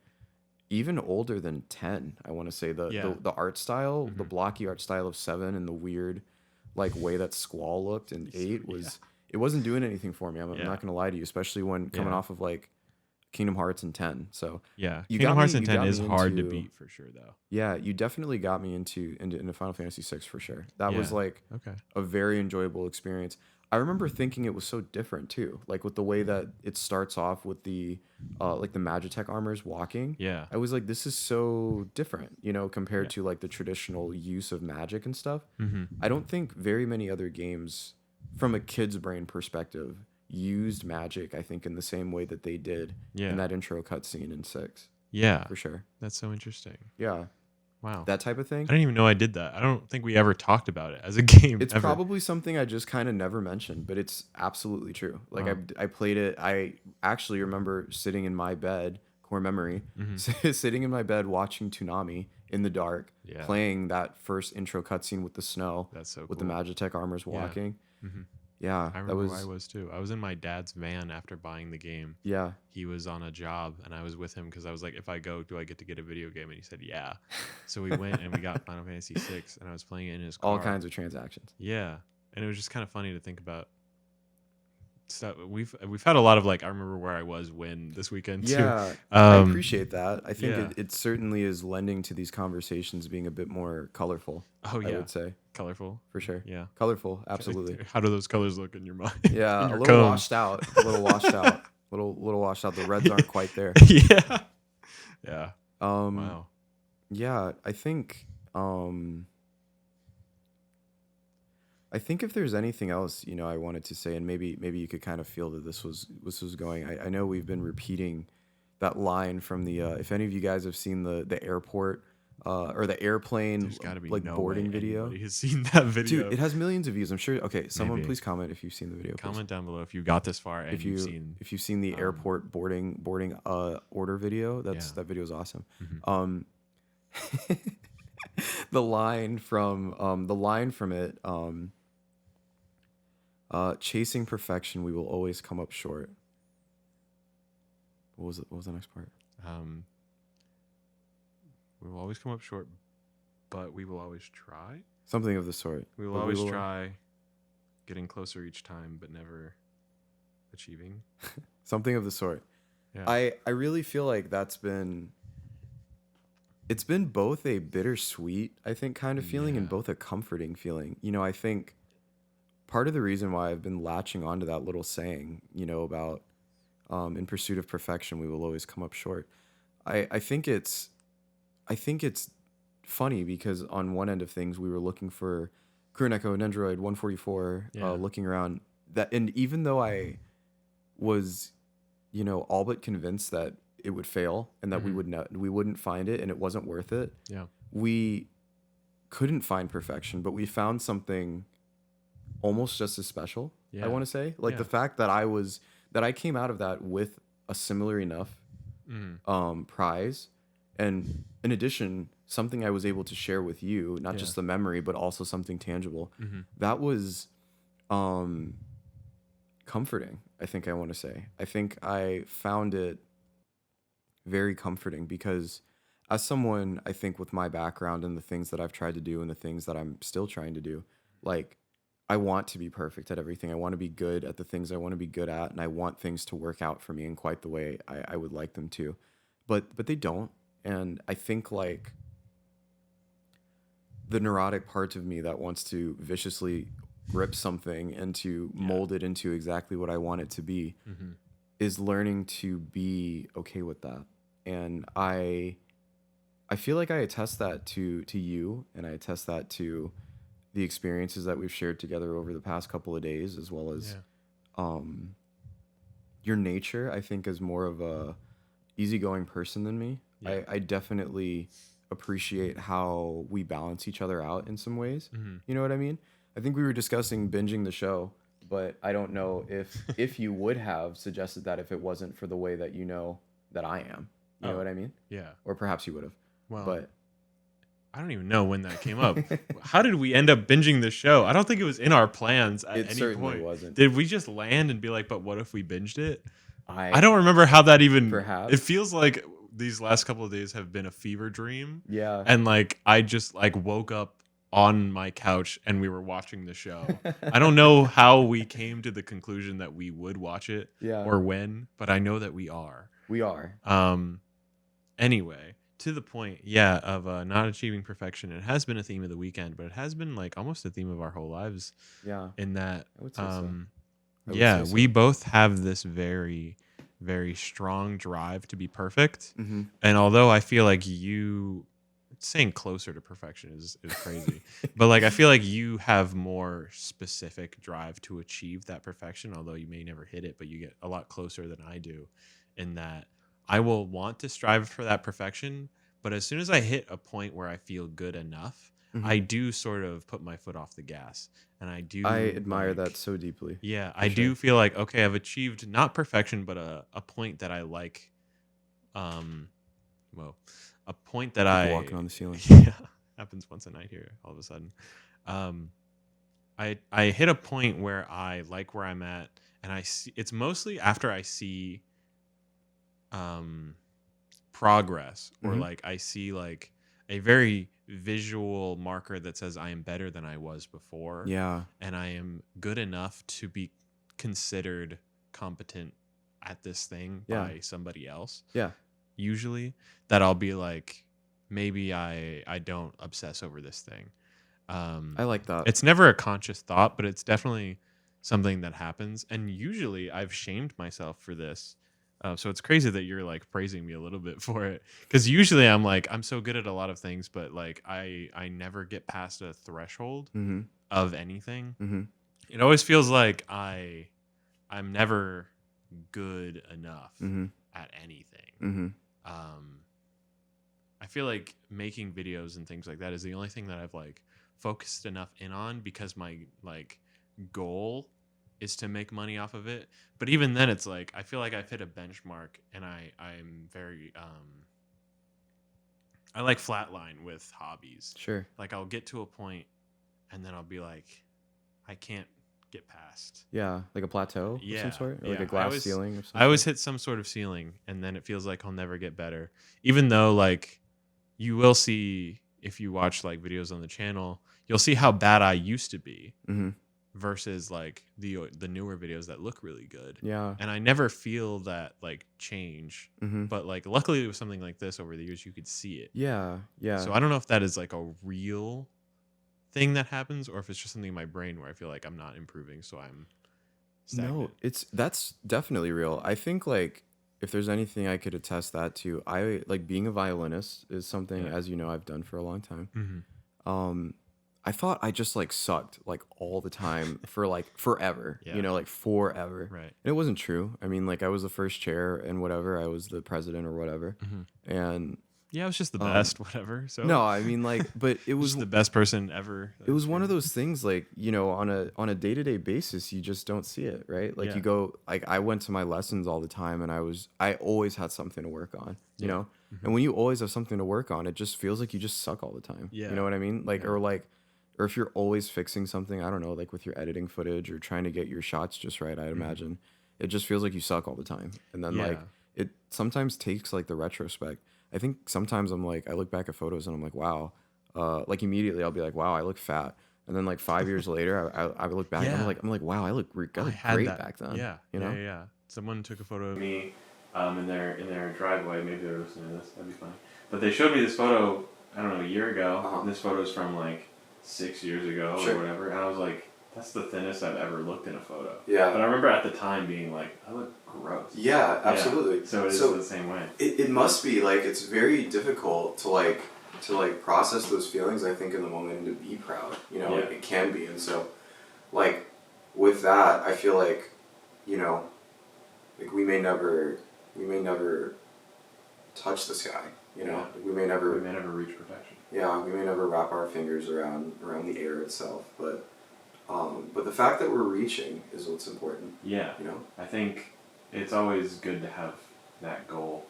S2: even older than 10. I want to say
S1: Yeah.
S2: the art style, the
S1: Mhm.
S2: blocky art style of 7, and the weird like way that Squall looked in 8 was
S1: Yeah.
S2: it wasn't doing anything for me. I'm
S1: Yeah.
S2: not gonna lie to you, especially when coming
S1: Yeah.
S2: off of like Kingdom Hearts and 10. So
S1: Yeah.
S2: you
S1: Kingdom
S2: got
S1: Hearts
S2: me
S1: and
S2: you
S1: 10
S2: got
S1: is
S2: me
S1: hard to
S2: into
S1: beat for sure though.
S2: yeah, you definitely got me into Final Fantasy VI for sure. That was
S1: Yeah.
S2: like
S1: Okay.
S2: a very enjoyable experience. I remember thinking it was so different too, like with the way that it starts off with the like the Magitech armors walking.
S1: Yeah.
S2: I was like, this is so different, compared
S1: Yeah.
S2: to like the traditional use of magic and stuff.
S1: Mm-hmm.
S2: I don't think very many other games, from a kid's brain perspective, used magic, I think, in the same way that they did
S1: Yeah.
S2: in that intro cutscene in 6,
S1: Yeah.
S2: for sure.
S1: That's so interesting.
S2: Yeah,
S1: Wow.
S2: that type of
S1: I
S2: thing.
S1: didn't even know I did that. I don't think we ever talked about it as a game
S2: It's
S1: ever.
S2: probably something I just kind of never mentioned, but it's absolutely true. Like
S1: Wow.
S2: I played it. I actually remember sitting in my bed, core memory,
S1: Mhm.
S2: sitting in my bed watching Toonami in the dark,
S1: Yeah.
S2: playing that first intro cutscene with the snow,
S1: That's so
S2: with
S1: cool.
S2: the Magitech armors
S1: Yeah.
S2: walking.
S1: Mhm.
S2: Yeah,
S1: I
S2: that
S1: remember where I
S2: was
S1: was too. I was in my dad's van after buying the game.
S2: yeah.
S1: He was on a job, and I was with him because I was like, if I go, do I get to get a video game? And he said, yeah. So we went and we got Final Fantasy VI, and I was playing it in his
S2: All
S1: car.
S2: kinds of transactions.
S1: Yeah, and it was just kind of funny to think about stuff. We've had a lot of like, I remember where I was when this weekend too.
S2: Yeah, I appreciate that. I think
S1: Yeah.
S2: it certainly is lending to these conversations being a bit more colorful.
S1: Oh
S2: I
S1: yeah,
S2: would say
S1: colorful.
S2: for sure.
S1: Yeah,
S2: Colorful, absolutely.
S1: How do those colors look in your mind?
S2: Yeah,
S1: In
S2: a
S1: your
S2: little
S1: combs?
S2: washed out, a little washed out, little washed out. The reds aren't quite there.
S1: Yeah. Yeah.
S2: Um,
S1: Wow.
S2: yeah, I think if there's anything else, I wanted to say, and maybe you could kind of feel that this was going. I know we've been repeating that line from the if any of you guys have seen the airport or the airplane
S1: There's got to be
S2: like
S1: no
S2: boarding
S1: way
S2: video.
S1: anybody has seen that video.
S2: Dude, it has millions of views. I'm sure. Okay, someone
S1: Maybe.
S2: please comment if you've seen the video. Please.
S1: Comment down below if you got this far and
S2: If
S1: you've seen.
S2: you've seen the airport boarding order video, that video is awesome.
S1: Mhm.
S2: The line from it, chasing perfection, we will always come up short. What was it? What was the next part?
S1: We will always come up short, but we will always try.
S2: Something of the sort.
S1: We will always try, getting closer each time, but never achieving.
S2: Something of the sort.
S1: Yeah.
S2: I really feel like it's been both a bittersweet, I think, kind of feeling and both a comforting feeling. I think part of the reason why I've been latching onto that little saying, about in pursuit of perfection, we will always come up short. I think it's funny because on one end of things, we were looking for Kuroneko, Nendoroid, 144, looking around that, and even though I was, all but convinced that it would fail and that we wouldn't find it and it wasn't worth it.
S1: Yeah.
S2: We couldn't find perfection, but we found something almost just as special.
S1: Yeah.
S2: I want to say, like the fact that I came out of that with a similar enough prize, and in addition, something I was able to share with you, not just the memory, but also something tangible. That was comforting. I think I want to say. I think I found it very comforting because as someone, I think with my background and the things that I've tried to do and the things that I'm still trying to do, like I want to be perfect at everything. I want to be good at the things I want to be good at, and I want things to work out for me in quite the way I would like them to. But they don't. And I think like the neurotic part of me that wants to viciously rip something and to mold it into exactly what I want it to be is learning to be okay with that. And I feel like I attest that to you, and I attest that to the experiences that we've shared together over the past couple of days, as well as your nature, I think, is more of a easygoing person than me. Yeah. I definitely appreciate how we balance each other out in some ways. You know what I mean? I think we were discussing binging the show, but I don't know if you would have suggested that if it wasn't for the way that that I am. You know what I mean?
S1: Yeah.
S2: Or perhaps you would have.
S1: Well,
S2: but
S1: I don't even know when that came up. How did we end up binging the show? I don't think it was in our plans at any
S2: certainly
S1: point.
S2: Wasn't.
S1: Did we just land and be like, but what if we binged it?
S2: I
S1: don't remember how that even...
S2: Perhaps.
S1: It feels like these last couple of days have been a fever dream.
S2: Yeah.
S1: And like I just like woke up on my couch and we were watching the show. I don't know how we came to the conclusion that we would watch it or when, but I know that we are.
S2: We are.
S1: Anyway, to the point, of not achieving perfection. It has been a theme of the weekend, but it has been like almost a theme of our whole lives.
S2: Yeah.
S1: In that,
S2: I would say so.
S1: We both have this very, very strong drive to be perfect. And although I feel like saying closer to perfection is crazy, but like I feel like you have more specific drive to achieve that perfection, although you may never hit it, but you get a lot closer than I do, in that I will want to strive for that perfection, but as soon as I hit a point where I feel good enough, I do sort of put my foot off the gas, and I
S2: admire that so deeply.
S1: Yeah, I do feel like, okay, I've achieved not perfection, but a point that I like. A point that
S2: walking on the ceiling.
S1: Yeah, happens once a night here all of a sudden. I hit a point where I like where I'm at, and I see it's mostly after I see progress, or like I see like a very visual marker that says I am better than I was before.
S2: Yeah.
S1: And I am good enough to be considered competent at this thing by somebody else.
S2: Yeah.
S1: Usually that I'll be like, maybe I don't obsess over this thing.
S2: I like that.
S1: It's never a conscious thought, but it's definitely something that happens. And usually I've shamed myself for this. So it's crazy that you're like praising me a little bit for it, because usually I'm like, I'm so good at a lot of things, but like I never get past a threshold of anything. It always feels like I'm never good enough at anything. I feel like making videos and things like that is the only thing that I've like focused enough in on, because my like goal is to make money off of it. But even then, it's like I feel like I've hit a benchmark, and I'm very I like flatline with hobbies.
S2: Sure.
S1: Like I'll get to a point, and then I'll be like, I can't get past.
S2: Yeah, like a plateau of some sort, or like a glass ceiling or something.
S1: I always hit some sort of ceiling, and then it feels like I'll never get better. Even though like you will see, if you watch like videos on the channel, you'll see how bad I used to be. Versus like the newer videos that look really good.
S2: Yeah.
S1: And I never feel that like change. But like luckily with something like this over the years, you could see it.
S2: Yeah. Yeah.
S1: So I don't know if that is like a real thing that happens, or if it's just something in my brain where I feel like I'm not improving, so I'm stagnant.
S2: No, that's definitely real. I think like if there's anything I could attest that to, I like being a violinist is something, as you know, I've done for a long time. I thought I just like sucked like all the time for like forever, you know, like forever.
S1: Right.
S2: And it wasn't true. I mean, like I was the first chair and whatever. I was the president or whatever. And
S1: yeah, I was just the best, whatever. So
S2: no, I mean like, but it was
S1: just the best person ever.
S2: It was one of those things like, you know, on a day-to-day basis, you just don't see it, right? Like you go, like I went to my lessons all the time, and I always had something to work on, you know? And when you always have something to work on, it just feels like you just suck all the time.
S1: Yeah.
S2: You know what I mean? Like, or if you're always fixing something, I don't know, like with your editing footage or trying to get your shots just right, I'd imagine, it just feels like you suck all the time. And then like it sometimes takes like the retrospect. I think sometimes I'm like, I look back at photos and I'm like, wow, like immediately I'll be like, wow, I look fat. And then like 5 years later, I look back and I'm like, wow, I look great back then.
S1: Yeah.
S2: You know?
S1: Yeah. Someone took a photo of me in their driveway. Maybe they're listening to this. That'd be funny. But they showed me this photo, I don't know, a year ago. And this photo is from like 6 years ago or whatever. And I was like, that's the thinnest I've ever looked in a photo. Yeah. But I remember at the time being like, I look gross.
S2: Yeah, absolutely.
S1: Yeah. So it is the same way.
S2: It must be like, it's very difficult to like process those feelings, I think, in the moment, and to be proud, you know, like it can be. And so like with that, I feel like, you know, like we may never touch the sky, you know, we may never
S1: reach perfection.
S2: Yeah, we may never wrap our fingers around the air itself, but the fact that we're reaching is what's important.
S1: Yeah.
S2: You know?
S1: I think it's always good to have that goal.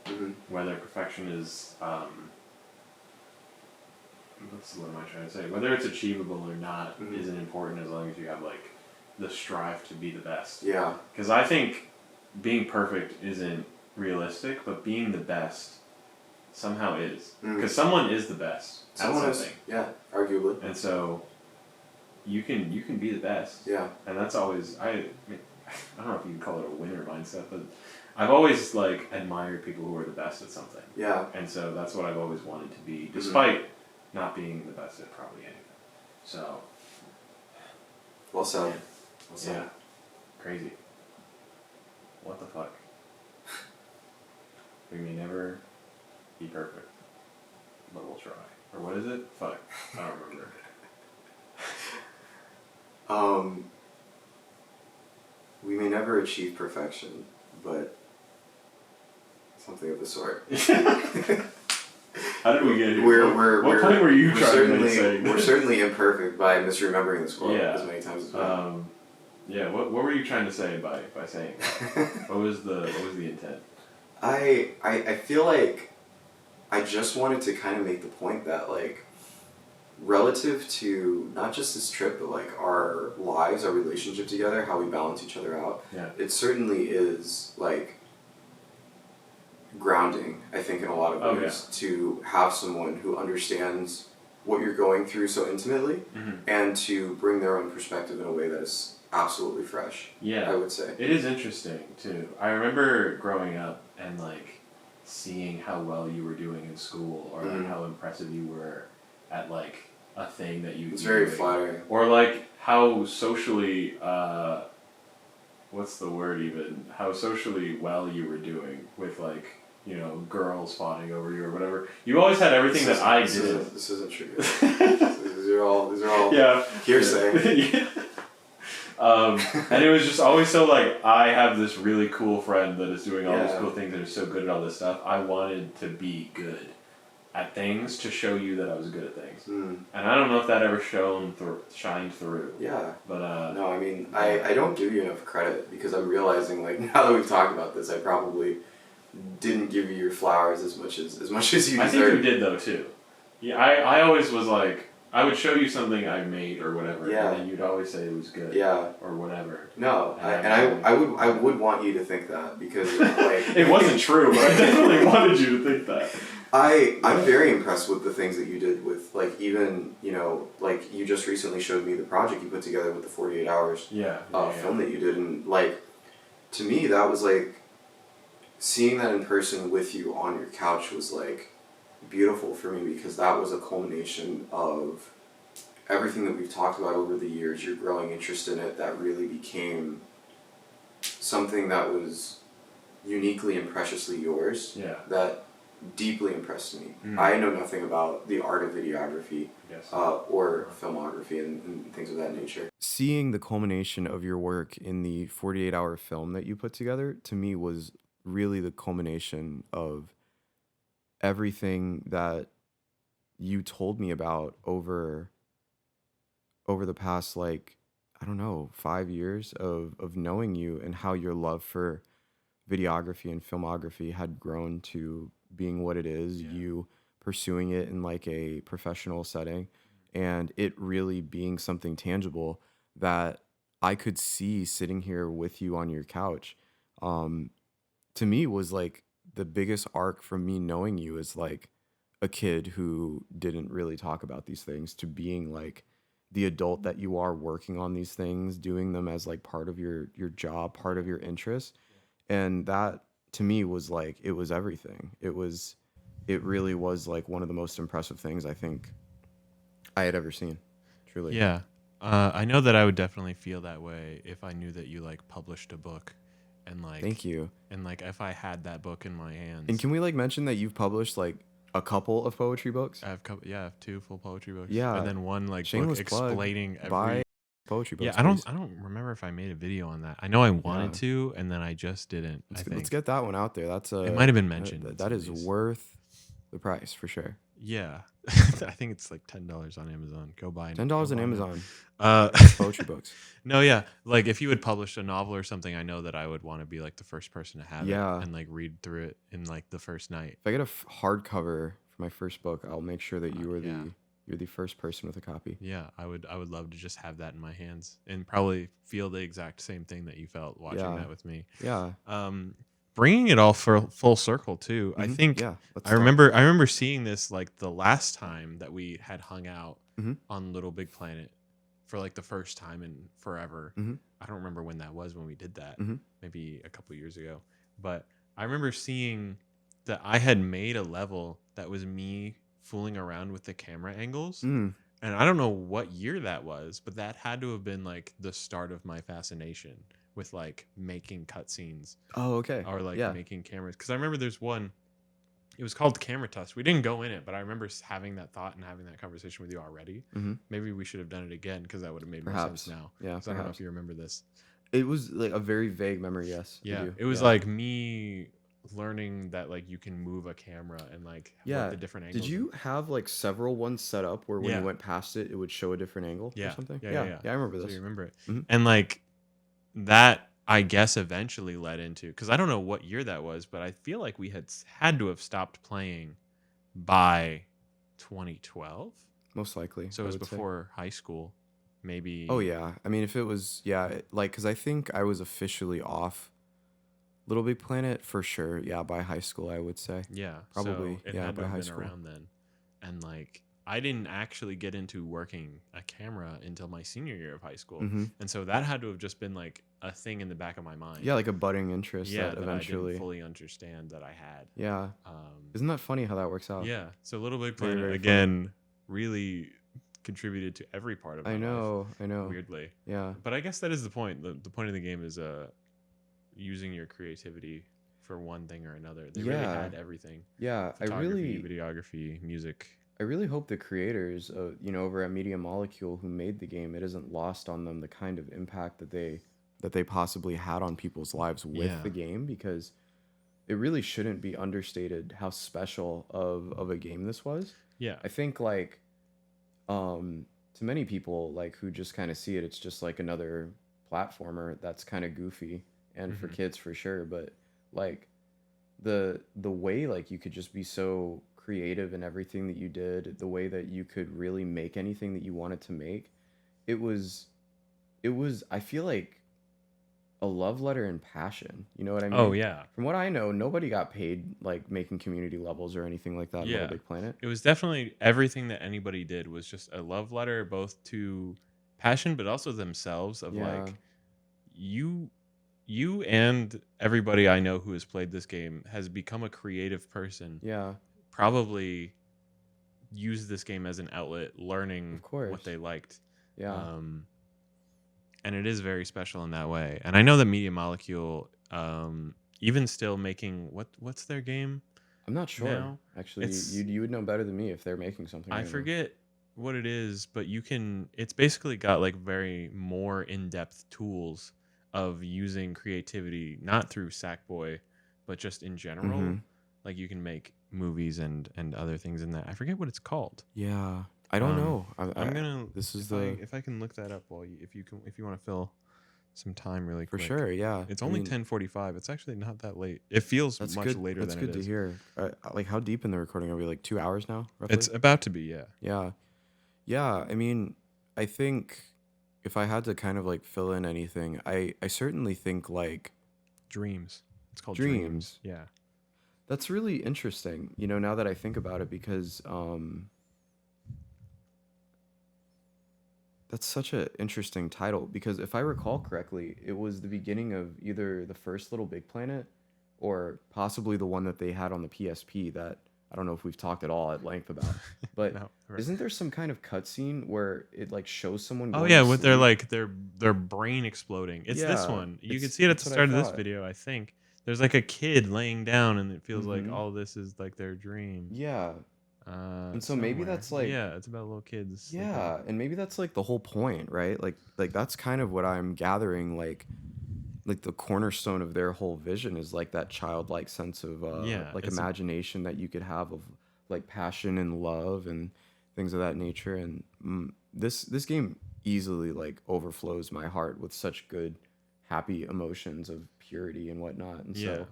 S1: Whether perfection is what am I trying to say? Whether it's achievable or not isn't important, as long as you have like the strive to be the best. Yeah. Because I think being perfect isn't realistic, but being the best somehow is. Because someone is the best at something.
S2: Yeah, arguably.
S1: And so you can be the best. Yeah. And that's always, I don't know if you can call it a winner mindset, but I've always like admired people who are the best at something. Yeah. And so that's what I've always wanted to be, despite not being the best at probably anything. So.
S2: Well said. Well said.
S1: Yeah. Crazy. What the fuck? We may never be perfect, but we'll try. Or what is it? Fuck. I don't remember.
S2: We may never achieve perfection, but something of the sort.
S1: How did we get here? What point were you trying to say?
S2: We're certainly imperfect by misremembering this quote as many times as well.
S1: Yeah, what were you trying to say by saying that? What was the intent?
S2: I feel like I just wanted to kind of make the point that like relative to not just this trip, but like our lives, our relationship together, how we balance each other out.
S1: Yeah.
S2: It certainly is like grounding, I think, in a lot of ways, to have someone who understands what you're going through so intimately, and to bring their own perspective in a way that is absolutely fresh.
S1: Yeah,
S2: I would say
S1: it is interesting too. I remember growing up and like seeing how well you were doing in school, or like how impressive you were at like a thing that you.
S2: It's very flattering.
S1: Or like how socially, what's the word even? How socially well you were doing with like, you know, girls fawning over you or whatever. You always had everything that I did.
S2: This isn't true. These are all hearsay.
S1: Yeah. And it was just always so like, I have this really cool friend that is doing all these cool things that are so good at all this stuff. I wanted to be good at things to show you that I was good at things. And I don't know if that ever shined through.
S2: Yeah.
S1: But
S2: no, I mean, I don't give you enough credit, because I'm realizing, like, now that we've talked about this, I probably didn't give you your flowers as much as you deserve.
S1: I think you did though too. Yeah, I always was like, I would show you something I made or whatever, and then you'd always say it was good.
S2: Yeah.
S1: Or whatever.
S2: No, I would want you to think that, because like
S1: it wasn't true, but I definitely wanted you to think that.
S2: I'm very impressed with the things that you did with, like, even, you know, like, you just recently showed me the project you put together with the 48 hours film that you did, and like, to me that was like, seeing that in person with you on your couch was like beautiful for me, because that was a culmination of everything that we've talked about over the years, your growing interest in it, that really became something that was uniquely and preciously yours.
S1: Yeah.
S2: That deeply impressed me. I know nothing about the art of videography or filmography and things of that nature. Seeing the culmination of your work in the 48-hour film that you put together, to me, was really the culmination of everything that you told me about over the past, like, I don't know, 5 years of knowing you, and how your love for videography and filmography had grown to being what it is, you pursuing it in like a professional setting, and it really being something tangible that I could see sitting here with you on your couch. To me, was like the biggest arc from me knowing you as like a kid who didn't really talk about these things, to being like the adult that you are, working on these things, doing them as like part of your job, part of your interest. And that to me was like, it was everything. It really was like one of the most impressive things I think I had ever seen. Truly.
S1: Yeah. I know that I would definitely feel that way if I knew that you like published a book, and like,
S2: thank you.
S1: And like, if I had that book in my hands.
S2: And can we like mention that you've published like a couple of poetry books?
S1: I have 2 full poetry books.
S2: Yeah.
S1: And then one like
S2: shameless
S1: book
S2: plug,
S1: explaining
S2: buy poetry books.
S1: Yeah, I don't remember if I made a video on that. I know I wanted to, and then I just didn't.
S2: Let's get that one out there. That's
S1: it might have been mentioned.
S2: That is worth the price for sure.
S1: Yeah. I think it's like $10 on Amazon. Go buy it.
S2: $10 on Amazon. Poetry books.
S1: No, yeah. Like if you had published a novel or something, I know that I would want to be like the first person to have it and like read through it in like the first night.
S2: If I get a hardcover for my first book, I'll make sure that you are you're the first person with a copy.
S1: Yeah, I would love to just have that in my hands and probably feel the exact same thing that you felt watching that with me.
S2: Yeah.
S1: Bringing it all full circle too. I think I remember seeing this like the last time that we had hung out on Little Big Planet for like the first time in forever. I don't remember when that was when we did that. Maybe a couple years ago. But I remember seeing that I had made a level that was me fooling around with the camera angles. And I don't know what year that was, but that had to have been like the start of my fascination with like making cutscenes.
S2: Oh, okay.
S1: Or like making cameras. Because I remember there's one, it was called Camera Tusk. We didn't go in it, but I remember having that thought and having that conversation with you already. Maybe we should have done it again, because that would have made more sense now.
S2: Yeah.
S1: I don't know if you remember this.
S2: It was like a very vague memory, yes.
S1: Yeah. It was like me learning that like you can move a camera and like what the different angles.
S2: Did you have like several ones set up where when you went past it, it would show a different angle or something? Yeah, I remember this.
S1: So you remember it. And like that, I guess, eventually led into, because I don't know what year that was, but I feel like we had to have stopped playing by 2012.
S2: Most likely,
S1: So it
S2: I
S1: was
S2: would say.
S1: before high school,
S2: Oh
S1: maybe.
S2: yeah. I mean, if it was, yeah, like, because I think I was officially off Little Big Planet for sure. Yeah, by high school, I would say.
S1: Yeah, so
S2: Probably,
S1: it
S2: yeah,
S1: had to
S2: by
S1: have
S2: high
S1: been
S2: school.
S1: around then. And like I didn't actually get into working a camera until my senior year of high school.
S2: Mm-hmm.
S1: And so that had to have just been like a thing in the back of my mind.
S2: Yeah, like a budding interest
S1: Yeah,
S2: that
S1: that I didn't
S2: eventually,
S1: fully understand that I had.
S2: yeah.
S1: Um,
S2: Isn't that funny how that works out?
S1: yeah, so Little Big
S2: Very,
S1: Planet
S2: very funny.
S1: again really contributed to every part of
S2: I
S1: my life,
S2: know, I know.
S1: weirdly.
S2: Yeah.
S1: But I guess that is the point. The point of the game is using your creativity for one thing or another. They really
S2: Yeah.
S1: had everything:
S2: Yeah.
S1: photography, videography, music.
S2: I really hope the creators, over at Media Molecule who made the game, it isn't lost on them the kind of impact that they possibly had on people's lives with
S1: Yeah,
S2: the game, because it really shouldn't be understated how special of a game this was.
S1: yeah,
S2: I think like to many people like who just kind of see it, it's just like another platformer that's kind of goofy and for
S1: hmm,
S2: kids for sure, but like the way like you could just be so creative in everything that you did, the way that you could really make anything that you wanted to make, it was I feel like a love letter and passion. You know what I
S1: oh
S2: mean?
S1: yeah,
S2: From what I know, nobody got paid like making community levels or anything like that in Little
S1: yeah.
S2: Big Planet.
S1: It was definitely everything that anybody did was just a love letter, both to passion, but also themselves. Of
S2: Yeah.
S1: like you, you and everybody I know who has played this game has become a creative person.
S2: Yeah.
S1: Probably used this game as an outlet,
S2: Of
S1: learning what
S2: course.
S1: they liked.
S2: Yeah.
S1: Um, and it is very special in that way. And I know that Media Molecule, even still making what's their game
S2: I'm not sure.
S1: now?
S2: Actually,
S1: It's
S2: you would know better than me if they're making something
S1: I
S2: right now.
S1: forget what it is, but you can. It's basically got like very more in depth tools of using creativity, not through Sackboy, but just in
S2: Mm-hmm.
S1: general. Like you can make movies and other things in that. I forget what it's called.
S2: Yeah. I don't
S1: Um,
S2: know.
S1: I'm gonna
S2: This is the
S1: if I can look that up while you if you want to fill some time really
S2: for
S1: quick.
S2: sure. Yeah.
S1: It's
S2: I
S1: only
S2: mean,
S1: 10:45. It's actually not that late. It feels
S2: that's
S1: much
S2: good.
S1: later
S2: That's
S1: than it
S2: good to
S1: is.
S2: hear. Like, how deep in the recording are we? Like 2 hours now,
S1: It's
S2: roughly.
S1: about to be, yeah.
S2: Yeah. Yeah. I mean, I think if I had to kind of like fill in anything, I certainly think like
S1: Dreams. It's called Dreams.
S2: dreams.
S1: Yeah.
S2: That's really interesting. Now that I think about it, because that's such an interesting title. Because if I recall correctly, it was the beginning of either the first Little Big Planet or possibly the one that they had on the PSP that I don't know if we've talked at all at length about. But
S1: No. Right.
S2: isn't there some kind of cutscene where it like shows someone
S1: Oh
S2: going
S1: yeah,
S2: to
S1: with their
S2: sleep?
S1: like their brain exploding. It's this
S2: Yeah,
S1: one. You can
S2: it's
S1: see it at
S2: that's
S1: the
S2: what I
S1: start of this
S2: thought.
S1: video, I think. There's like a kid laying down and it feels like
S2: Mm-hmm.
S1: all of this is like their dream.
S2: Yeah, and so maybe
S1: Somewhere.
S2: that's like
S1: Yeah, it's about little kids sleeping.
S2: yeah, and maybe that's like the whole point, right? Like that's kind of what I'm gathering. Like the cornerstone of their whole vision is like that childlike sense of
S1: Yeah,
S2: like
S1: it's a
S2: imagination that you could have of like passion and love and things of that nature. And this game easily like overflows my heart with such good happy emotions of purity and whatnot. And
S1: yeah.
S2: so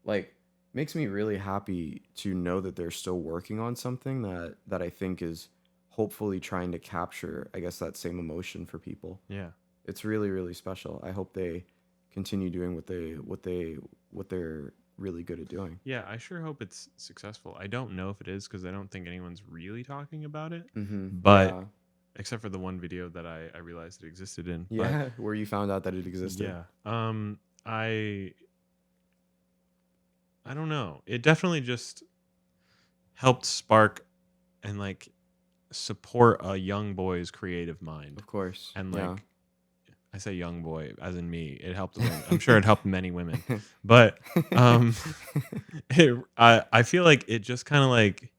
S2: like makes me really happy to know that they're still working on something that I think is hopefully trying to capture, I guess, that same emotion for people.
S1: Yeah.
S2: It's really, really special. I hope they continue doing what they're really good at doing.
S1: Yeah, I sure hope it's successful. I don't know if it is because I don't think anyone's really talking about it.
S2: Mm-hmm.
S1: But
S2: Yeah.
S1: except for the one video that I realized it existed in. But
S2: Yeah. Where you found out that it existed.
S1: yeah. I I don't know. It definitely just helped spark and like support a young boy's creative mind.
S2: Of course.
S1: And
S2: Yeah.
S1: like I say young boy as in me. It helped women. I'm sure it helped many women. But um I feel like it just kind of like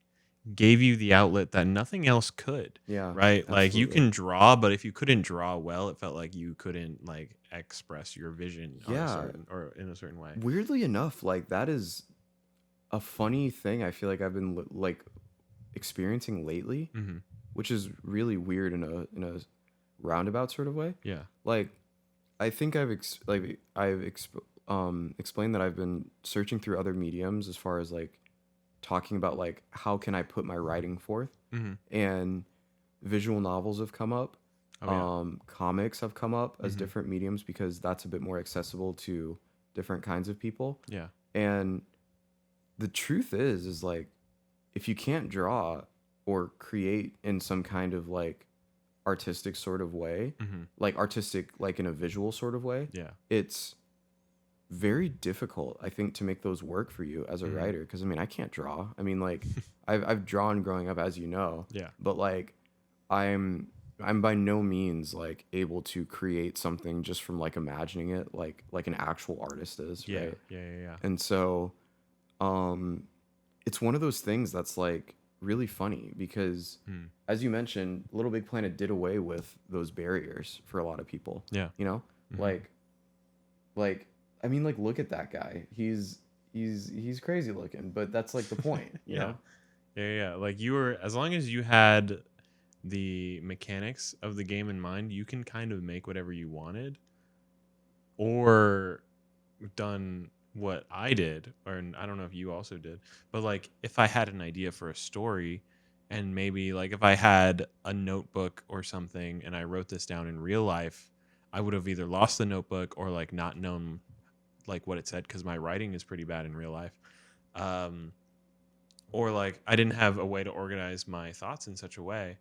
S1: gave you the outlet that nothing else could,
S2: Yeah.
S1: right? Like you
S2: Absolutely.
S1: can draw, but if you couldn't draw well, it felt like you couldn't like express your vision on a
S2: Yeah.
S1: certain or in a certain way.
S2: Weirdly enough, like that is a funny thing I feel like I've been like experiencing lately,
S1: Hmm.
S2: which is really weird in a roundabout sort of way.
S1: Yeah.
S2: Like I think explained that I've been searching through other mediums as far as like talking about like how can I put my writing forth.
S1: Hmm.
S2: And visual novels have come up.
S1: Oh yeah.
S2: Comics have come up as
S1: Mm-hmm.
S2: different mediums because that's a bit more accessible to different kinds of people.
S1: Yeah.
S2: And the truth is like if you can't draw or create in some kind of like artistic sort of way,
S1: Mm-hmm.
S2: like artistic like in a visual sort of way,
S1: Yeah.
S2: it's very difficult, I think, to make those work for you as a
S1: Mm-hmm.
S2: writer. Because I mean, I can't draw. I mean, like, I've drawn growing up, as you know,
S1: Yeah.
S2: but like, I'm I'm by no means like able to create something just from like imagining it, like an actual artist is,
S1: Yeah.
S2: right?
S1: Yeah. Yeah. Yeah.
S2: And so, um, it's one of those things that's like really funny because,
S1: Mm.
S2: as you mentioned, Little Big Planet did away with those barriers for a lot of people.
S1: Yeah.
S2: You know,
S1: Mm-hmm.
S2: like like, I mean, like, look at that guy. He's crazy looking, but that's like the point, you
S1: Yeah.
S2: know?
S1: Yeah. Yeah. Like you were, as long as you had the mechanics of the game in mind, you can kind of make whatever you wanted, or done what I did, or I don't know if you also did, but like if I had an idea for a story, and maybe like if I had a notebook or something and I wrote this down in real life, I would have either lost the notebook or like not known like what it said because my writing is pretty bad in real life. Um, or like I didn't have a way to organize my thoughts in such a way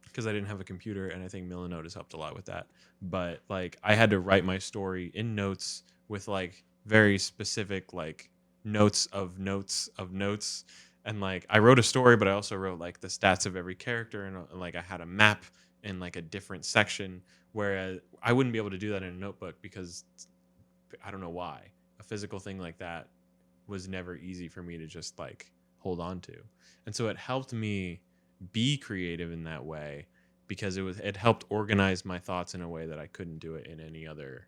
S1: because I didn't have a computer, and I think Milanote has helped a lot with that. But like I had to write my story in notes with like very specific like notes of notes of notes, and like I wrote a story, but I also wrote like the stats of every character, and like I had a map in like a different section. Whereas I wouldn't be able to do that in a notebook because I don't know why a physical thing like that was never easy for me to just like hold on to. And so it helped me be creative in that way because it helped organize my thoughts in a way that I couldn't do it in any other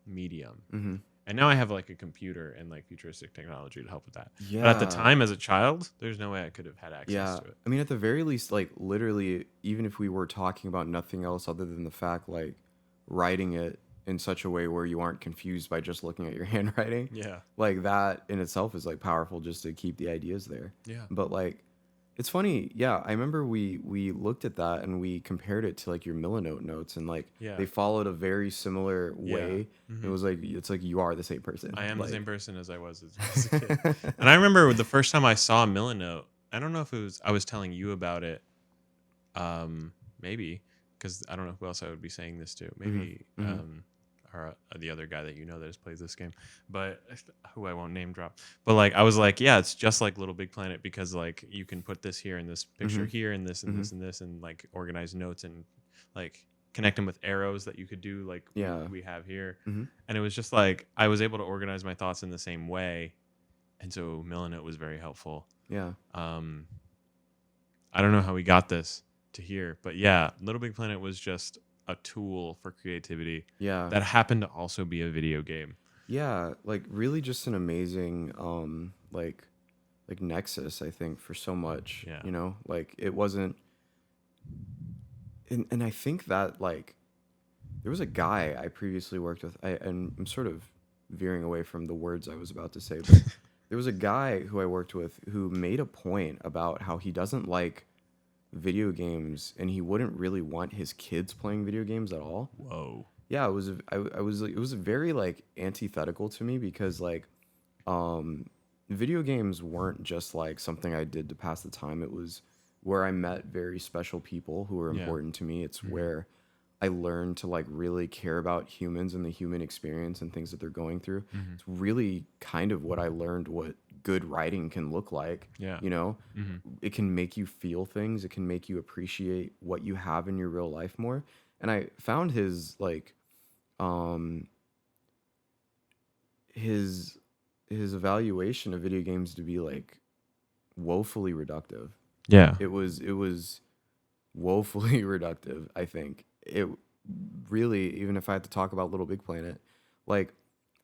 S1: medium.
S2: Mm-hmm.
S1: And now I have like a computer and like futuristic technology to help with that. But at the
S2: Yeah,
S1: time as a child, there's no way I could have had access
S2: yeah.
S1: to it.
S2: I mean, at the very least, like, literally, even if we were talking about nothing else other than the fact, like, writing it in such a way where you aren't confused by just looking at your handwriting,
S1: Yeah.
S2: like, that in itself is, like, powerful just to keep the ideas there.
S1: Yeah.
S2: But, like, it's funny, yeah. I remember we looked at that and we compared it to like your Millinote notes, and like
S1: Yeah.
S2: they followed a very similar
S1: Yeah.
S2: way. It
S1: Hmm.
S2: was like it's like you are the same person.
S1: I am the same
S2: Like,
S1: person as I was as a kid. And I remember the first time I saw Milanote, I don't know if it was I was telling you about it. Maybe because I don't know who else I would be saying this to.
S2: hmm
S1: Maybe
S2: hmm
S1: or the other guy that you know that has played this game, but who I won't name drop. But like I was like, yeah, it's just like Little Big Planet because like you can put this here and this picture
S2: hmm
S1: here and this and
S2: hmm
S1: this and this and like organize notes and like connect them with arrows that you could do like
S2: yeah,
S1: we have here.
S2: hmm
S1: And it was just like I was able to organize my thoughts in the same way, and so Milanote was very helpful.
S2: yeah,
S1: Um, I don't know how we got this to here, but yeah, Little Big Planet was just a tool for creativity
S2: yeah,
S1: that happened to also be a video game.
S2: yeah. Like really, just an amazing like nexus. I think for so much,
S1: Yeah.
S2: you know, like it wasn't, and I think that like there was a guy I previously worked with. And I'm sort of veering away from the words I was about to say, but there was a guy who I worked with who made a point about how he doesn't like video games and he wouldn't really want his kids playing video games at all.
S1: Whoa.
S2: Yeah, I was like, it was very like antithetical to me because like um video games weren't just like something I did to pass the time. It was where I met very special people who were
S1: Yeah.
S2: important to me. It's
S1: Hmm.
S2: where I learned to like really care about humans and the human experience and things that they're going through.
S1: Hmm.
S2: It's really kind of what I learned what good writing can look like,
S1: Yeah.
S2: you know?
S1: Hmm.
S2: It can make you feel things, it can make you appreciate what you have in your real life more. And I found um his his evaluation of video games to be like woefully reductive.
S1: Yeah.
S2: It was woefully reductive, I think. It really, even if I had to talk about Little Big Planet, like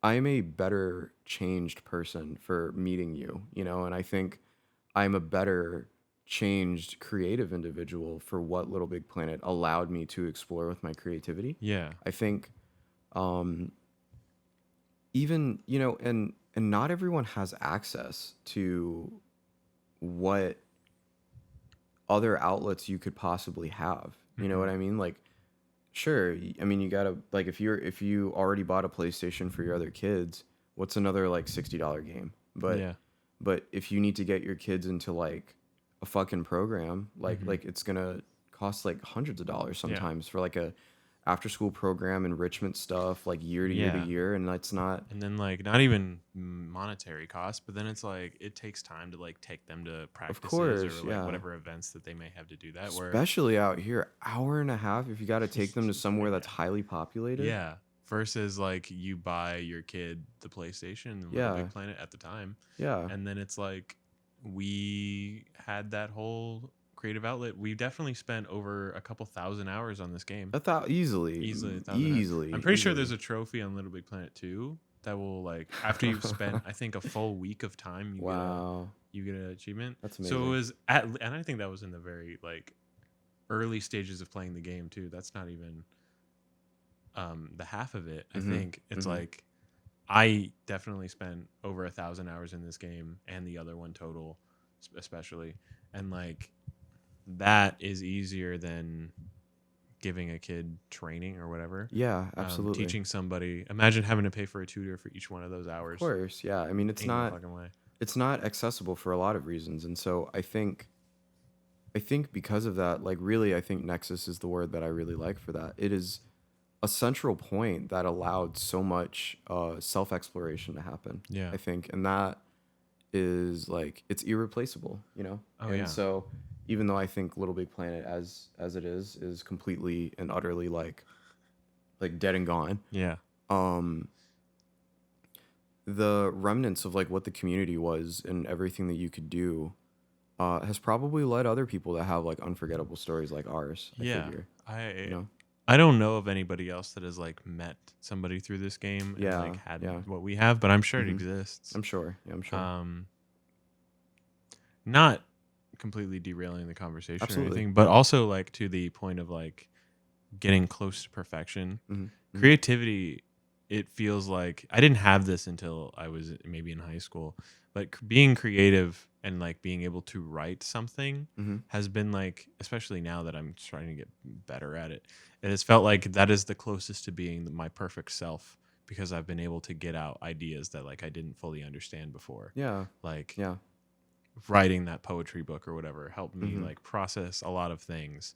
S2: I'm a better changed person for meeting you, you know, and I think I'm a better changed creative individual for what Little Big Planet allowed me to explore with my creativity.
S1: Yeah.
S2: I think um even, you know, and not everyone has access to what other outlets you could possibly have. You know what I mean? Like, sure, I mean, you gotta, like, if you already bought a PlayStation for your other kids, what's another like $60 game?
S1: Yeah.
S2: But if you need to get your kids into like a fucking program, like it's gonna cost like hundreds of dollars sometimes for like a after school program, enrichment stuff, like year to year to
S1: Yeah.
S2: year, and that's not.
S1: And then like not even monetary cost, but then it's like it takes time to like take them to
S2: Of
S1: practices
S2: course,
S1: or like
S2: yeah.
S1: whatever events that they may have to do that. Where
S2: Especially out here, hour and a half if you got to take them to somewhere that's highly populated.
S1: yeah, versus like you buy your kid the PlayStation and Little
S2: Yeah.
S1: Big Planet at the time,
S2: Yeah.
S1: and then it's like we had that whole creative outlet. We definitely spent over a couple thousand hours on this game.
S2: Easily.
S1: Easily, 1,000 hours.
S2: Easily.
S1: I'm pretty sure
S2: easily.
S1: there's a trophy on Little Big Planet 2 that will like after you've spent I think a full week of time
S2: Wow.
S1: you get an achievement.
S2: That's amazing.
S1: So it was and I think that was in the very like early stages of playing the game too. That's not even the half of it. I think it's like I definitely spent over 1,000 hours in this game and the other one total especially, and like that is easier than giving a kid training or whatever.
S2: Yeah, absolutely.
S1: Teaching somebody. Imagine having to pay for a tutor for each one of those hours.
S2: Of course, yeah. I mean, it's
S1: Ain't no
S2: not
S1: fucking way.
S2: it's not accessible for a lot of reasons, and so I think because of that, like really, I think nexus is the word that I really like for that. It is a central point that allowed so much self-exploration to happen.
S1: Yeah.
S2: I think, and that is like it's irreplaceable, you know.
S1: Oh,
S2: and
S1: yeah.
S2: so even though I think Little Big Planet as it is completely and utterly like dead and gone.
S1: Yeah.
S2: The remnants of like what the community was and everything that you could do has probably led other people to have like unforgettable stories like ours. I figure, you know?
S1: I don't know of anybody else that has like met somebody through this game and like had what we have, but I'm sure it exists.
S2: I'm sure. Yeah, I'm sure.
S1: Not completely derailing the conversation
S2: Absolutely.
S1: or anything, but also like to the point of like getting close to perfection. Creativity, it feels like I didn't have this until I was maybe in high school, but being creative and like being able to write something has been like, especially now that I'm trying to get better at it, it has felt like that is the closest to being my perfect self, because I've been able to get out ideas that like I didn't fully understand before.
S2: Yeah.
S1: Like
S2: Yeah.
S1: writing that poetry book or whatever helped me like process a lot of things,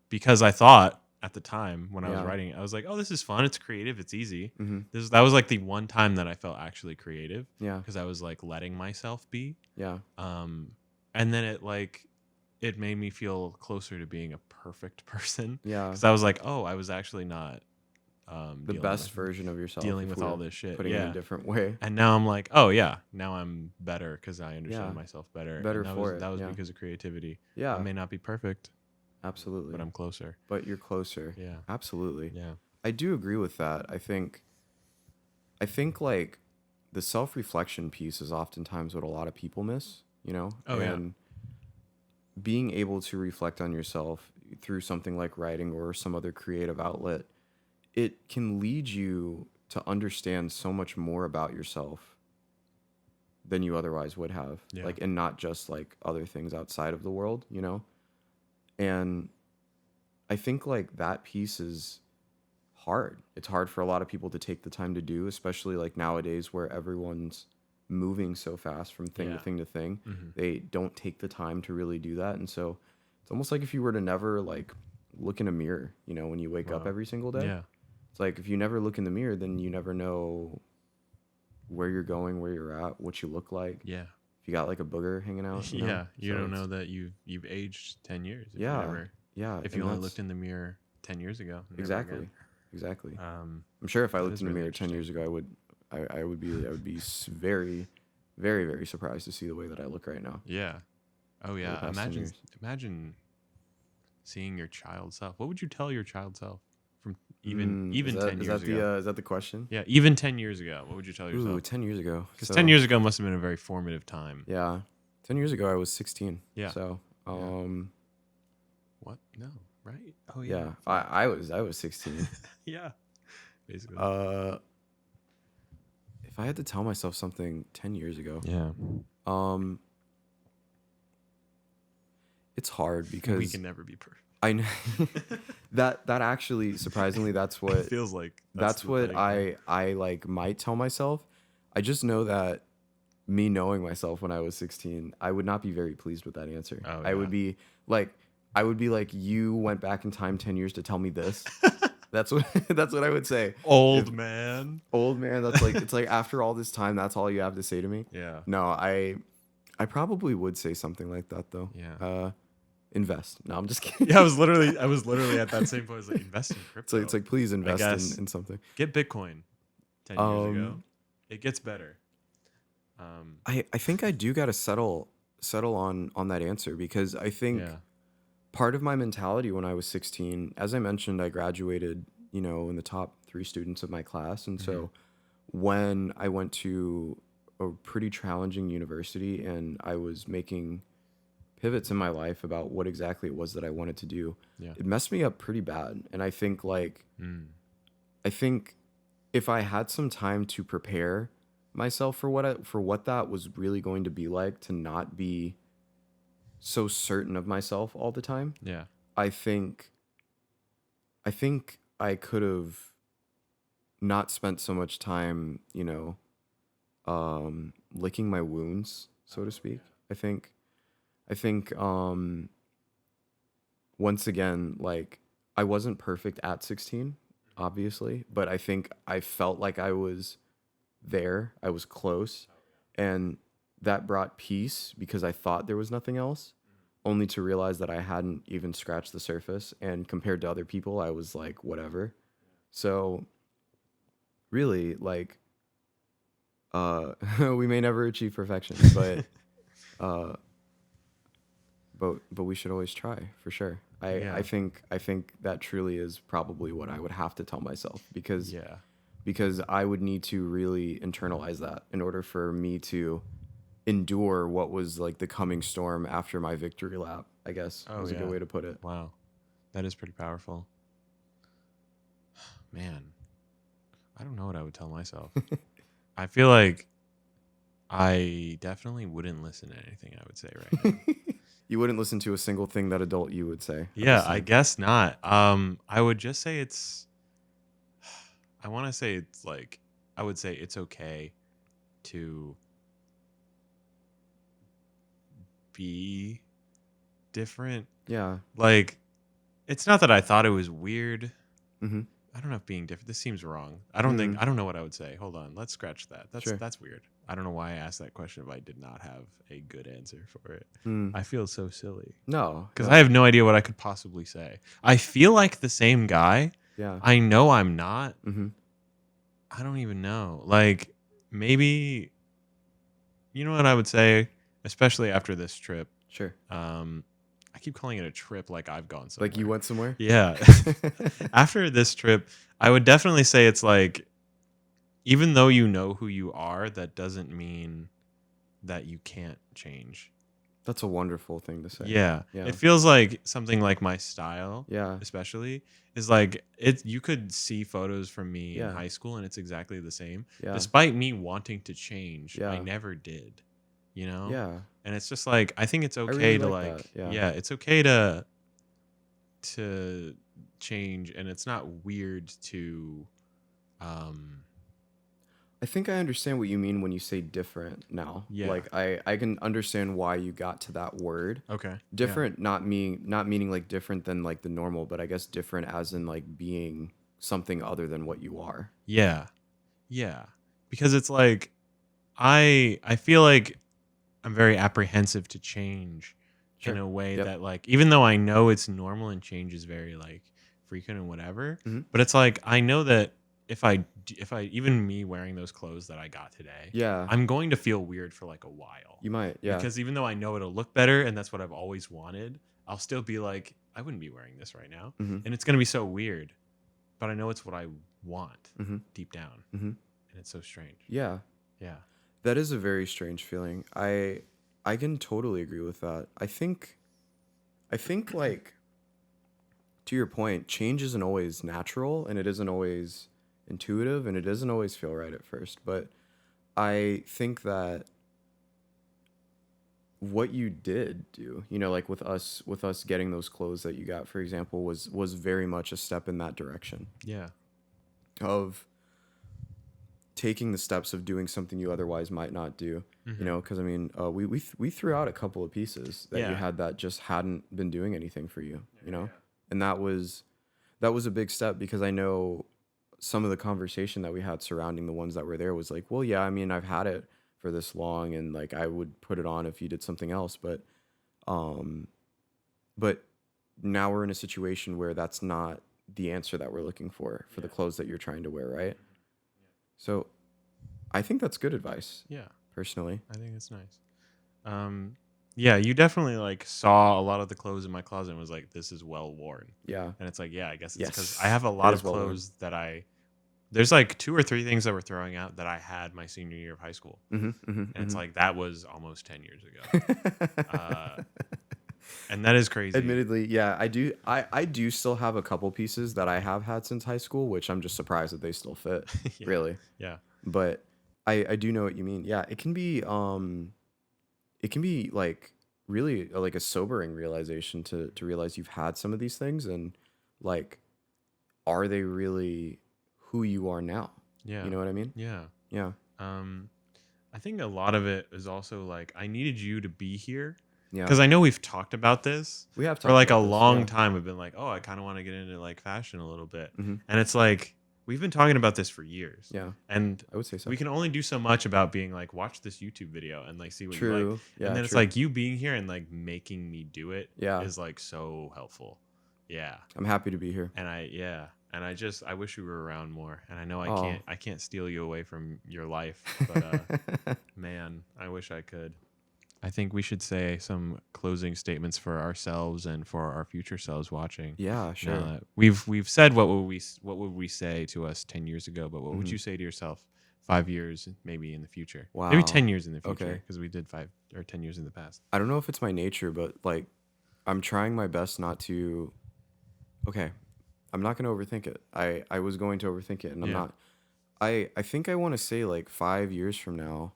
S1: because I thought at the time when I was writing it, I was like, oh, this is fun. It's creative. It's easy. That was like the one time that I felt actually creative.
S2: Yeah.
S1: Because I was like letting myself be.
S2: Yeah.
S1: And then it made me feel closer to being a perfect person.
S2: Yeah.
S1: Because I was like, oh, I was actually not
S2: the best version of yourself.
S1: Dealing with all this shit.
S2: Putting it in a different way.
S1: And now I'm like, oh yeah, now I'm better because I understand myself better.
S2: Better
S1: and that was because of creativity.
S2: Yeah.
S1: I may not be perfect.
S2: Absolutely.
S1: But I'm closer.
S2: But you're closer.
S1: Yeah.
S2: Absolutely.
S1: Yeah.
S2: I do agree with that. I think like the self-reflection piece is oftentimes what a lot of people miss, you know?
S1: Oh,
S2: and being able to reflect on yourself through something like writing or some other creative outlet, it can lead you to understand so much more about yourself than you otherwise would have.
S1: Yeah.
S2: Like, and not just like other things outside of the world, you know? And I think like that piece is hard. It's hard for a lot of people to take the time to do, especially like nowadays where everyone's moving so fast from thing to thing to thing. They don't take the time to really do that. And so it's almost like if you were to never like look in a mirror, you know, when you wake up every single day.
S1: Yeah.
S2: It's like if you never look in the mirror, then you never know where you're going, where you're at, what you look like.
S1: Yeah.
S2: If you got like a booger hanging out. You know?
S1: You don't know that you've aged 10 years. If
S2: If
S1: you only looked in the mirror 10 years ago.
S2: Exactly. I'm sure if I looked in the mirror 10 years ago, I would be very, very, very surprised to see the way that I look right now.
S1: Yeah. Oh yeah. Imagine seeing your child self. What would you tell your child self from even 10 years ago?
S2: Is that the question?
S1: Yeah. Even 10 years ago, what would you tell yourself?
S2: 10 years ago.
S1: Because 10 years ago must have been a very formative time.
S2: Yeah. 10 years ago, I was 16.
S1: Yeah.
S2: So,
S1: What? No. Right? Oh
S2: yeah. I was 16.
S1: Yeah. Basically.
S2: If I had to tell myself something 10 years ago,
S1: yeah.
S2: it's hard
S1: We
S2: because
S1: can never be perfect.
S2: I know that actually surprisingly
S1: It feels like
S2: that's
S1: the
S2: what
S1: thing.
S2: I like might tell myself. I just know that me knowing myself when I was 16, I would not be very pleased with that answer.
S1: Oh
S2: I would
S1: yeah.
S2: be like you went back in time 10 years to tell me this. That's what that's what I would say. If
S1: Old man.
S2: old man, that's like it's like after all this time, that's all you have to say to me.
S1: Yeah.
S2: No, I probably would say something like that though.
S1: Yeah.
S2: Invest. No, I'm just kidding.
S1: Yeah, I was literally at that same point. I was like, invest in crypto.
S2: It's like please
S1: I
S2: invest
S1: guess
S2: in something.
S1: get Bitcoin 10 years ago. It gets better.
S2: I think I do gotta settle on that answer because I think
S1: Yeah.
S2: part of my mentality when I was 16, as I mentioned, I graduated, in the top 3 students of my class. And so when I went to a pretty challenging university and I was making pivots in my life about what exactly it was that I wanted to do,
S1: Yeah.
S2: it messed me up pretty bad. And I think I think if I had some time to prepare myself for what that was really going to be like to not be so certain of myself all the time,
S1: Yeah.
S2: I think I could have not spent so much time, licking my wounds, so to speak. I think once again, like I wasn't perfect at 16, obviously, but I think I felt like I was there. I was close, and that brought peace because I thought there was nothing else, only to realize that I hadn't even scratched the surface. And compared to other people, I was like, whatever. So really, like, we may never achieve perfection, uh, but we should always try for sure.
S1: Yeah.
S2: I think that truly is probably what I would have to tell myself
S1: Yeah.
S2: because I would need to really internalize that in order for me to endure what was like the coming storm after my victory lap, I guess
S1: Oh
S2: is a good
S1: yeah.
S2: way to put it.
S1: Wow. That is pretty powerful. Man, I don't know what I would tell myself. I feel like I definitely wouldn't listen to anything I would say right now.
S2: You wouldn't listen to a single thing that adult you would say at
S1: Yeah,
S2: this
S1: I
S2: time.
S1: guess not. I would just say I want to say it's like I would say it's okay to be different.
S2: Yeah.
S1: Like it's not that I thought it was weird.
S2: Mm-hmm.
S1: I don't know if being different. This seems wrong.
S2: Mm,
S1: I don't know what I would say. Hold on. Let's scratch that.
S2: sure.
S1: That's weird. I don't know why I asked that question if I did not have a good answer for it.
S2: Mm.
S1: I feel so silly
S2: No.
S1: because
S2: No.
S1: I have no idea what I could possibly say. I feel like the same guy.
S2: Yeah.
S1: I know I'm not.
S2: Mm-hmm.
S1: I don't even know. Like maybe you know what I would say, especially after this trip.
S2: Sure.
S1: I keep calling it a trip like I've gone somewhere.
S2: Like you went somewhere?
S1: Yeah. After this trip, I would definitely say it's like even though you know who you are, that doesn't mean that you can't change.
S2: That's a wonderful thing to say.
S1: Yeah.
S2: Yeah.
S1: It feels like something like my style,
S2: Yeah.
S1: especially, is like it you could see photos from me in
S2: Yeah.
S1: high school and it's exactly the same.
S2: Yeah.
S1: Despite me wanting to change, I
S2: Yeah.
S1: never did. You know?
S2: Yeah.
S1: And it's just like I think it's okay
S2: really
S1: to
S2: like
S1: like
S2: that. Yeah.
S1: it's okay to change and it's not weird to
S2: I think I understand what you mean when you say different now.
S1: Yeah.
S2: Like I can understand why you got to that word.
S1: okay.
S2: Different not meaning like different than like the normal, but I guess different as in like being something other than what you are.
S1: Yeah. Yeah. Because it's like I feel like I'm very apprehensive to change in
S2: Sure.
S1: a way
S2: Yep.
S1: that like even though I know it's normal and change is very like frequent and whatever,
S2: Mhm.
S1: but it's like I know that if I even me wearing those clothes that I got today,
S2: Yeah.
S1: I'm going to feel weird for like a while.
S2: You might. Yeah.
S1: Because even though I know it'll look better and that's what I've always wanted, I'll still be like I wouldn't be wearing this right now.
S2: Mhm.
S1: And it's going to be so weird. But I know it's what I want
S2: Mhm.
S1: deep down.
S2: Mhm.
S1: And it's so strange.
S2: Yeah.
S1: Yeah.
S2: That is a very strange feeling. I can totally agree with that. I think like to your point, change isn't always natural and it isn't always intuitive and it doesn't always feel right at first, but I think that what you did do, you know, like with us getting those clothes that you got, for example, was very much a step in that direction
S1: Yeah.
S2: of taking the steps of doing something you otherwise might not do, you know, because I mean, we threw out a couple of pieces that you
S1: Yeah.
S2: had that just hadn't been doing anything for you, you know,
S1: Yeah.
S2: and that was a big step because I know some of the conversation that we had surrounding the ones that were there was like, well, yeah, I mean, I've had it for this long, and like I would put it on if you did something else, um, but now we're in a situation where that's not the answer that we're looking for the clothes that you're trying to wear, right? So I think that's good advice,
S1: Yeah.
S2: personally.
S1: I think it's nice. Yeah, you definitely like saw a lot of the clothes in my closet and was like, this is well worn.
S2: Yeah.
S1: And it's like, yeah, I guess it's because I
S2: Yes.
S1: have a
S2: It
S1: lot
S2: is
S1: of
S2: well worn.
S1: clothes there's like 2 or 3 things that we're throwing out that I had my senior year of high school.
S2: Mm-hmm,
S1: And it's
S2: mm-hmm,
S1: like, that was almost 10 years ago.
S2: mm-hmm.
S1: And that is crazy.
S2: Admittedly, yeah, I do still have a couple pieces that I have had since high school, which I'm just surprised that they still fit,
S1: Yeah.
S2: really.
S1: Yeah.
S2: But I do know what you mean. Yeah, it can be like really like a sobering realization to realize you've had some of these things, and like, are they really who you are now?
S1: Yeah.
S2: You know what I mean?
S1: Yeah.
S2: Yeah.
S1: Um, I think a lot of it is also like, I needed you to be here
S2: Yeah.
S1: because I know we've talked about this
S2: We have
S1: for
S2: talked
S1: like a
S2: about this.
S1: long
S2: Yeah.
S1: time. We've been like, oh, I kind of want to get into like fashion a little bit.
S2: Mm-hmm.
S1: And it's like, we've been talking about this for years.
S2: Yeah.
S1: And
S2: I would say so.
S1: we can only do so much about being like, watch this YouTube video and like see what you like.
S2: True. Yeah.
S1: And then it's
S2: True.
S1: like, you being here and like making me do it
S2: Yeah.
S1: is like so helpful. Yeah.
S2: I'm happy to be here.
S1: And I wish you were around more. And I know
S2: Oh.
S1: I can't steal you away from your life, but man, I wish I could. I think we should say some closing statements for ourselves and for our future selves watching.
S2: Yeah, sure.
S1: Now that we've said what would we say to us 10 years ago, but what would
S2: Mhm.
S1: you say to yourself 5 years maybe in the future? Maybe
S2: Wow.
S1: 10 years in the future,
S2: Okay.
S1: because we did 5 or 10 years in the past.
S2: I don't know if it's my nature, but like, I'm trying my best not to. Okay, I'm not gonna overthink it. I was going to overthink it, and I'm
S1: Yeah.
S2: not. I think I want to say like 5 years from now,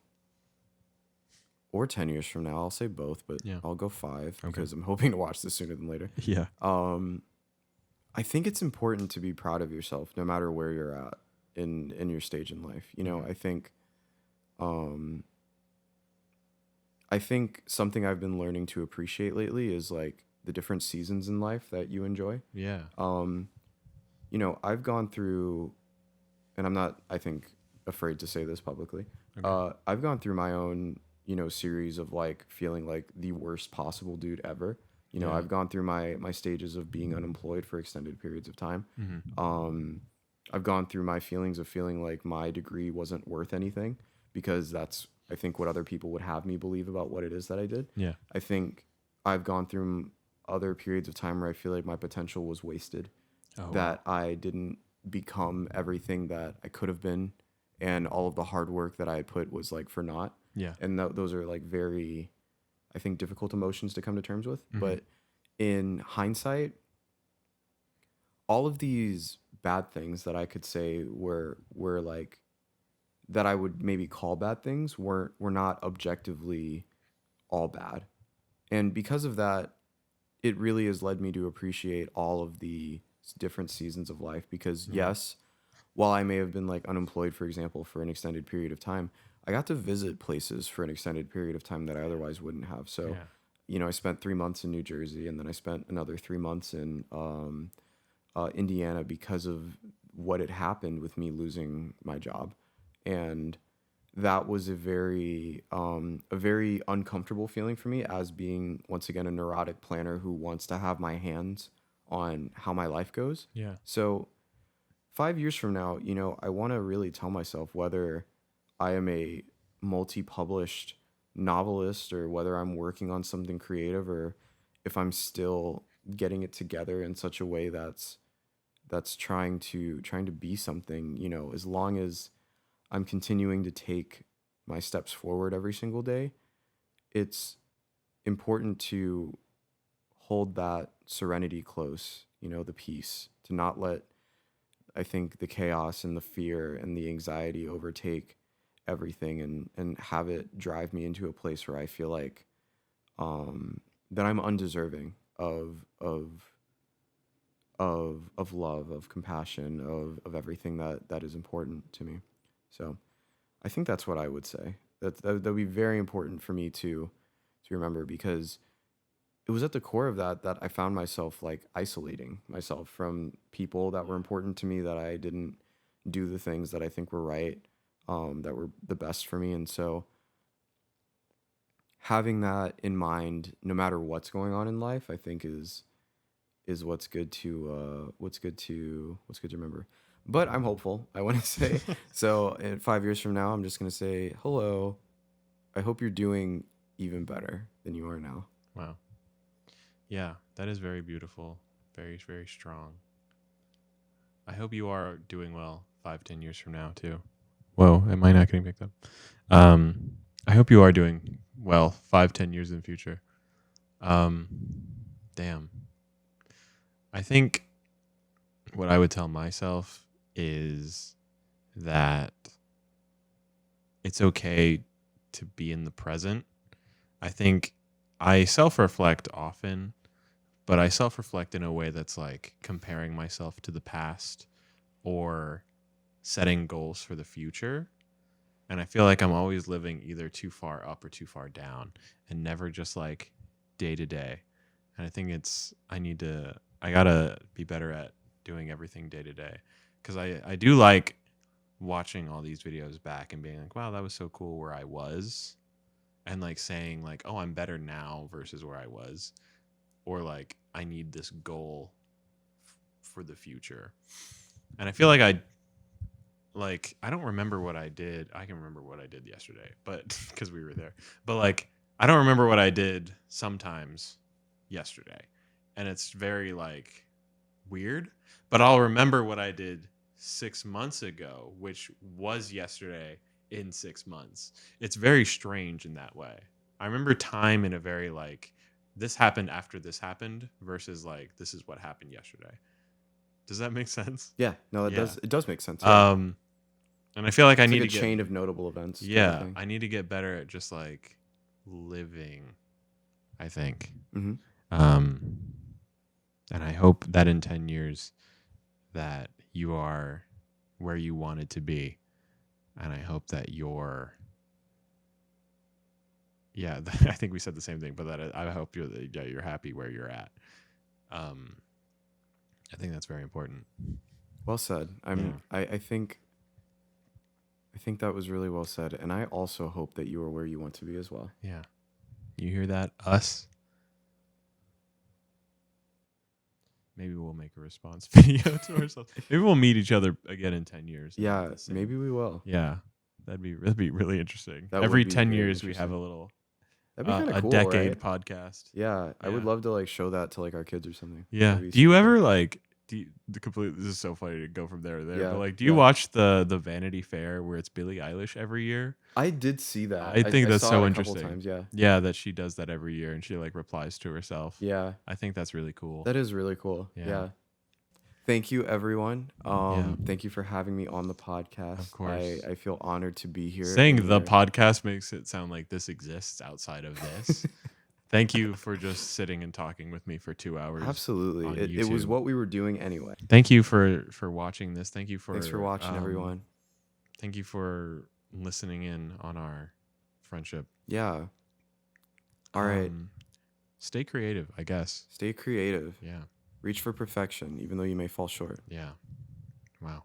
S2: or 10 years from now. I'll say both, but
S1: Yeah.
S2: I'll go 5
S1: Okay.
S2: because I'm hoping to watch this sooner than later.
S1: Yeah.
S2: I think it's important to be proud of yourself, no matter where you're at in your stage in life. You know, um, I think something I've been learning to appreciate lately is like the different seasons in life that you enjoy.
S1: Yeah.
S2: You know, I've gone through, and I'm not, I think, afraid to say this publicly.
S1: Okay.
S2: I've gone through my own, you know, series of like feeling like the worst possible dude ever. You know,
S1: Yeah.
S2: I've gone through my stages of being unemployed for extended periods of time.
S1: Mm-hmm.
S2: I've gone through my feelings of feeling like my degree wasn't worth anything because that's, I think, what other people would have me believe about what it is that I did.
S1: Yeah.
S2: I think I've gone through other periods of time where I feel like my potential was wasted,
S1: Oh,
S2: that I didn't become everything that I could have been, and all of the hard work that I had put was like for naught.
S1: yeah.
S2: And those are like very, I think, difficult emotions to come to terms with.
S1: Mhm.
S2: But in hindsight, all of these bad things that I could say were like, that I would maybe call bad things, were not objectively all bad. And because of that, it really has led me to appreciate all of the different seasons of life. Because
S1: Mhm.
S2: yes, while I may have been like unemployed, for example, for an extended period of time, I got to visit places for an extended period of time that I otherwise wouldn't have. So,
S1: Yeah.
S2: you know, I spent 3 months in New Jersey, and then I spent another 3 months in Indiana because of what had happened with me losing my job. And that was a very uncomfortable feeling for me, as being, once again, a neurotic planner who wants to have my hands on how my life goes.
S1: Yeah.
S2: So 5 years from now, you know, I want to really tell myself whether I am a multi-published novelist, or whether I'm working on something creative, or if I'm still getting it together in such a way that's trying to be something, you know, as long as I'm continuing to take my steps forward every single day, it's important to hold that serenity close, you know, the peace, to not let, I think, the chaos and the fear and the anxiety overtake everything, and have it drive me into a place where I feel like that I'm undeserving of love, of compassion, of everything that is important to me. So I think that's what I would say. That would be very important for me to remember, because it was at the core of that I found myself like isolating myself from people that were important to me, that I didn't do the things that I think were right, that were the best for me. And so having that in mind, no matter what's going on in life, I think is what's good to remember. But I'm hopeful. I want to say, so in 5 years from now, I'm just gonna say hello. I hope you're doing even better than you are now.
S1: Wow. Yeah, that is very beautiful. Very, very strong. I hope you are doing well 5, 10 years from now too. Whoa, am I not getting picked up? I hope you are doing well 5, 10 years in the future. Damn. I think what I would tell myself is that it's okay to be in the present. I think I self-reflect often, but I self-reflect in a way that's like comparing myself to the past or setting goals for the future. And I feel like I'm always living either too far up or too far down, and never just like day to day. And I think I gotta be better at doing everything day to day. Cause I do like watching all these videos back and being like, wow, that was so cool where I was. And like saying like, oh, I'm better now versus where I was. Or like, I need this goal for the future. And I feel like I don't remember what I did. I can remember what I did yesterday, but because we were there. But like, I don't remember what I did sometimes yesterday. And it's very like weird, but I'll remember what I did 6 months ago, which was yesterday in 6 months. It's very strange in that way. I remember time in a very like, this happened after this happened versus like, this is what happened yesterday. Does that make sense?
S2: Yeah, no, it
S1: Yeah.
S2: does. It does make sense. Yeah.
S1: And I feel like I
S2: It's
S1: need
S2: like
S1: to
S2: a
S1: get
S2: chain of notable events. Type of
S1: yeah,
S2: thing.
S1: I need to get better at just like living, I think.
S2: Mm-hmm.
S1: And I hope that in 10 years that you are where you wanted to be. And I hope that yeah, I think we said the same thing, but that I hope you're happy where you're at. I think that's very important.
S2: Well said. I think that was really well said, and I also hope that you are where you want to be as well.
S1: Yeah. You hear that? Us? Maybe we'll make a response video to ourselves. Maybe we'll meet each other again in 10 years.
S2: Yeah, maybe we will.
S1: Yeah. That'd be really interesting.
S2: That
S1: Every
S2: would be
S1: 10
S2: very
S1: years we have a
S2: interesting.
S1: little
S2: That'd be kind of
S1: a
S2: cool,
S1: decade
S2: right?
S1: podcast.
S2: Yeah, I would love to like show that to like our kids or something.
S1: Yeah.
S2: That'd be
S1: Do you
S2: super
S1: ever
S2: cool.
S1: like this is so funny to go from there to there,
S2: Yeah,
S1: but like do you
S2: yeah.
S1: watch the Vanity Fair where it's Billie Eilish every year?
S2: I did see that.
S1: I think that's
S2: saw
S1: so
S2: it a couple
S1: interesting.
S2: times. Yeah.
S1: Yeah, that she does that every year and she like replies to herself.
S2: Yeah.
S1: I think that's really cool.
S2: That is really cool. Yeah. Thank you, everyone. Thank you for having me on the podcast.
S1: Of course.
S2: I feel honored to be here.
S1: Saying the podcast makes it sound like this exists outside of this. Thank you for just sitting and talking with me for 2 hours.
S2: Absolutely. It was what we were doing anyway.
S1: Thank you for watching this. Thanks for
S2: watching, everyone.
S1: Thank you for listening in on our friendship.
S2: Yeah. All right.
S1: Stay creative, I guess.
S2: Stay creative.
S1: Yeah.
S2: Reach for perfection, even though you may fall short.
S1: Yeah. Wow.